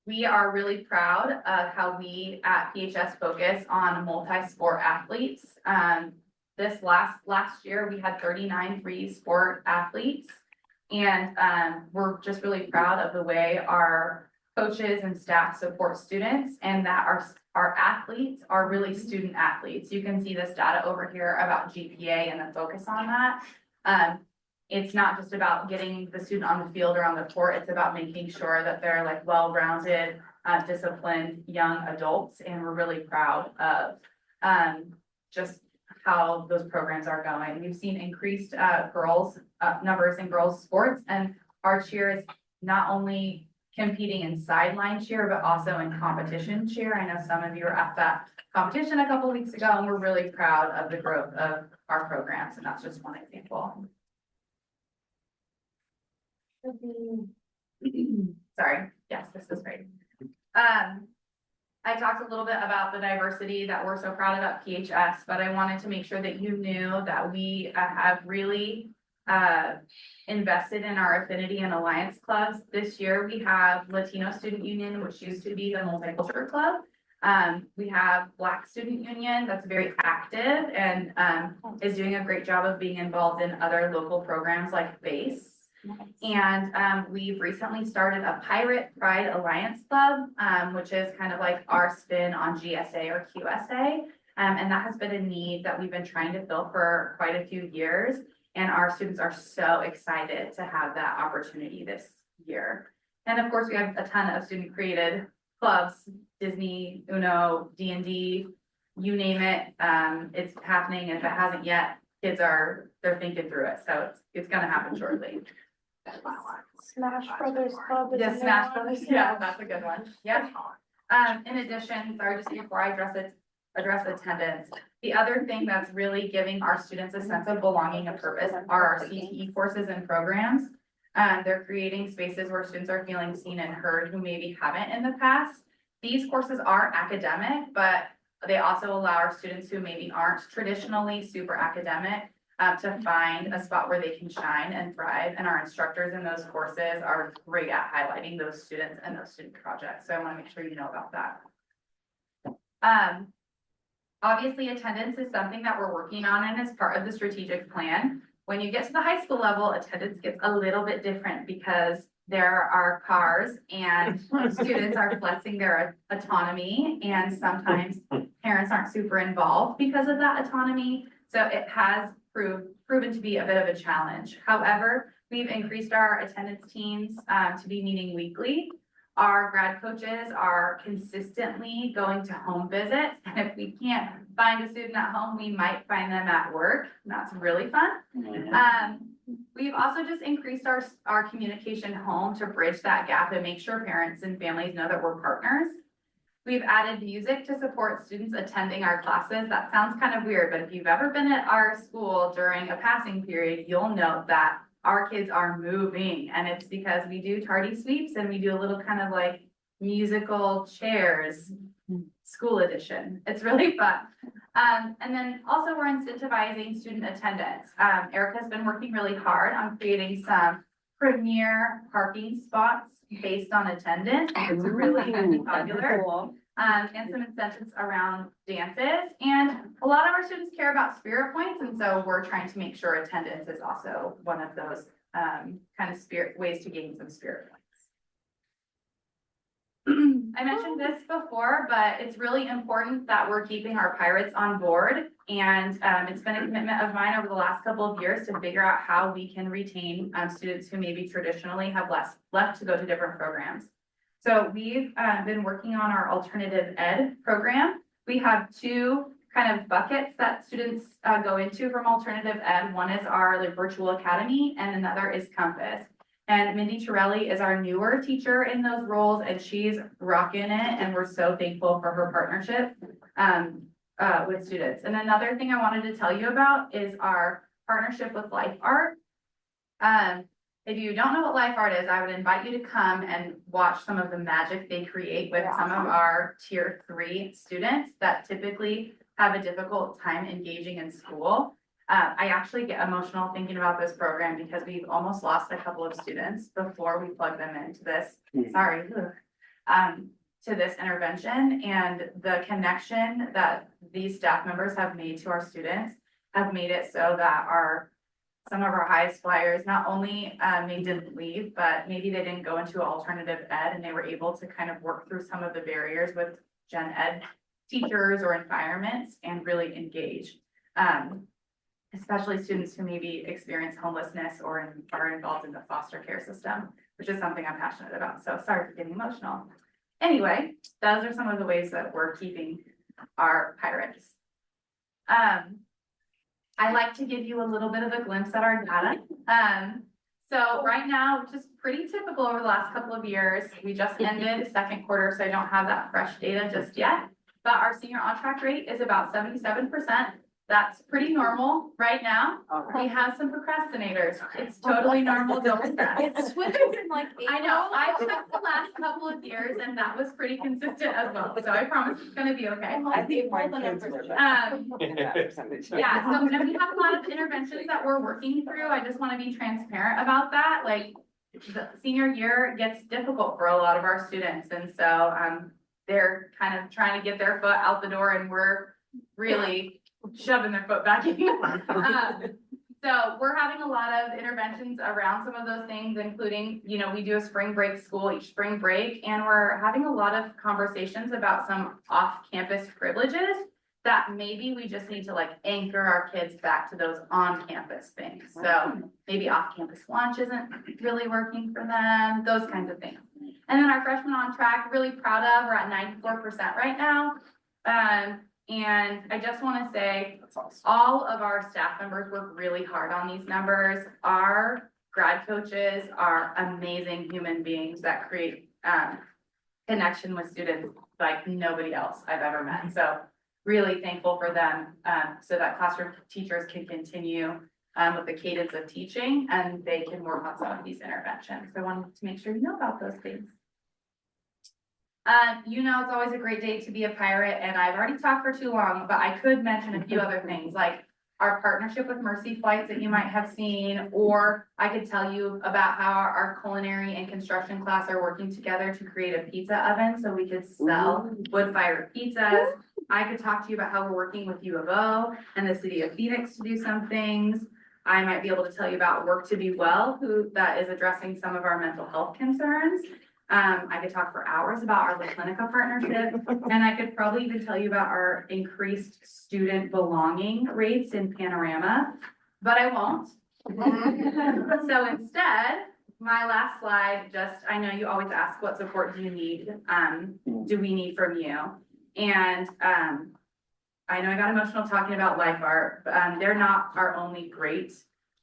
We are really proud of how we at PHS focus on multi-sport athletes. This last year, we had 39 free sport athletes, and we're just really proud of the way our coaches and staff support students, and that our athletes are really student athletes. You can see this data over here about GPA and the focus on that. It's not just about getting the student on the field or on the court, it's about making sure that they're like well-rounded, disciplined young adults, and we're really proud of just how those programs are going. We've seen increased girls numbers in girls sports, and our cheer is not only competing in sideline cheer, but also in competition cheer. I know some of you were at that competition a couple weeks ago, and we're really proud of the growth of our programs, and that's just one example. Sorry, yes, this is great. I talked a little bit about the diversity that we're so proud of at PHS, but I wanted to make sure that you knew that we have really invested in our affinity and alliance clubs. This year we have Latino Student Union, which used to be the Multicultural Club. We have Black Student Union that's very active and is doing a great job of being involved in other local programs like BASE. And we've recently started a Pirate Pride Alliance Club, which is kind of like our spin on GSA or QSA. And that has been a need that we've been trying to fill for quite a few years. And our students are so excited to have that opportunity this year. And of course, we have a ton of student created clubs, Disney, Uno, D&D, you name it. It's happening. And if it hasn't yet, they're thinking through it. So it's going to happen shortly. Smash Brothers Club. Yeah, Smash Brothers. Yeah, that's a good one. Yeah. In addition, sorry, just before I address attendance, the other thing that's really giving our students a sense of belonging and purpose are our CTE courses and programs. They're creating spaces where students are feeling seen and heard who maybe haven't in the past. These courses are academic, but they also allow our students who maybe aren't traditionally super academic to find a spot where they can shine and thrive. And our instructors in those courses are great at highlighting those students and those student projects. So I want to make sure you know about that. Obviously, attendance is something that we're working on and is part of the strategic plan. When you get to the high school level, attendance gets a little bit different because there are cars and students are flexing their autonomy, and sometimes parents aren't super involved because of that autonomy. So it has proven to be a bit of a challenge. However, we've increased our attendance teams to be meeting weekly. Our grad coaches are consistently going to home visits. And if we can't find a student at home, we might find them at work. That's really fun. We've also just increased our communication home to bridge that gap and make sure parents and families know that we're partners. We've added music to support students attending our classes. That sounds kind of weird, but if you've ever been at our school during a passing period, you'll note that our kids are moving, and it's because we do tardy sweeps and we do a little kind of like musical chairs school edition. It's really fun. And then also we're incentivizing student attendance. Erica's been working really hard on creating some premier parking spots based on attendance. It's really going to be popular. And some incentives around dances. And a lot of our students care about spirit points. And so we're trying to make sure attendance is also one of those kind of spirit ways to gain some spirit points. I mentioned this before, but it's really important that we're keeping our pirates on board. And it's been a commitment of mine over the last couple of years to figure out how we can retain students who maybe traditionally have left to go to different programs. So we've been working on our alternative ed program. We have two kind of buckets that students go into from alternative ed. One is our virtual academy, and another is Compass. And Mindy Torelli is our newer teacher in those roles, and she's rocking it. And we're so thankful for her partnership with students. And another thing I wanted to tell you about is our partnership with Life Art. If you don't know what Life Art is, I would invite you to come and watch some of the magic they create with some of our tier 3 students that typically have a difficult time engaging in school. I actually get emotional thinking about this program because we've almost lost a couple of students before we plug them into this, to this intervention, and the connection that these staff members have made to our students have made it so that some of our highest flyers, not only they didn't leave, but maybe they didn't go into alternative ed and they were able to kind of work through some of the barriers with gen ed teachers or environments and really engage. Especially students who maybe experience homelessness or are involved in the foster care system, which is something I'm passionate about. So sorry for getting emotional. Anyway, those are some of the ways that we're keeping our pirates. I like to give you a little bit of a glimpse at our data. So right now, which is pretty typical over the last couple of years, we just ended the second quarter, so I don't have that fresh data just yet. But our senior on-track rate is about 77%. That's pretty normal right now. We have some procrastinators. It's totally normal, don't stress. It's switching from like I know, I checked the last couple of years and that was pretty consistent as well, so I promise it's gonna be okay. I think my kids were. Yeah, so and we have a lot of interventions that we're working through. I just wanna be transparent about that, like the senior year gets difficult for a lot of our students, and so they're kind of trying to get their foot out the door and we're really shoving their foot back in. So we're having a lot of interventions around some of those things, including, you know, we do a spring break school each spring break, and we're having a lot of conversations about some off-campus privileges that maybe we just need to like anchor our kids back to those on-campus things. So maybe off-campus lunch isn't really working for them, those kinds of things. And then our freshmen on track, really proud of, we're at 94% right now. And I just want to say, all of our staff members work really hard on these numbers. Our grad coaches are amazing human beings that create connection with students like nobody else I've ever met. So really thankful for them, so that classroom teachers can continue with the cadence of teaching and they can work on some of these interventions. So I wanted to make sure you know about those things. You know, it's always a great day to be a pirate, and I've already talked for too long, but I could mention a few other things, like our partnership with Mercy Flights that you might have seen, or I could tell you about how our culinary and construction class are working together to create a pizza oven so we could sell wood-fired pizzas. I could talk to you about how we're working with U of O and the city of Phoenix to do some things. I might be able to tell you about Work to Be Well, that is addressing some of our mental health concerns. I could talk for hours about our La Clinica partnership, and I could probably even tell you about our increased student belonging rates in Panorama, but I won't. So instead, my last slide, I know you always ask, what support do you need? Do we need from you? And I know I got emotional talking about Life Art, but they're not our only great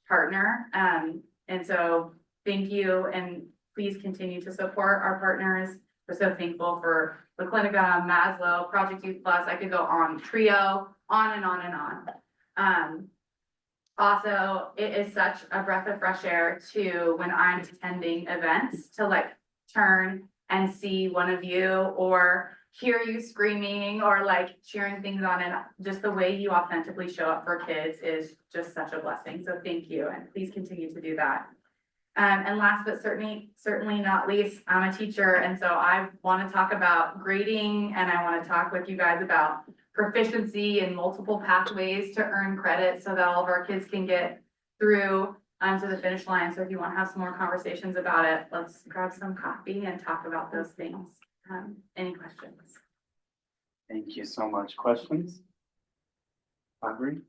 partner. And so thank you, and please continue to support our partners. We're so thankful for La Clinica, Maslow, Project Youth Plus. I could go on, Trio, on and on and on. Also, it is such a breath of fresh air to, when I'm attending events, to like turn and see one of you or hear you screaming or like cheering things on, and just the way you authentically show up for kids is just such a blessing. So thank you, and please continue to do that. And last but certainly not least, I'm a teacher, and so I want to talk about grading, and I want to talk with you guys about proficiency and multiple pathways to earn credit so that all of our kids can get through to the finish line. So if you want to have some more conversations about it, let's grab some coffee and talk about those things. Any questions? Thank you so much. Questions? Aubrey?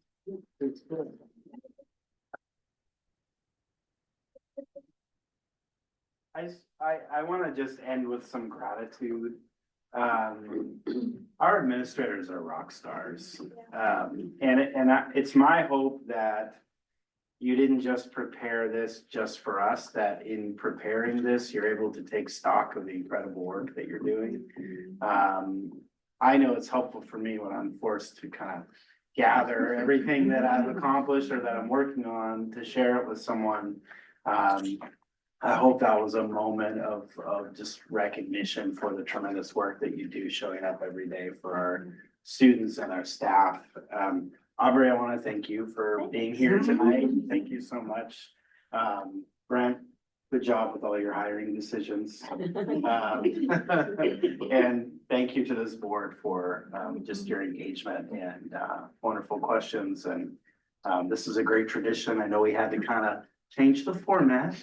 I want to just end with some gratitude. Our administrators are rock stars. It's my hope that you didn't just prepare this just for us, that in preparing this, you're able to take stock of the incredible work that you're doing. I know it's helpful for me when I'm forced to kind of gather everything that I've accomplished or that I'm working on to share it with someone. I hope that was a moment of just recognition for the tremendous work that you do showing up every day for our students and our staff. Aubrey, I want to thank you for being here tonight. Thank you so much. Brent, good job with all your hiring decisions. And thank you to this board for just your engagement and wonderful questions. And this is a great tradition. I know we had to kind of change the format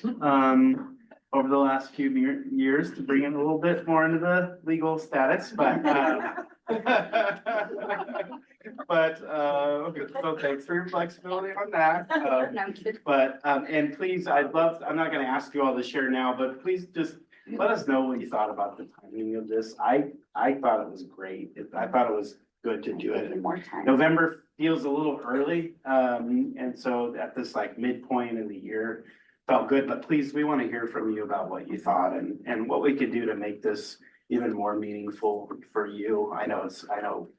over the last few years to bring in a little bit more into the legal status, but, so thanks for your flexibility on that. And please, I'm not gonna ask you all to share now, but please just let us know what you thought about the timing of this. I thought it was great. I thought it was good to do it. More time. November feels a little early, and so at this like midpoint in the year felt good, but please, we want to hear from you about what you thought and what we could do to make this even more meaningful for you. I know I don't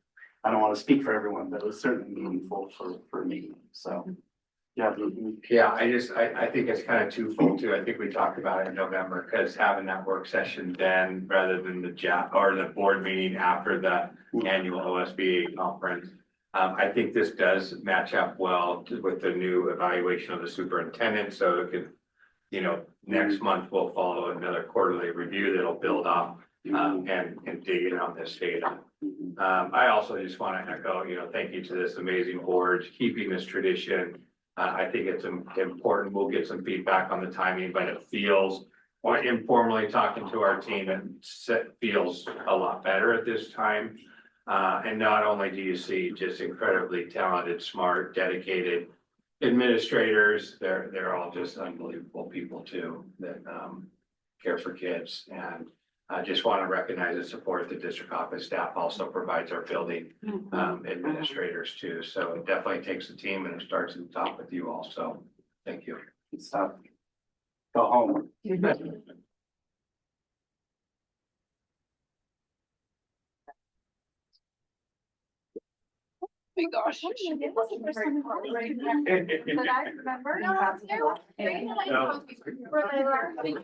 want to speak for everyone, but it was certainly meaningful for me, so. Yeah. Yeah, I think it's kind of twofold too. I think we talked about it in November, because having that work session then rather than the board meeting after the annual OSBA conference. I think this does match up well with the new evaluation of the superintendent, so it could, next month we'll follow another quarterly review that'll build up and dig in on this data. I also just want to echo, thank you to this amazing board, keeping this tradition. I think it's important. We'll get some feedback on the timing, but it feels, or informally talking to our team, it feels a lot better at this time. And not only do you see just incredibly talented, smart, dedicated administrators, they're all just unbelievable people too, that care for kids. And I just want to recognize and support the district office staff also provides our building administrators too. So it definitely takes a team, and it starts at the top with you all. So thank you. Good stuff. Go home. my gosh. It wasn't the first time that I remember. No, No. Really,